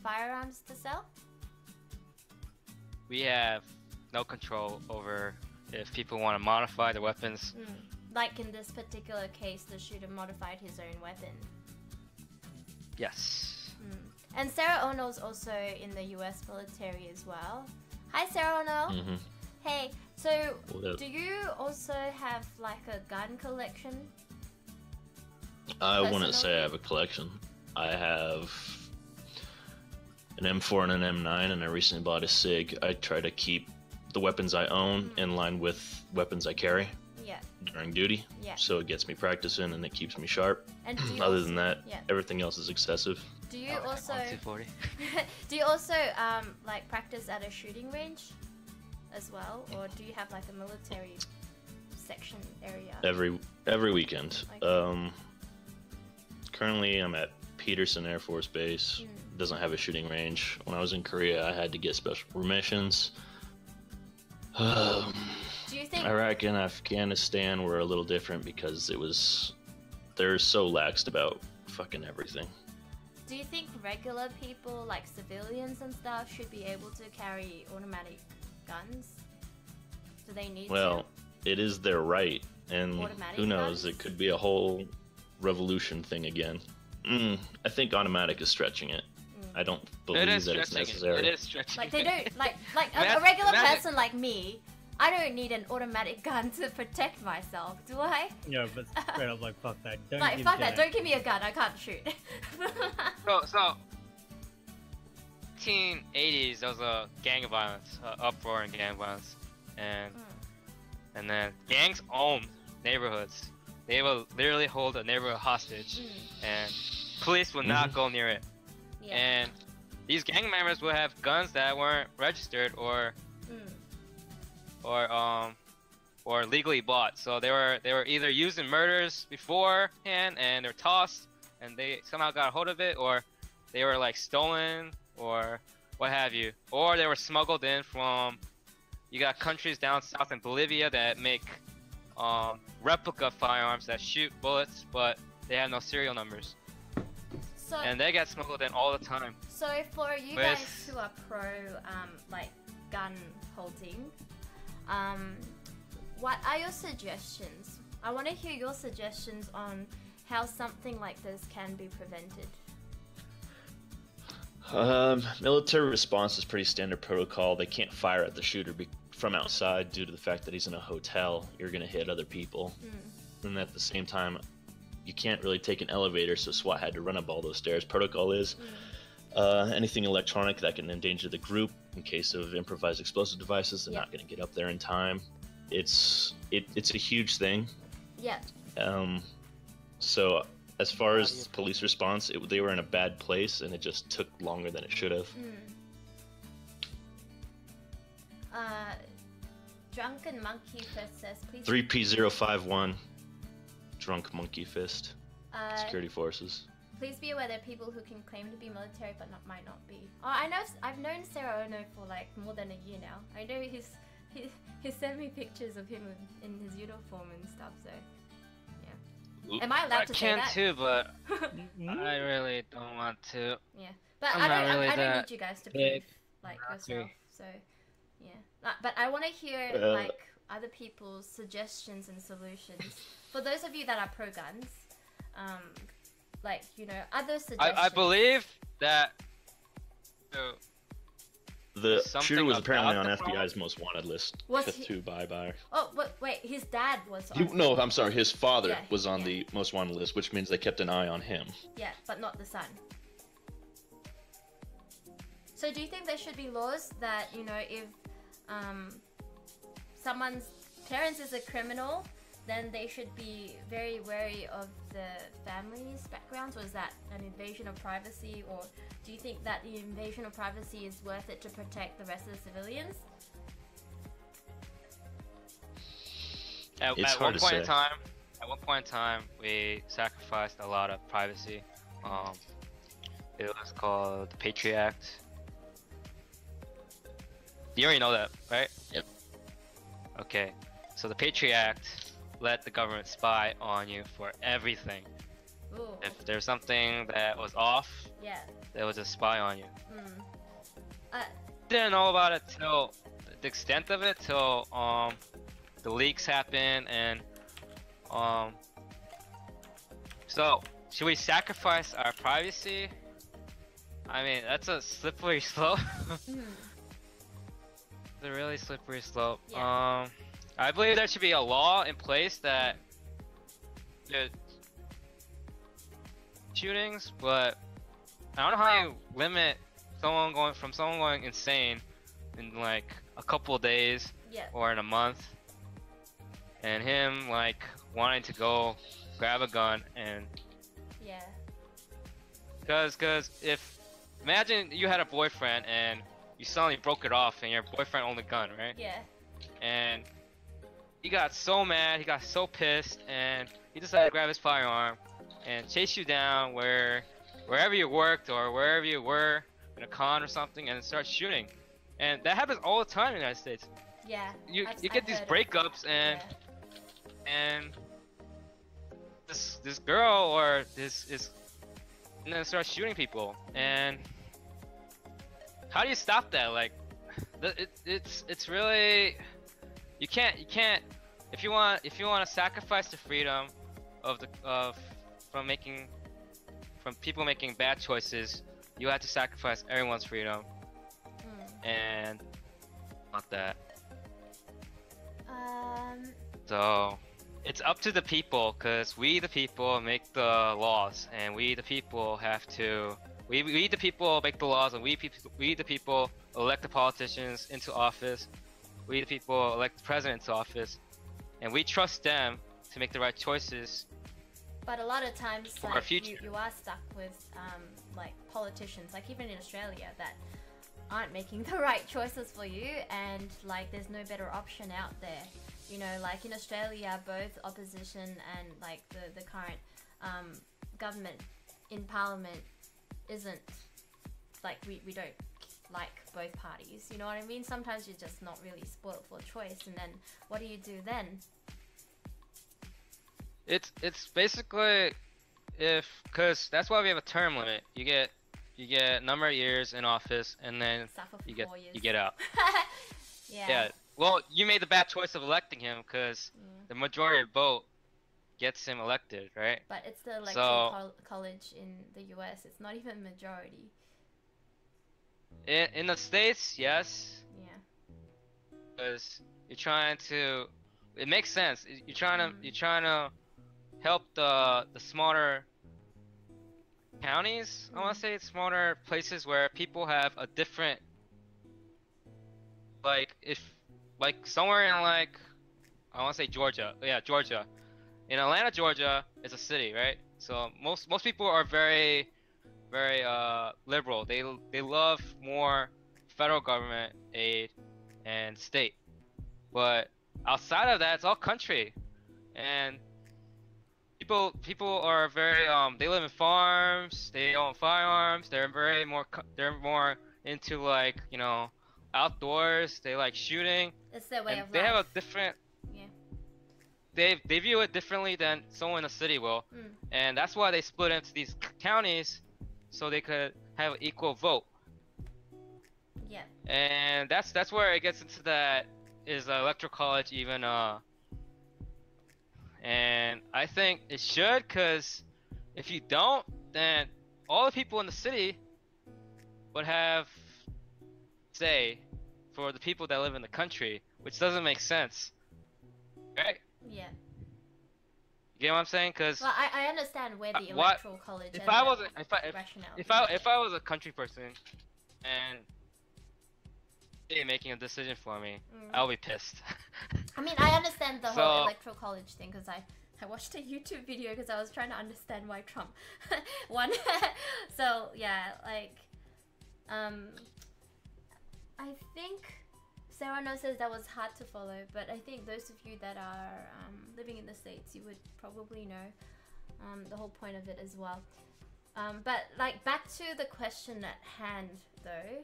firearms to sell? We have no control over if people want to modify their weapons. Like in this particular case, the shooter modified his own weapon. Yes. And Sarah Ono's also in the US military as well. Hi, Sarah Ono. Hey, so do you also have like a gun collection? I wouldn't say I have a collection. I have an M4 and an M9, and I recently bought a SIG. I try to keep the weapons I own in line with weapons I carry during duty. So it gets me practicing and it keeps me sharp. And do you Other also, than that, everything else is excessive. do you also 240. do you also like practice at a shooting range as well, or do you have like a military section area? Every weekend. Currently, I'm at Peterson Air Force Base. Doesn't have a shooting range. When I was in Korea, I had to get special permissions. Do you think Iraq and Afghanistan were a little different because they're so laxed about fucking everything. Do you think regular people, like civilians and stuff, should be able to carry automatic guns? Do they need Well, it is their right, and Automatic who knows, guns? it could be a whole revolution thing again. I think automatic is stretching it. I don't believe that it's necessary. It is stretching. Like they don't like a Imagine- regular imagine- person like me. I don't need an automatic gun to protect myself, do I? Yeah, but straight up, like, fuck that. Don't Like give fuck that! Jack- Don't give me a gun. I can't shoot. So 1980s, there was a gang violence, uproar in gang violence, and then gangs owned neighborhoods. They would literally hold a neighborhood hostage, and police would not go near it. And these gang members would have guns that weren't registered or legally bought. So they were either used in murders beforehand and they're tossed, and they somehow got a hold of it, or they were like stolen or what have you, or they were smuggled in from. You got countries down south in Bolivia that make replica firearms that shoot bullets, but they have no serial numbers. So And they get smuggled in all the time. So for you guys who are pro like gun holding, what are your suggestions? I want to hear your suggestions on how something like this can be prevented. Military response is pretty standard protocol. They can't fire at the shooter from outside due to the fact that he's in a hotel. You're gonna hit other people, and at the same time, you can't really take an elevator, so SWAT had to run up all those stairs. Protocol is anything electronic that can endanger the group in case of improvised explosive devices. They're not gonna get up there in time. It's a huge thing. Yeah. So as far as police response, they were in a bad place, and it just took longer than it should have. Drunken Monkey Fist says, please. 3P051, Drunk Monkey Fist, Security Forces. Please be aware there are people who can claim to be military but might not be. Oh, I know. I've known Sarah Ono for like more than a year now. I know he sent me pictures of him in his uniform and stuff. So, yeah. Am I allowed to say that? I can too, but I really don't want to. Yeah, but I'm I not don't. really I don't that need you guys to prove big. like Not yourself. to. So, yeah. But I want to hear like other people's suggestions and solutions. For those of you that are pro guns, like other suggestions. I believe that. The something shooter was apparently on about the FBI's most wanted list. Was Fifth he- to bye. Oh, wait. His dad was. On No, I'm sorry. His father Yeah, was on the most wanted list, which means they kept an eye on him. Yeah, but not the son. So do you think there should be laws that if someone's parents is a criminal, then they should be very wary of the family's backgrounds? Or is that an invasion of privacy? Or do you think that the invasion of privacy is worth it to protect the rest of the civilians? At one point in time, we sacrificed a lot of privacy. It was called the Patriot Act. You already know that, right? Yep. Okay, so the Patriot Act let the government spy on you for everything. Ooh. If there's something that was off, Yeah. they would just spy on you. Mm. Didn't know about it till the extent of it till the leaks happened, and so should we sacrifice our privacy? I mean, that's a slippery slope. Mm. It's a really slippery slope. Yeah. I believe there should be a law in place that shootings, but I don't know how you limit someone going insane in like a couple of days Yeah. or in a month, and him like wanting to go grab a gun and Yeah. cause if imagine you had a boyfriend and you suddenly broke it off and your boyfriend owned a gun, right? Yeah. And he got so mad, he got so pissed, and he decided to grab his firearm and chase you down wherever you worked or wherever you were in a con or something, and start shooting. And that happens all the time in the United States. Yeah. You I've get these heard it. breakups, and Yeah. and this girl or this is and then start shooting people. And how do you stop that? Like, it's really you can't if you want to sacrifice the freedom from people making bad choices, you have to sacrifice everyone's freedom. And not that. So it's up to the people, because we the people make the laws, and we the people have to we the people make the laws, and we the people elect the politicians into office. We the people elect the president into office, and we trust them to make the right choices. But a lot of times, For our like, future. you are stuck with like politicians, like even in Australia, that aren't making the right choices for you, and like there's no better option out there. You know, like in Australia, both opposition and like the current government in parliament isn't like we don't like both parties. You know what I mean? Sometimes you're just not really spoiled for choice, and then what do you do then? It's basically because that's why we have a term limit. You get a number of years in office, and then Suffer for you get 4 years. you get out. Yeah. Yeah. Well, you made the bad choice of electing him because the majority vote gets him elected, right? But it's the electoral So- college in the US. It's not even majority. In the States, yes, Yeah. because you're trying to. It makes sense. You're trying to help the smaller counties. I want to say smaller places where people have a different. Like somewhere in like I want to say Georgia. Yeah, Georgia. In Atlanta, Georgia, it's a city, right? So most people are very liberal. They love more federal government aid and state. But outside of that, it's all country. And people are very they live in farms, they own firearms, they're more into like, you know, outdoors, they like shooting. It's their way And of they life. have a different Yeah. they view it differently than someone in a city will. And that's why they split into these counties so they could have an equal vote. Yeah. And that's where it gets into that, is electoral college even and I think it should, because if you don't, then all the people in the city would have say for the people that live in the country, which doesn't make sense, right? Yeah. You get what I'm saying? Because Well, I understand where the what- electoral college if and I the wasn't rationale. if I was a country person and they making a decision for me, I'll be pissed. I mean, I understand the So- whole electoral college thing because I watched a YouTube video because I was trying to understand why Trump won. So yeah, like, I think Sarah No says that was hard to follow, but I think those of you that are living in the States, you would probably know the whole point of it as well. But like back to the question at hand though.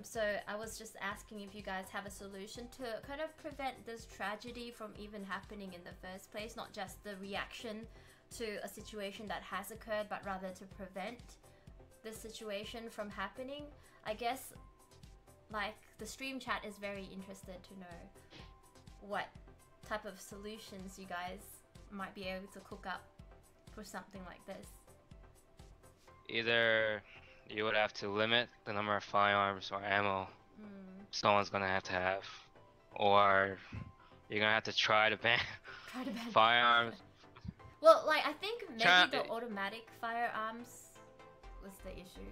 So I was just asking if you guys have a solution to kind of prevent this tragedy from even happening in the first place, not just the reaction to a situation that has occurred, but rather to prevent this situation from happening. I guess like the stream chat is very interested to know what type of solutions you guys might be able to cook up for something like this. Either you would have to limit the number of firearms or ammo someone's gonna have to have, or you're gonna have to try to ban Try to ban firearms. Well, like I think maybe Try- the automatic firearms was the issue.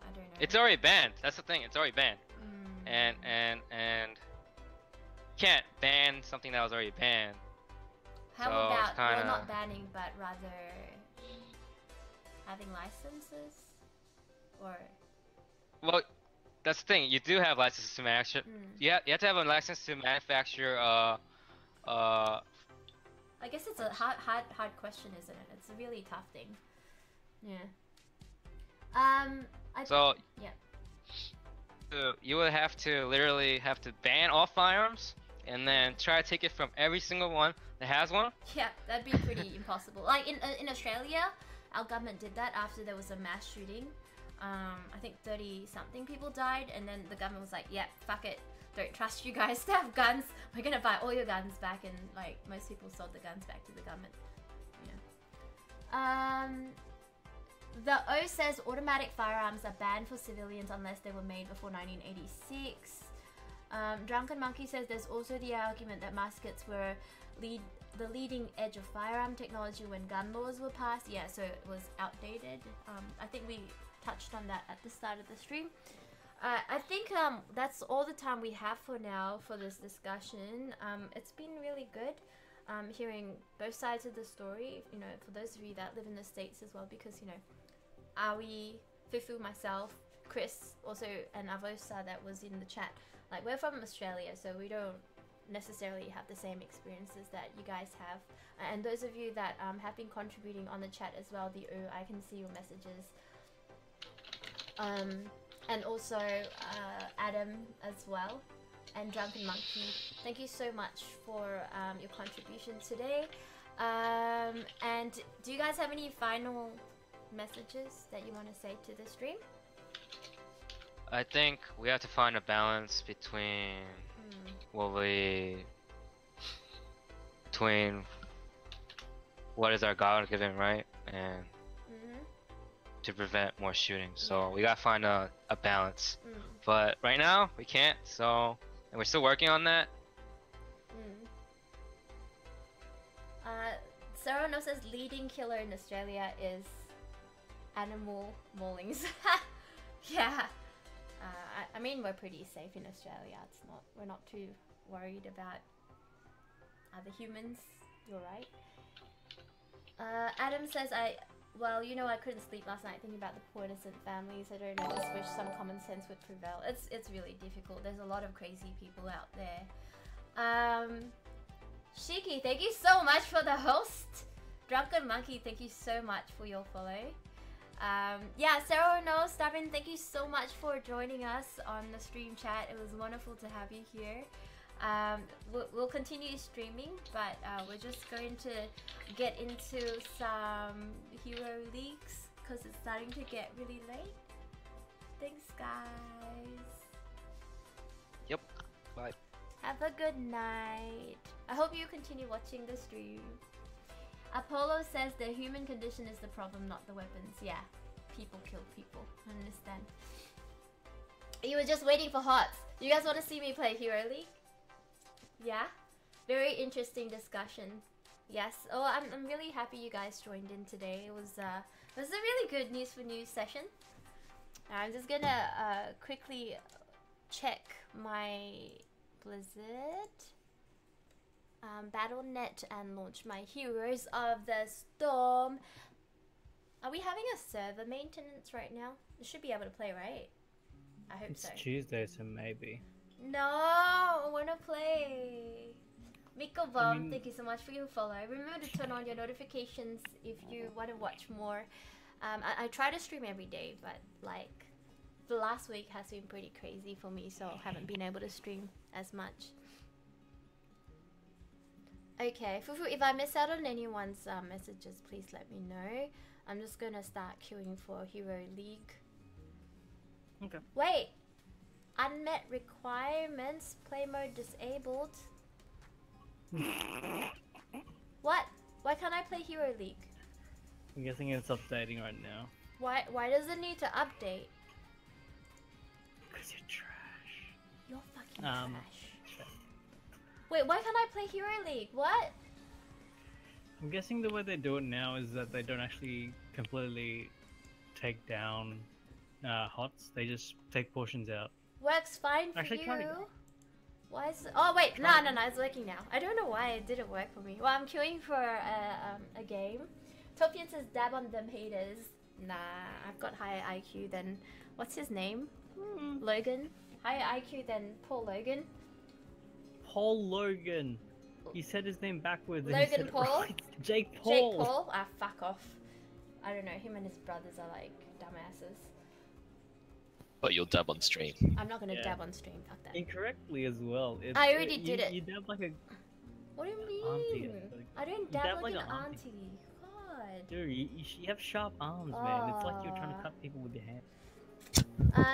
I don't know. It's already banned. That's the thing. It's already banned. Mm. And can't ban something that was already banned. How so about it's kinda- well, not banning, but rather having licenses, or Well, that's the thing. You do have licenses to manufacture. You have to have a license to manufacture. I guess it's a hard question, isn't it? It's a really tough thing. Yeah. So yeah. you would have to literally have to ban all firearms and then try to take it from every single one that has one. Yeah, that'd be pretty impossible. Like in Australia, our government did that after there was a mass shooting. I think 30 something people died, and then the government was like, yeah, fuck it, don't trust you guys to have guns, we're gonna buy all your guns back, and like most people sold the guns back to the government. Yeah. The O says automatic firearms are banned for civilians unless they were made before 1986. Drunken Monkey says there's also the argument that muskets were the leading edge of firearm technology when gun laws were passed. Yeah, so it was outdated. I think we touched on that at the start of the stream. I think that's all the time we have for now for this discussion. It's been really good hearing both sides of the story, you know, for those of you that live in the States as well, because, you know, Aoi, Fifu, myself, Chris, also, and Avosa that was in the chat, like, we're from Australia, so we don't necessarily have the same experiences that you guys have. And those of you that have been contributing on the chat as well, I can see your messages. And also Adam as well, and Drunken Monkey. Thank you so much for your contribution today. And do you guys have any final messages that you want to say to the stream? I think we have to find a balance between between what is our God-given right and to prevent more shootings. So we gotta find a balance. But right now we can't. So and we're still working on that. Sarah No says leading killer in Australia is animal maulings. Yeah. I mean, we're pretty safe in Australia. We're not too worried about other humans. You're right. Adam says, well, you know, I couldn't sleep last night thinking about the poor innocent families. I don't know, just wish some common sense would prevail. It's really difficult. There's a lot of crazy people out there. Shiki, thank you so much for the host. Drunken Monkey, thank you so much for your follow. Yeah, Sarah No, Stavin, thank you so much for joining us on the stream chat. It was wonderful to have you here. We'll continue streaming, but we're just going to get into some Hero Leagues because it's starting to get really late. Thanks, guys. Yep. Bye. Have a good night. I hope you continue watching the stream. Apollo says the human condition is the problem, not the weapons. Yeah, people kill people. I understand. You were just waiting for HOTS. You guys want to see me play Hero League? Yeah? Very interesting discussion. Yes. Oh, I'm really happy you guys joined in today. It was a really good news for news session. I'm just gonna quickly check my Blizzard. Battle.net and launch my Heroes of the Storm. Are we having a server maintenance right now? You should be able to play, right? I hope It's so. Tuesday, so maybe. No, I wanna play. Miko Bomb, thank you so much for your follow. Remember to turn on your notifications if you want to watch more. I try to stream every day, but like the last week has been pretty crazy for me, so I haven't been able to stream as much. Okay, Fufu, if I miss out on anyone's messages, please let me know. I'm just gonna start queuing for Hero League. Okay. Wait! Unmet requirements, play mode disabled. What? Why can't I play Hero League? I'm guessing it's updating right now. Why does it need to update? Because you're trash. You're fucking trash. Wait, why can't I play Hero League? What? I'm guessing the way they do it now is that they don't actually completely take down HOTS. They just take portions out. Works fine for Actually, try it you. again. Why is it... Oh wait, no, it's working now. I don't know why it didn't work for me. Well, I'm queuing for a game. Topian says dab on them haters. Nah, I've got higher IQ than... What's his name? Logan. Higher IQ than Paul Logan. Paul Logan. He said his name backwards. And Logan he said it Paul? right. Jake Paul. Jake Paul? Ah, fuck off. I don't know, him and his brothers are like dumbasses. But you'll dub on stream. I'm not gonna dab on stream, fuck that. Incorrectly as well. I already did it. You dab like a... What do you mean? Auntie, I don't dab dab like like an an auntie. auntie. God. Dude, you have sharp arms, man. It's like you're trying to cut people with your hand.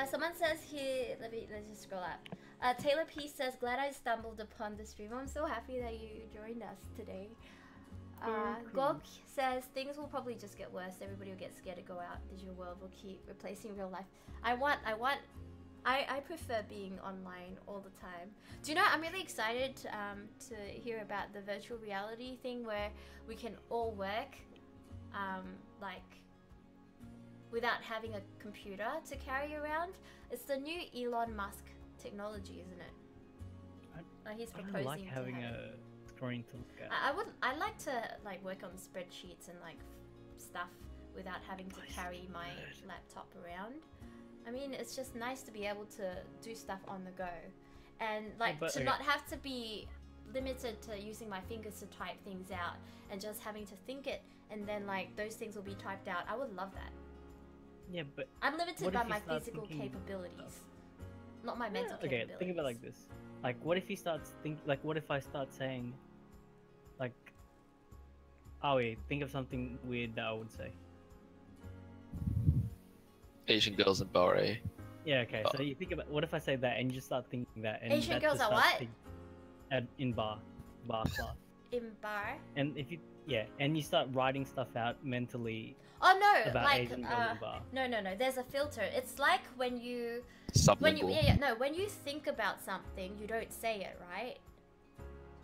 Someone says here, let's just scroll up. Taylor P says, glad I stumbled upon the stream. I'm so happy that you joined us today. Gork says, things will probably just get worse. Everybody will get scared to go out. Digital world will keep replacing real life. I prefer being online all the time. Do you know, I'm really excited to hear about the virtual reality thing where we can all work like without having a computer to carry around. It's the new Elon Musk technology, isn't it? He's proposing I like having to have a screen to look at. I'd like to like work on spreadsheets and like stuff without having to carry my laptop around. I mean, it's just nice to be able to do stuff on the go, and like to not have to be limited to using my fingers to type things out and just having to think it, and then like those things will be typed out. I would love that. Yeah, but I'm limited by my physical capabilities, not my mental capabilities. Okay, think about it like this. Like, what if he starts what if I start saying, like, oh wait, think of something weird that I would say. Asian girls in Bahrain. Yeah, okay. So you think about what if I say that and you just start thinking that, and Asian that girls just are starts what? In bar class. In bar. And if you and you start writing stuff out mentally. Oh no, about like Asian girls in bar. no. There's a filter. It's like when you Sublingual. when you think about something, you don't say it, right?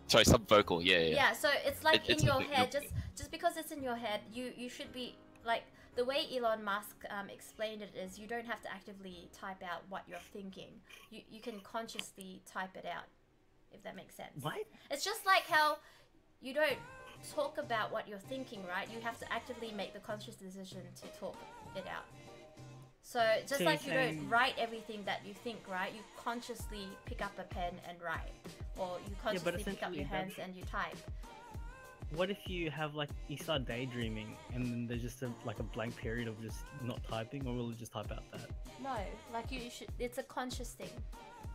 Sorry, subvocal. Yeah. Yeah, so it's like in it's your head. Just because it's in your head, you should be like the way Elon Musk explained it is you don't have to actively type out what you're thinking. You can consciously type it out, if that makes sense. What? It's just like how you don't talk about what you're thinking, right? You have to actively make the conscious decision to talk it out. So just So like you you're don't saying- write everything that you think, right? You consciously pick up a pen and write, or you consciously pick up your essentially hands that's- and you type. What if you have you start daydreaming and then there's just a blank period of just not typing, or will it just type out that? No, like you should. It's a conscious thing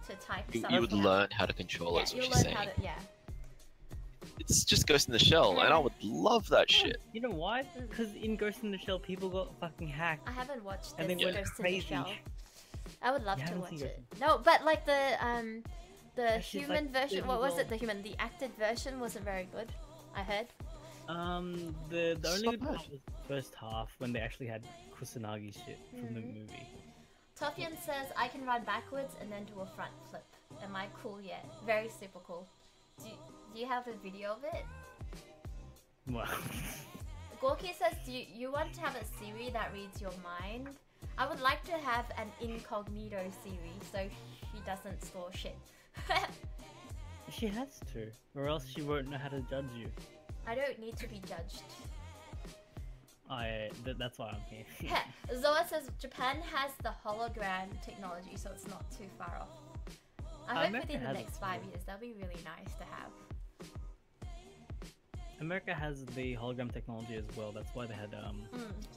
to type. You would something out. learn how to control it. Is Yeah, what you she's learn saying. how to. Yeah. It's just Ghost in the Shell, and I would love that shit. You know why? Because in Ghost in the Shell, people got fucking hacked. I haven't watched And this they went Ghost in the crazy. Shell. I would love You to haven't watch seen it. Ghost No, but like the That shit's human like version. What was it? 30 The acted version wasn't very good. I heard. The only good part was the first half when they actually had Kusanagi shit from the movie. Tofian says I can run backwards and then do a front flip. Am I cool yet? Very super cool. Do you have a video of it? Well, Gorky says, do you want to have a Siri that reads your mind? I would like to have an incognito Siri so she doesn't store shit. She has to, or else she won't know how to judge you. I don't need to be judged. That's why I'm here. Zoa says Japan has the hologram technology, so it's not too far off. I hope America within the has next it 5 too. years, that'll be really nice to have. America has the hologram technology as well. That's why they had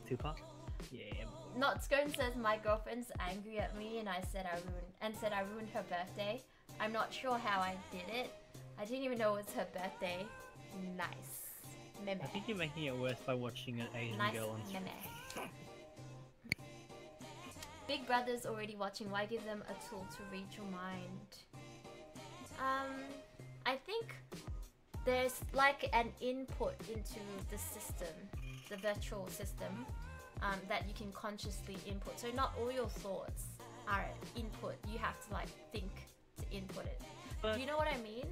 Tupac. Yeah. Notscone says my girlfriend's angry at me and I said I ruined her birthday. I'm not sure how I did it. I didn't even know it was her birthday. Nice. Meme. I think you're making it worse by watching an Asian Nice girl on stream. meme. Big Brother's already watching. Why give them a tool to read your mind? I think there's like an input into the system, the virtual system, that you can consciously input. So not all your thoughts are input. You have to like think to input it. But, Do you know what I mean?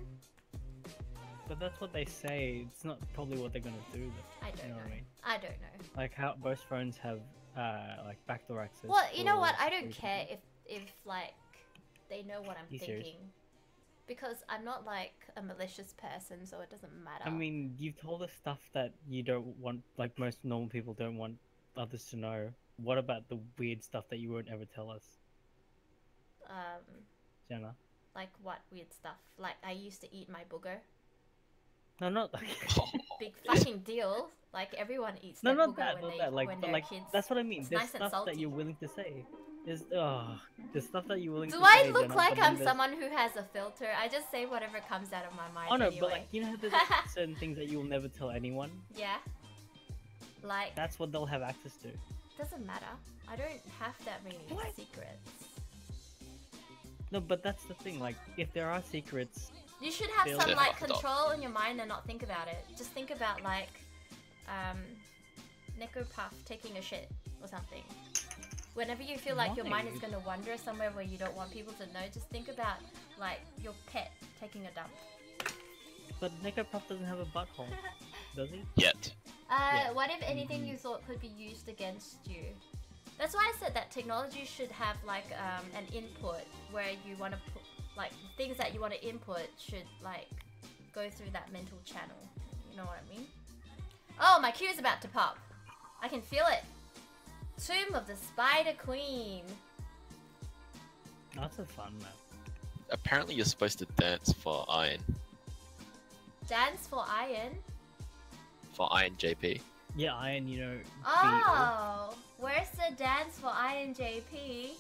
but that's what they say. It's not probably what they're gonna do. Though. I don't You know know. what I mean? I don't know. Like how most phones have like backdoor access. Well, you know for what? I don't security. care if like they know what I'm You serious? thinking, because I'm not like a malicious person, so it doesn't matter. I mean, you've told us stuff that you don't want, like most normal people don't want others to know. What about the weird stuff that you won't ever tell us, Jenna? Like what weird stuff? Like I used to eat my booger. No, not Big fucking deal. Like everyone eats no, their not booger that, when not they that. Like, when but they're like kids. that's what I mean. It's There's nice and stuff salty. that you're willing to say. There's stuff that you're willing Do to I say. look Jenna, like but then I'm there's- someone who has a filter? I just say whatever comes out of my mind. Oh no, anyway. but like you know how there's certain things that you'll never tell anyone. Yeah. Like That's what they'll have access to. doesn't matter. I don't have that many What? secrets. No, but that's the thing. Like, if there are secrets, You should have They'll some get like fucked up. control in your mind and not think about it. Just think about like Neko Puff taking a shit or something. Whenever you feel like your mind is Why? gonna wander somewhere where you don't want people to know, just think about like your pet taking a dump. but Neko Puff doesn't have a butthole, does he? Yet. Yeah. What if anything you thought could be used against you? That's why I said that technology should have like an input where you want to put like things that you want to input should like go through that mental channel. You know what I mean? Oh, my queue's about to pop. I can feel it. Tomb of the Spider Queen. That's a fun map. Apparently, you're supposed to dance for Iron. Dance for Iron. For Iron JP. Yeah, Iron, you know. Oh, where's the dance for Iron JP?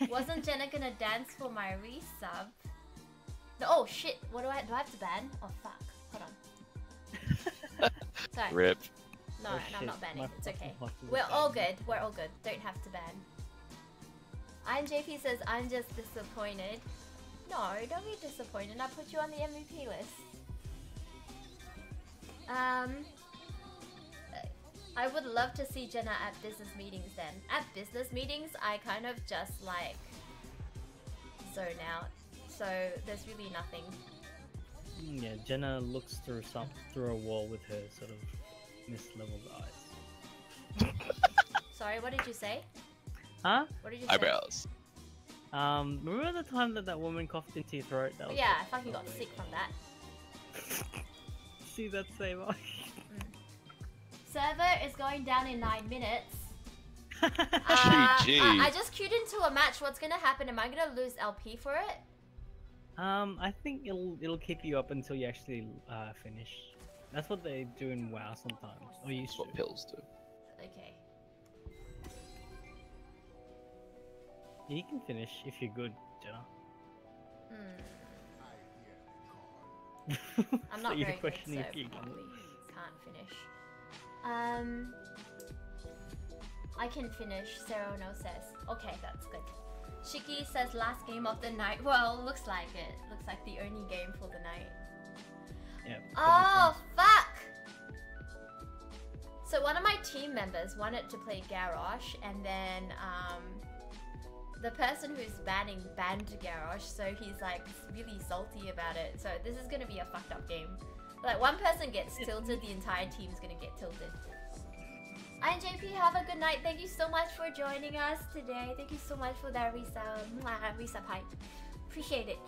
Wasn't Jenna gonna dance for my resub? No, oh shit, what do I have to ban? Oh fuck, hold on. Sorry. Rip. No, Oh, no, I'm shit, not banning, my it's okay. fucking box is We're all banned. good, we're all good. Don't have to ban. Iron JP says, I'm just disappointed. No, don't be disappointed, I put you on the MVP list. I would love to see Jenna at business meetings then. At business meetings, I kind of just like zone out. So there's really nothing. Yeah, Jenna looks through a wall with her sort of misleveled eyes. Sorry, what did you say? Huh? What did you say? Eyebrows. Remember the time that woman coughed into your throat? That Oh, was yeah, I fucking got sick from that. See that same eye? Server is going down in 9 minutes. GG. I just queued into a match. What's gonna happen? Am I gonna lose LP for it? I think it'll keep you up until you actually finish. That's what they do in WoW sometimes. Or used That's to. what pills do. Okay. Yeah, you can finish if you're good, Jenna. I'm So not you're very good, questioning so if you're good. probably can't finish. I can finish, Serono says. Okay, that's good. Shiki says last game of the night. Well, looks like it. Looks like the only game for the night. Yeah. Oh, fuck! So one of my team members wanted to play Garrosh, and then the person who's banning banned Garrosh, so he's like really salty about it. So this is gonna be a fucked up game. Like one person gets tilted, the entire team's gonna get tilted. And JP, have a good night. Thank you so much for joining us today. Thank you so much for that resub hype. Appreciate it.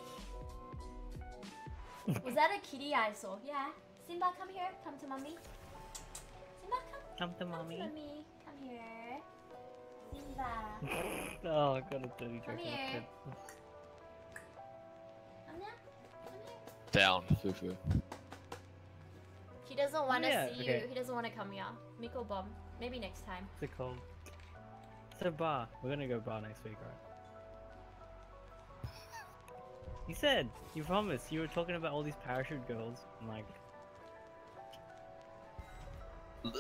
Was that a kitty I saw? Yeah. Simba, come here. Come to mommy. Simba, Come to mommy. Mommy, come here. Simba. Oh, I got a dirty Come joke. here. Come here. Come here. Down, Fufu. He doesn't want to Yeah, see okay. you. He doesn't want to come here. Miko bomb. Maybe next time. What's it called? So bar. We're gonna go bar next week, right? You said. You promised. You were talking about all these parachute girls. I'm like,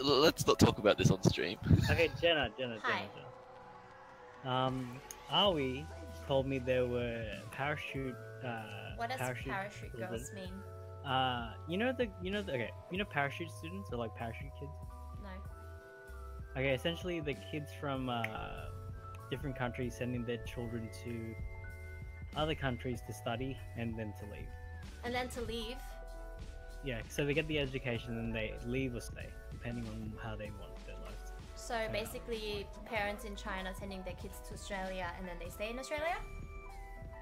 Let's not talk about this on stream. okay, Jenna. Hi. Aoi told me there were parachute. What does parachute girls mean? You know parachute students or like parachute kids? No. Okay, essentially the kids from different countries sending their children to other countries to study and then to leave. And then to leave. Yeah, so they get the education and they leave or stay, depending on how they want their lives. So basically, parents in China sending their kids to Australia and then they stay in Australia?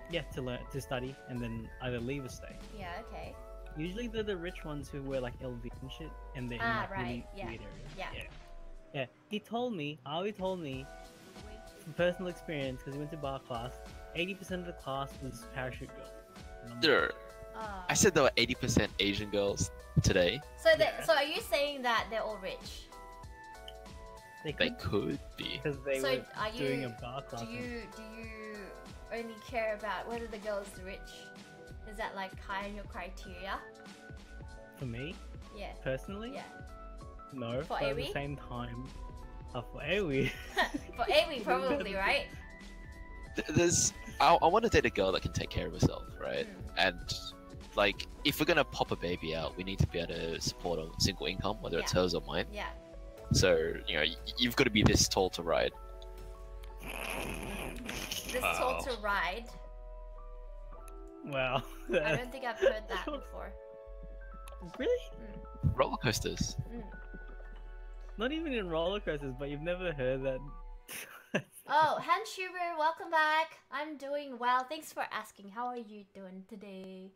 Yeah, to study and then either leave or stay. Yeah, okay. Usually they're the rich ones who wear like LV and shit, and they're in like really weird areas. Yeah. Aoi told me from personal experience, because he went to bar class, 80% of the class was parachute girls. And I'm like, Sure. Oh. I said there were 80% Asian girls today. So, so are you saying that they're all rich? They They could be. because they So were are you? doing a bar class. Do you only care about whether the girl's rich? Is that like high in your criteria? For me, Yeah. personally, Yeah. no. For but at the Aoi? same time, for Aoi, For Amy, probably, right? I want to date a girl that can take care of herself, right? And like, if we're gonna pop a baby out, we need to be able to support a single income, whether it's hers or mine. Yeah. So you've got to be this tall to ride. This tall to ride. wow. I don't think I've heard that before. Really? Roller coasters. Not even in roller coasters, but you've never heard that. Oh, Han Schuber, welcome back. I'm doing well. Thanks for asking. How are you doing today?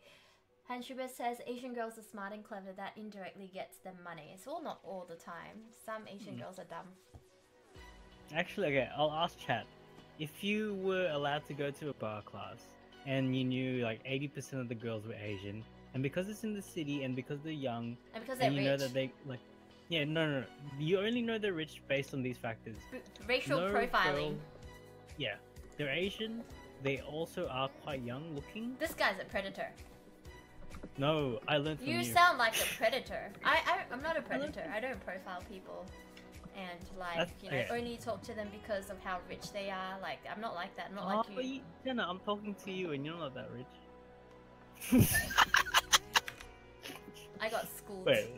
Han Schuber says Asian girls are smart and clever. That indirectly gets them money. It's well, not all the time. Some Asian girls are dumb. Actually, okay, I'll ask chat. If you were allowed to go to a bar class and you knew like 80% of the girls were Asian, and because it's in the city and because they're young, And because they're you rich. know that they like, yeah, no, you only know they're rich based on these factors. Racial No profiling. girl- yeah, they're Asian. They also are quite young looking. This guy's a predator. No, I learned from you. You sound like a predator. I'm not a predator. I don't profile people. And like, only talk to them because of how rich they are. Like, I'm not like that. I'm not like but you. Jenna, I'm talking to you and you're not that rich. I got schooled. Wait.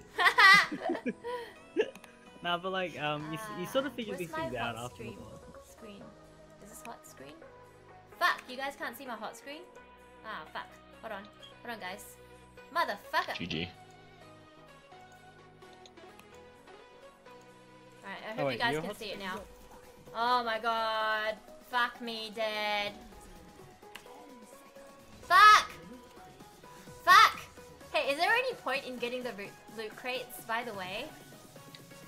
Nah, but like, you sort of figure where's these my things out hot after the screen? Is this hot screen? Fuck, you guys can't see my hot screen? Ah, fuck. Hold on, guys. Motherfucker. GG. Alright, I hope you guys can see it now. Oh my god. Fuck me, dead. Fuck! Fuck! Hey, is there any point in getting the loot crates, by the way?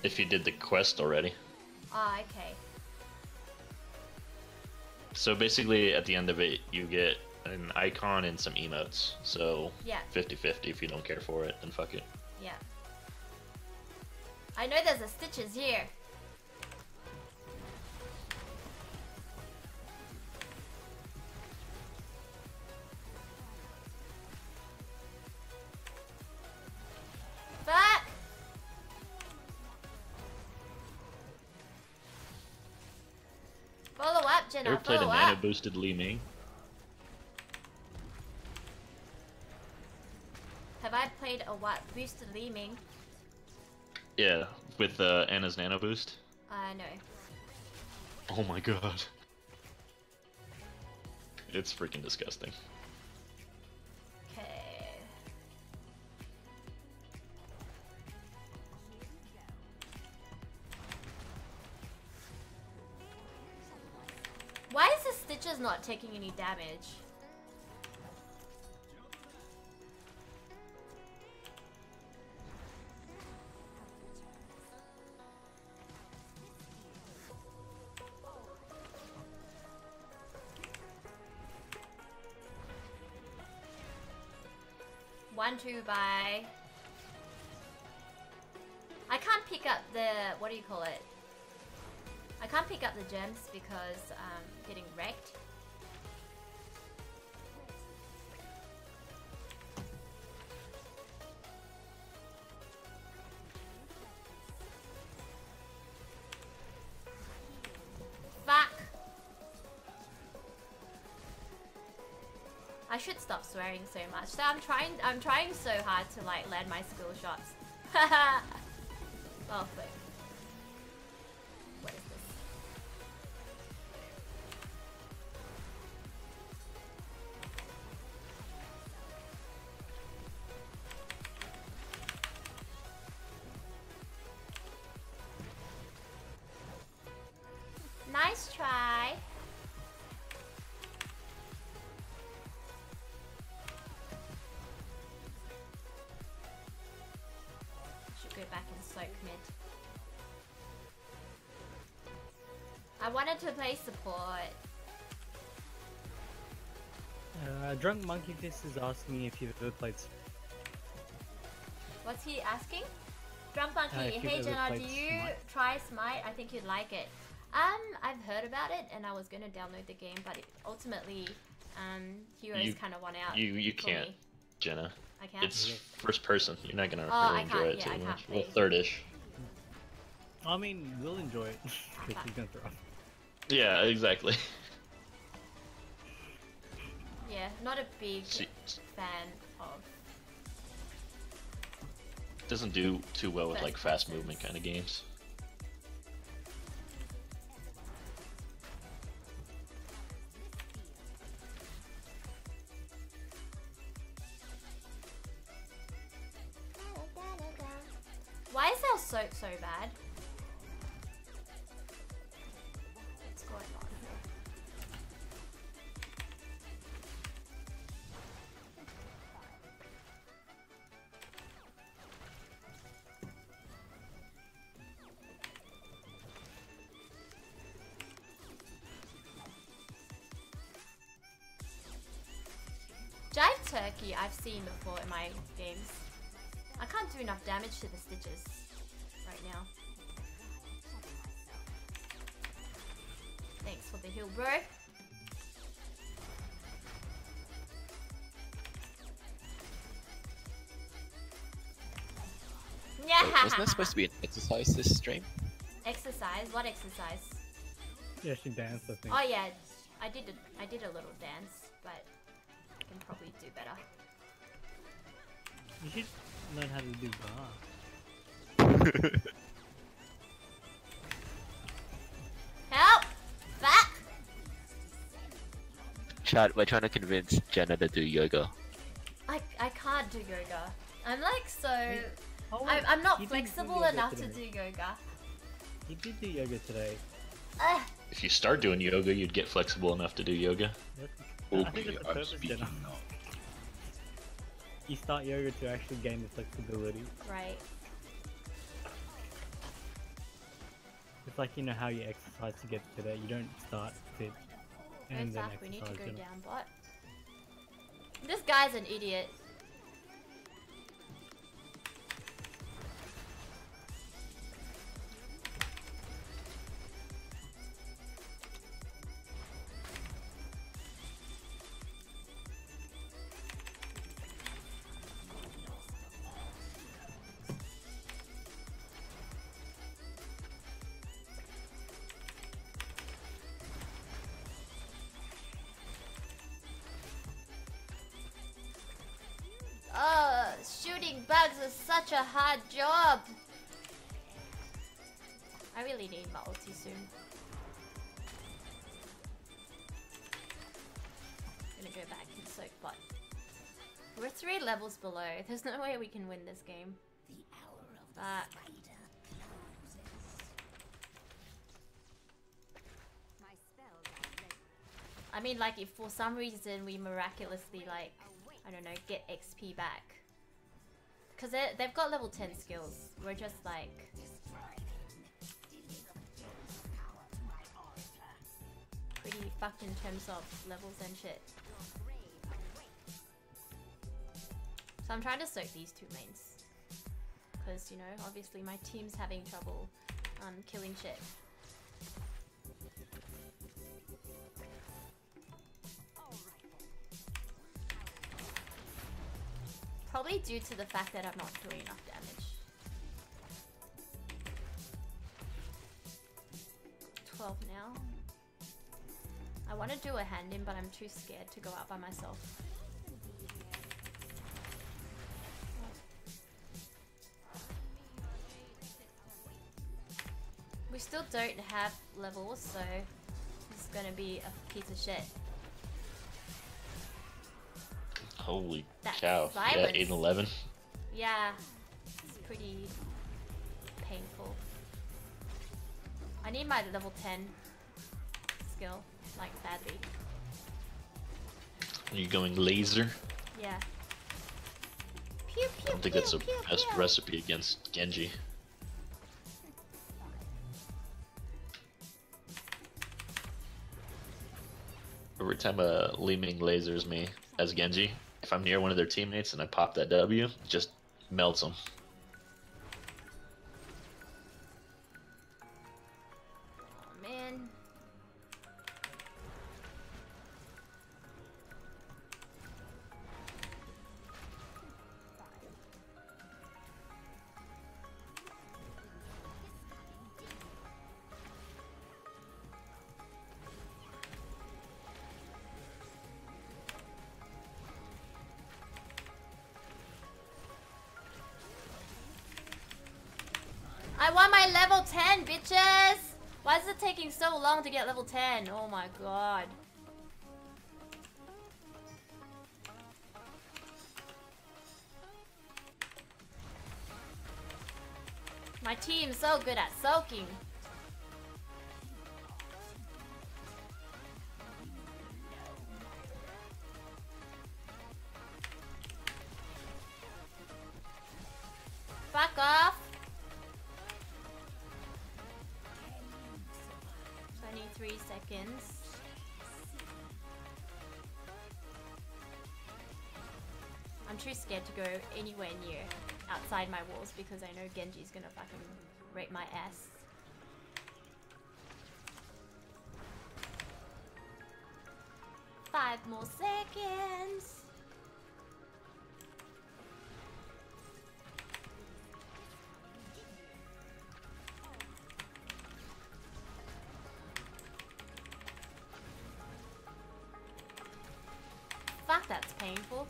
If you did the quest already. Ah, okay. So basically, at the end of it, you get an icon and some emotes. So Yeah. 50-50 if you don't care for it, then fuck it. Yeah. I know there's a Stitches here. Fuck! Follow up, Jenna. Ever played a Follow nano up. boosted Li Ming? Have I played a what? Boosted Li Ming? Yeah, with Anna's nano boost. No. Oh my god. It's freaking disgusting. Okay. Why is the Stitches not taking any damage? 1-2, bye. I can't pick up the, what do you call it? I can't pick up the gems because I'm getting wrecked. Fuck! I should stop swearing so much. So I'm trying so hard to like land my skill shots. Oh fuck. What is this? Nice try. Should go back and soak mid. I wanted to play support. Drunk Monkey Fist is asking if you've ever played. What's he asking? Drunk Monkey, if you've hey ever Jenna, do played you Smite. try Smite? I think you'd like it. I've heard about it and I was gonna download the game, but ultimately, Heroes kind of won out. You for can't, me. Jenna. I can't. It's first person. You're not gonna Oh, really I enjoy can't, it yeah, too I can't much. play. Well, third-ish. I mean, we'll enjoy it because he's gonna throw. Yeah, exactly. Yeah, not a big See, fan of. doesn't do too well with like First fast persons. movement kind of games. Why is our soak so bad? What's going on here? Jive Turkey I've seen before in my games. I can't do enough damage to the stitches right now. Thanks for the heal, bro. Yeah. Wasn't that supposed to be an exercise this stream? Exercise? What exercise? Yeah, she danced, I think. Oh yeah, I did a little dance, but I can probably do better. You should learn how to do bar. Help! Back! Chad, we're trying to convince Jenna to do yoga. I can't do yoga. I'm like so. Oh, I'm not you did do flexible yoga enough to today. do yoga. You did do yoga today. Ugh. If you start doing yoga, you'd get flexible enough to do yoga. I think that's the purpose, Jenna. You start yoga to actually gain the flexibility. Right. It's like, you know how you exercise to get fitter. You don't start fit and Where's then Zach? We need to exercise. go Jenna. down bot. This guy's an idiot. Oh, shooting bugs is such a hard job. I really need my ulti soon. Gonna go back and soak bot. We're 3 levels below. There's no way we can win this game. But I mean, like, if for some reason we miraculously, like, I don't know, get XP back. Because they've got level 10 skills. We're just like... pretty fucked in terms of levels and shit. So I'm trying to soak these 2 lanes. Because, you know, obviously my team's having trouble killing shit. Probably due to the fact that I'm not doing enough damage. 12 now. I want to do a hand in, but I'm too scared to go out by myself. We still don't have levels, so this is gonna be a piece of shit. Holy That cow. silence. Yeah, 8 and 11. Yeah, it's pretty painful. I need my level 10 skill, like badly. Are you going laser? Yeah. Pew, pew, I don't think that's the pew, best pew. recipe against Genji. Every time Li Ming lasers me as Genji, if I'm near one of their teammates and I pop that W, it just melts them. Oh man. I want my level 10, bitches! Why is it taking so long to get level 10? Oh my god. My team's so good at soaking. Fuck off. 23 seconds. I'm too scared to go anywhere near outside my walls because I know Genji's gonna fucking rape my ass. Five more seconds. Fuck, that's painful.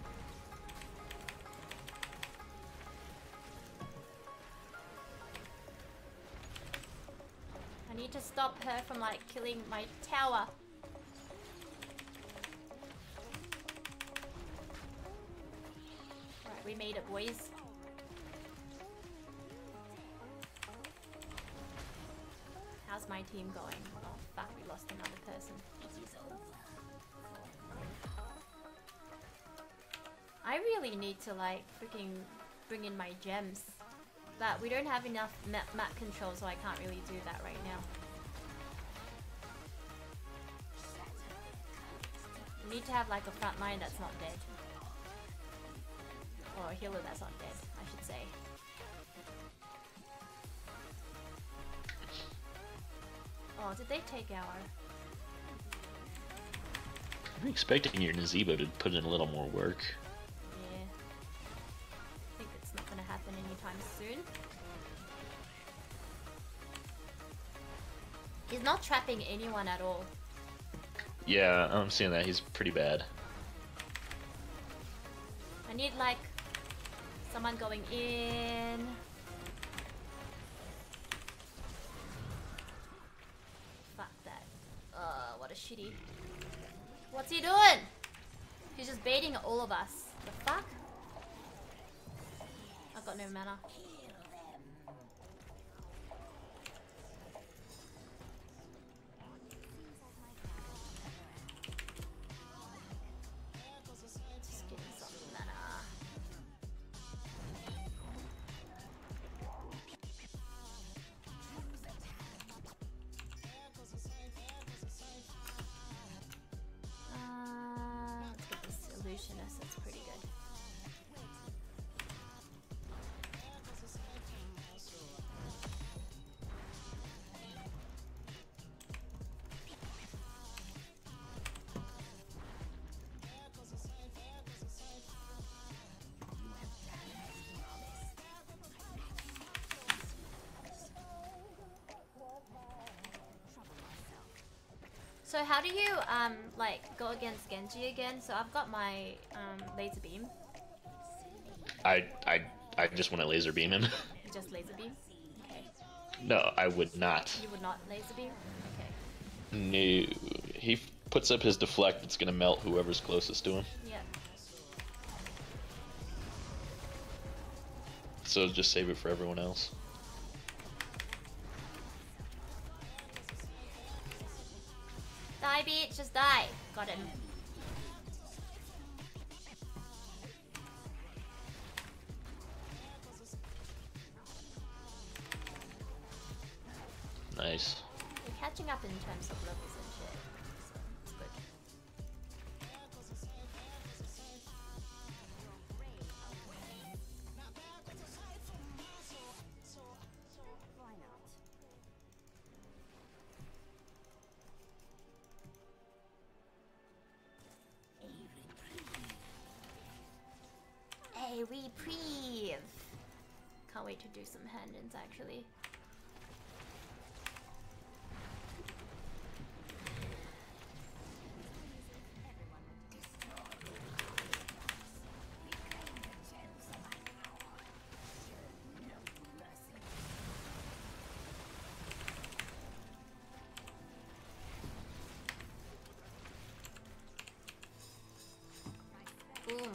I need to stop her from like killing my tower. Right, we made it, boys. How's my team going? Oh fuck, we lost another person. I really need to like freaking bring in my gems. But we don't have enough map control, so I can't really do that right now. We need to have like a front line that's not dead. Or a healer that's not dead, I should say. Oh, did they take our... I'm expecting your Nazebo to put in a little more work. Yeah. I think it's not gonna happen anytime soon. He's not trapping anyone at all. Yeah, I'm seeing that. He's pretty bad. I need like someone going in. Fuck that. What a shitty. What's he doing? He's just baiting all of us. The fuck? I've got no mana. Just getting some mana. Let's get this illusionist, that's pretty good. So how do you like go against Genji again? So I've got my laser beam. I just want to laser beam him. You just laser beam? Okay. No, I would not. You would not laser beam? Okay. No. He puts up his deflect, it's gonna melt whoever's closest to him. Yeah. So just save it for everyone else. Die, bitch, just die. Got him. Nice. We're catching up in terms of levels and shit. So it's good. A reprieve. Can't wait to do some hand-ins actually. Boom.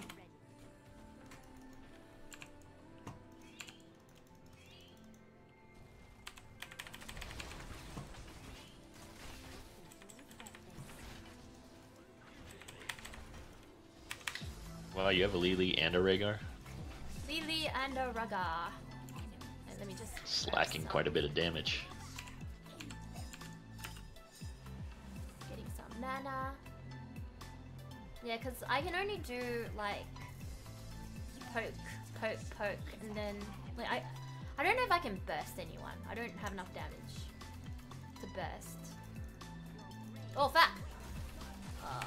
Wow, you have a Lily and a Rhaegar? Lily and a Rhaegar. And let me just Slacking quite a bit of damage. getting some mana. Yeah, because I can only do like poke, poke, poke, and then like I don't know if I can burst anyone. I don't have enough damage to burst. Oh fuck! Oh.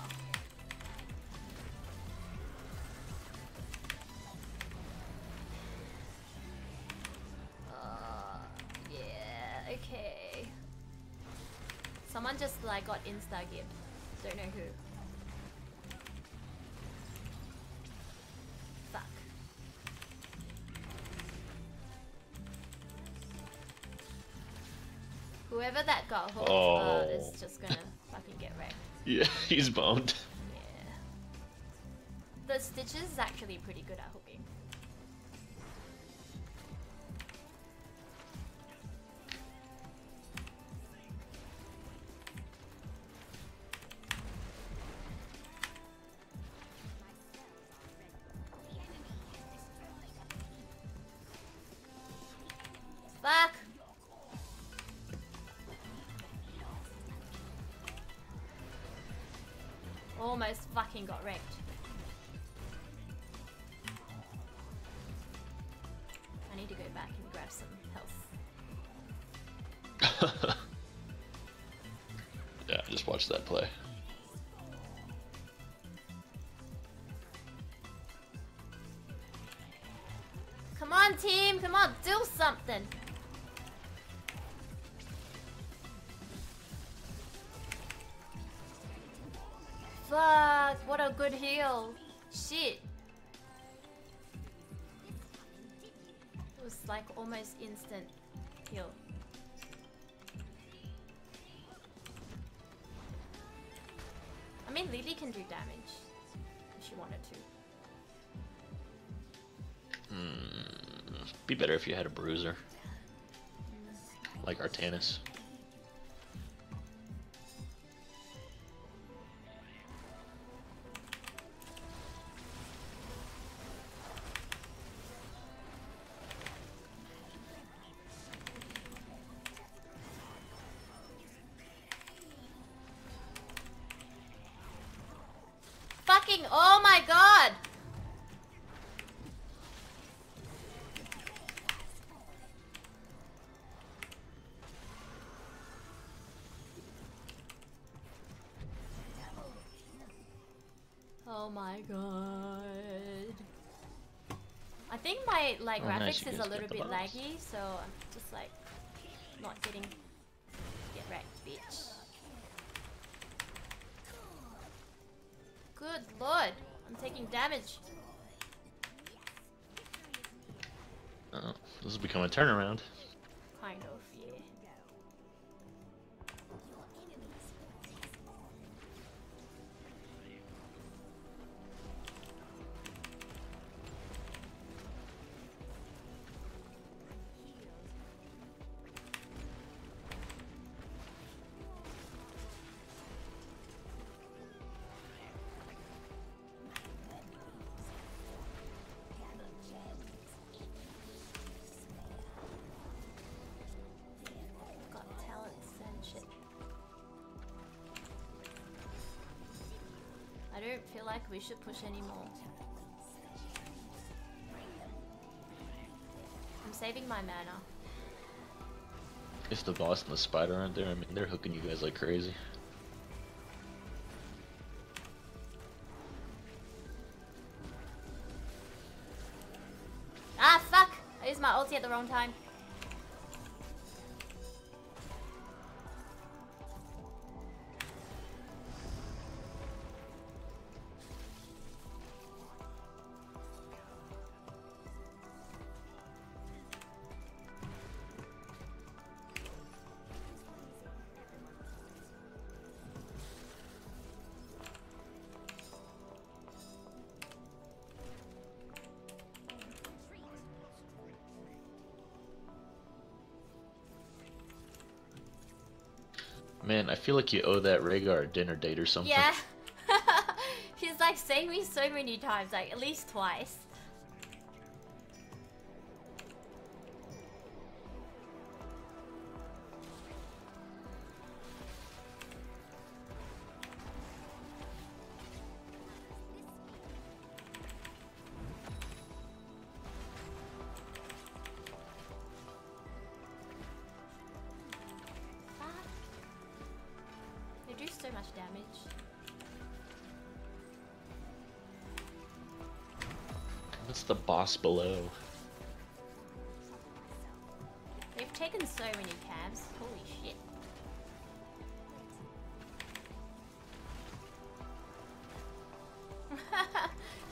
Yeah, okay. Someone just like got insta-gib. Don't know who. Fuck. Whoever that got hold of is just gonna fucking get wrecked. Yeah, he's boned. Yeah. The Stitches is actually pretty good at hooking. Fuck! Almost fucking got wrecked. I need to go back and grab some health. Yeah, just watch that play. Come on, team! Come on, do something! Fuck, what a good heal. Shit. It was like almost instant heal. I mean, Lily can do damage if she wanted to. Be better if you had a bruiser. Like Artanis. Fucking, oh my god! Oh my god. I think my like nice, graphics you is a guys little got the bit box. laggy, so I'm just like not getting get wrecked, bitch. Good lord, I'm taking damage. Oh, this has become a turnaround. Kind of, yeah. Got talents and shit. I don't feel like we should push anymore. I'm saving my mana. If the boss and the spider aren't there, I mean, they're hooking you guys like crazy. Ah, fuck! I used my ulti at the wrong time. Man, I feel like you owe that Rhaegar a dinner date or something. Yeah. He's like saying me so many times, like at least twice. They do so much damage. What's the boss below? They've taken so many cabs. Holy shit.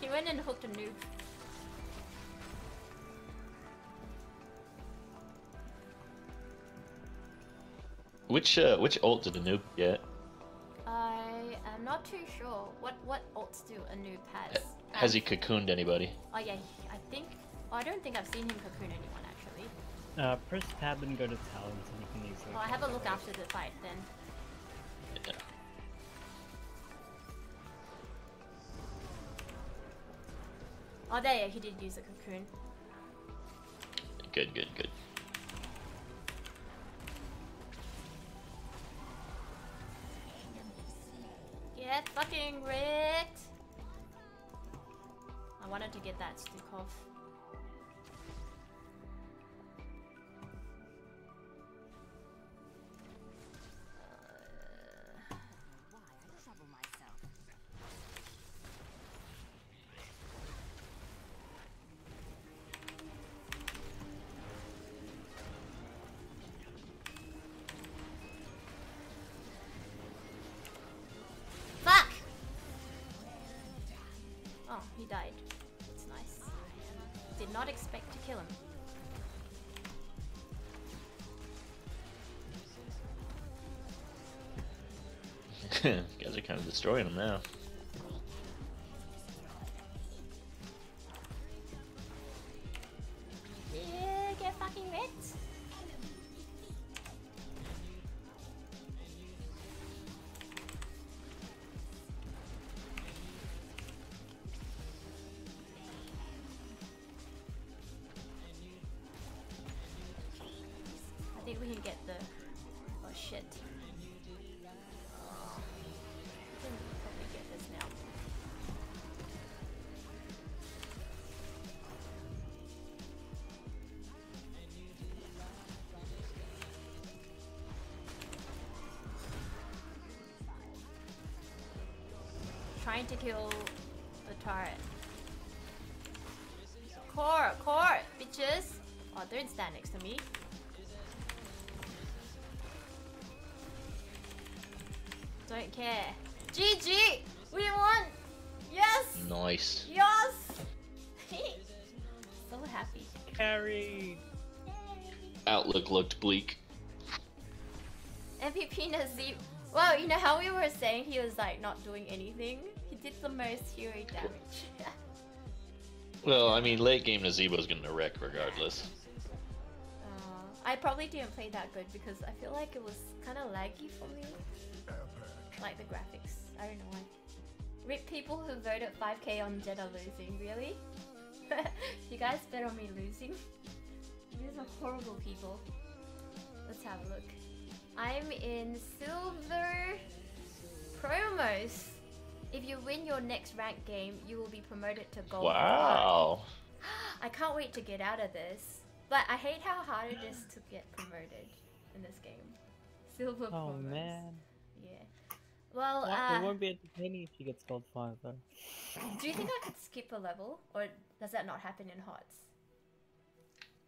He went and hooked a noob. Which ult did the noob get? I am not too sure. What ults do a noob has? Has he cocooned anybody? Oh yeah, I think. Oh, I don't think I've seen him cocoon anyone actually. Press tab and go to talents and you can easily. Oh, I have a look after the fight then. Yeah. Oh, there, he did use a cocoon. Good, good, good. Get fucking wrecked! I wanted to get that Stukov. Fuck! Oh, he died. That's nice. Did not expect to kill him. You guys are kind of destroying him now. Yeah, get fucking wrecked. I think we can get the... Oh shit. We can probably get this now. Trying to kill the turret. Core, bitches! Oh, don't stand next to me. Don't care. GG! We won! Nice. Yes! So happy. Carried. Outlook looked bleak. MVP Nazib. Well, you know how we were saying he was like not doing anything? He did the most Fury damage. Well, I mean, late game Nazebo's gonna wreck regardless. I probably didn't play that good because I feel like it was kind of laggy for me. Like the graphics. I don't know why. Rip people who voted 5k on Jetta losing, really? You guys bet on me losing? These are horrible people. Let's have a look. I'm in silver promos. If you win your next ranked game, you will be promoted to gold. Wow. I can't wait to get out of this. But I hate how hard it is to get promoted in this game. Silver Oh promos. man. Yeah. Well, It won't be entertaining if she gets gold 5 though. do you think I could skip a level? Or does that not happen in HOTS?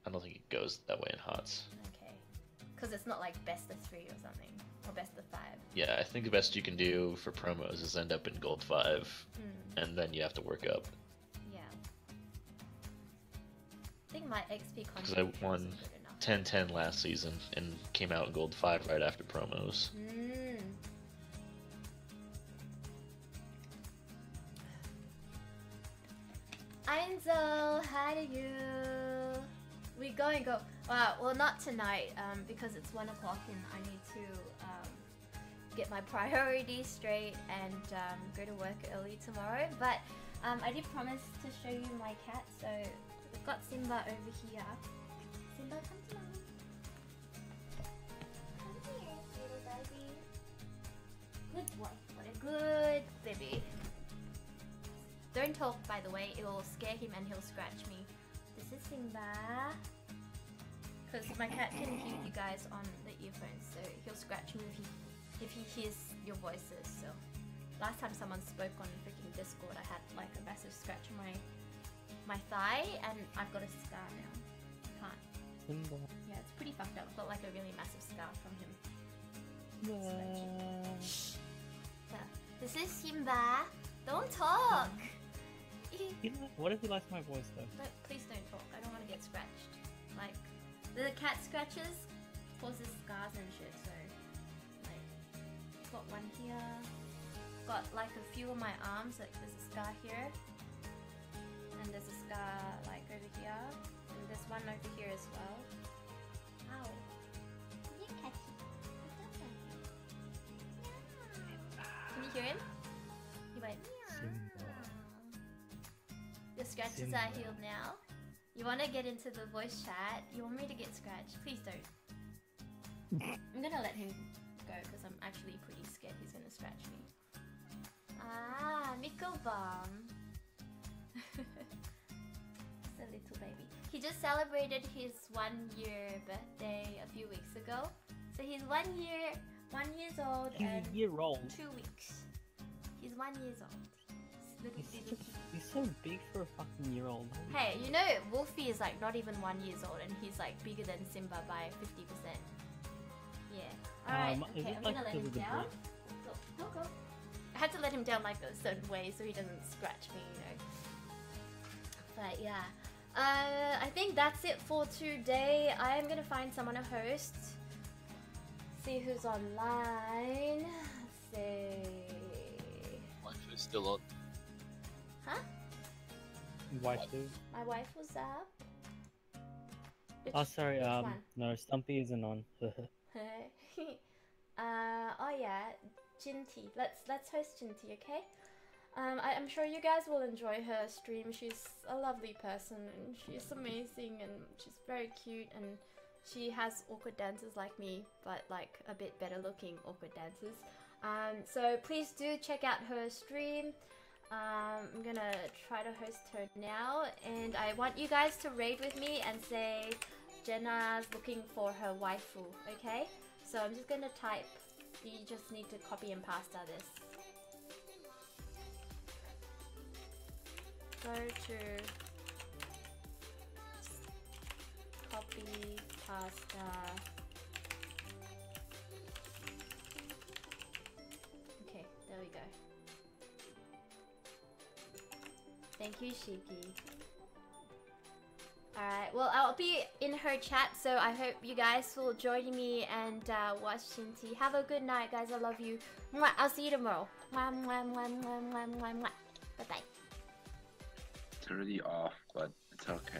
I don't think it goes that way in HOTS. Okay. Because it's not like best of 3 or something. Or best of 5. Yeah, I think the best you can do for promos is end up in gold 5, and then you have to work up. Yeah. I think my XP Because content I won wasn't good enough. 10-10 last season and came out in gold 5 right after promos. Einzel, hi to you. We go and go. Well, not tonight, because it's 1 o'clock and I need to get my priorities straight and go to work early tomorrow. But I did promise to show you my cat, so we've got Simba over here. Simba, come to mommy. Come here, little baby. Good boy. What a good baby. Don't talk, by the way. It will scare him and he'll scratch me. This is Simba. Because my cat can hear you guys on the earphones, so he'll scratch me if he hears your voices. So last time someone spoke on freaking Discord, I had like a massive scratch on my thigh, and I've got a scar now. Can't. Simba. Yeah, it's pretty fucked up. I've got like a really massive scar from him. Shh. Yeah. This is Simba. Don't talk. What if he likes my voice though? Please don't talk. I don't want to get scratched. Like, the cat scratches causes scars and shit, so like, got one here. Got like a few on my arms, like there's a scar here. And there's a scar like over here. And there's one over here as well. Ow. Come here, catchy. Can you hear him? He went, meow. Your scratches are healed now. You want to get into the voice chat? You want me to get scratched? Please don't. I'm gonna let him go because I'm actually pretty scared he's gonna scratch me. Ah, Miko Bomb. It's a little baby. He just celebrated his 1 year birthday a few weeks ago. So he's 1 years old He's and a year old. 2 weeks. He's 1 year old. He's so big for a fucking year old. Hey, you know Wolfie is like not even 1 year old and he's like bigger than Simba by 50%. Yeah. Alright, okay, I'm gonna let him down. Go, go. I had to let him down like a certain way so he doesn't scratch me, you know. But yeah. I think that's it for today. I am gonna find someone to host. See who's online. Say. Wife is still on. Huh? Wife too. My wife was up. Oh, sorry. Which one? No, Stumpy isn't on. Oh yeah, Jinty. Let's host Jinty, okay? I'm sure you guys will enjoy her stream. She's a lovely person and she's amazing and she's very cute and she has awkward dancers like me, but like a bit better looking awkward dancers. So please do check out her stream. I'm gonna try to host her now, and I want you guys to raid with me and say Jenna's looking for her waifu, okay? So I'm just gonna type, you just need to copy and pasta this. Go to copy pasta. Okay, there we go. Thank you, Shiki. Alright, well, I'll be in her chat, so I hope you guys will join me and watch Shinty. Have a good night, guys. I love you. Mwah. I'll see you tomorrow. Mwah, mwah, mwah, mwah, mwah, mwah, mwah. Bye-bye. It's already off, but it's okay.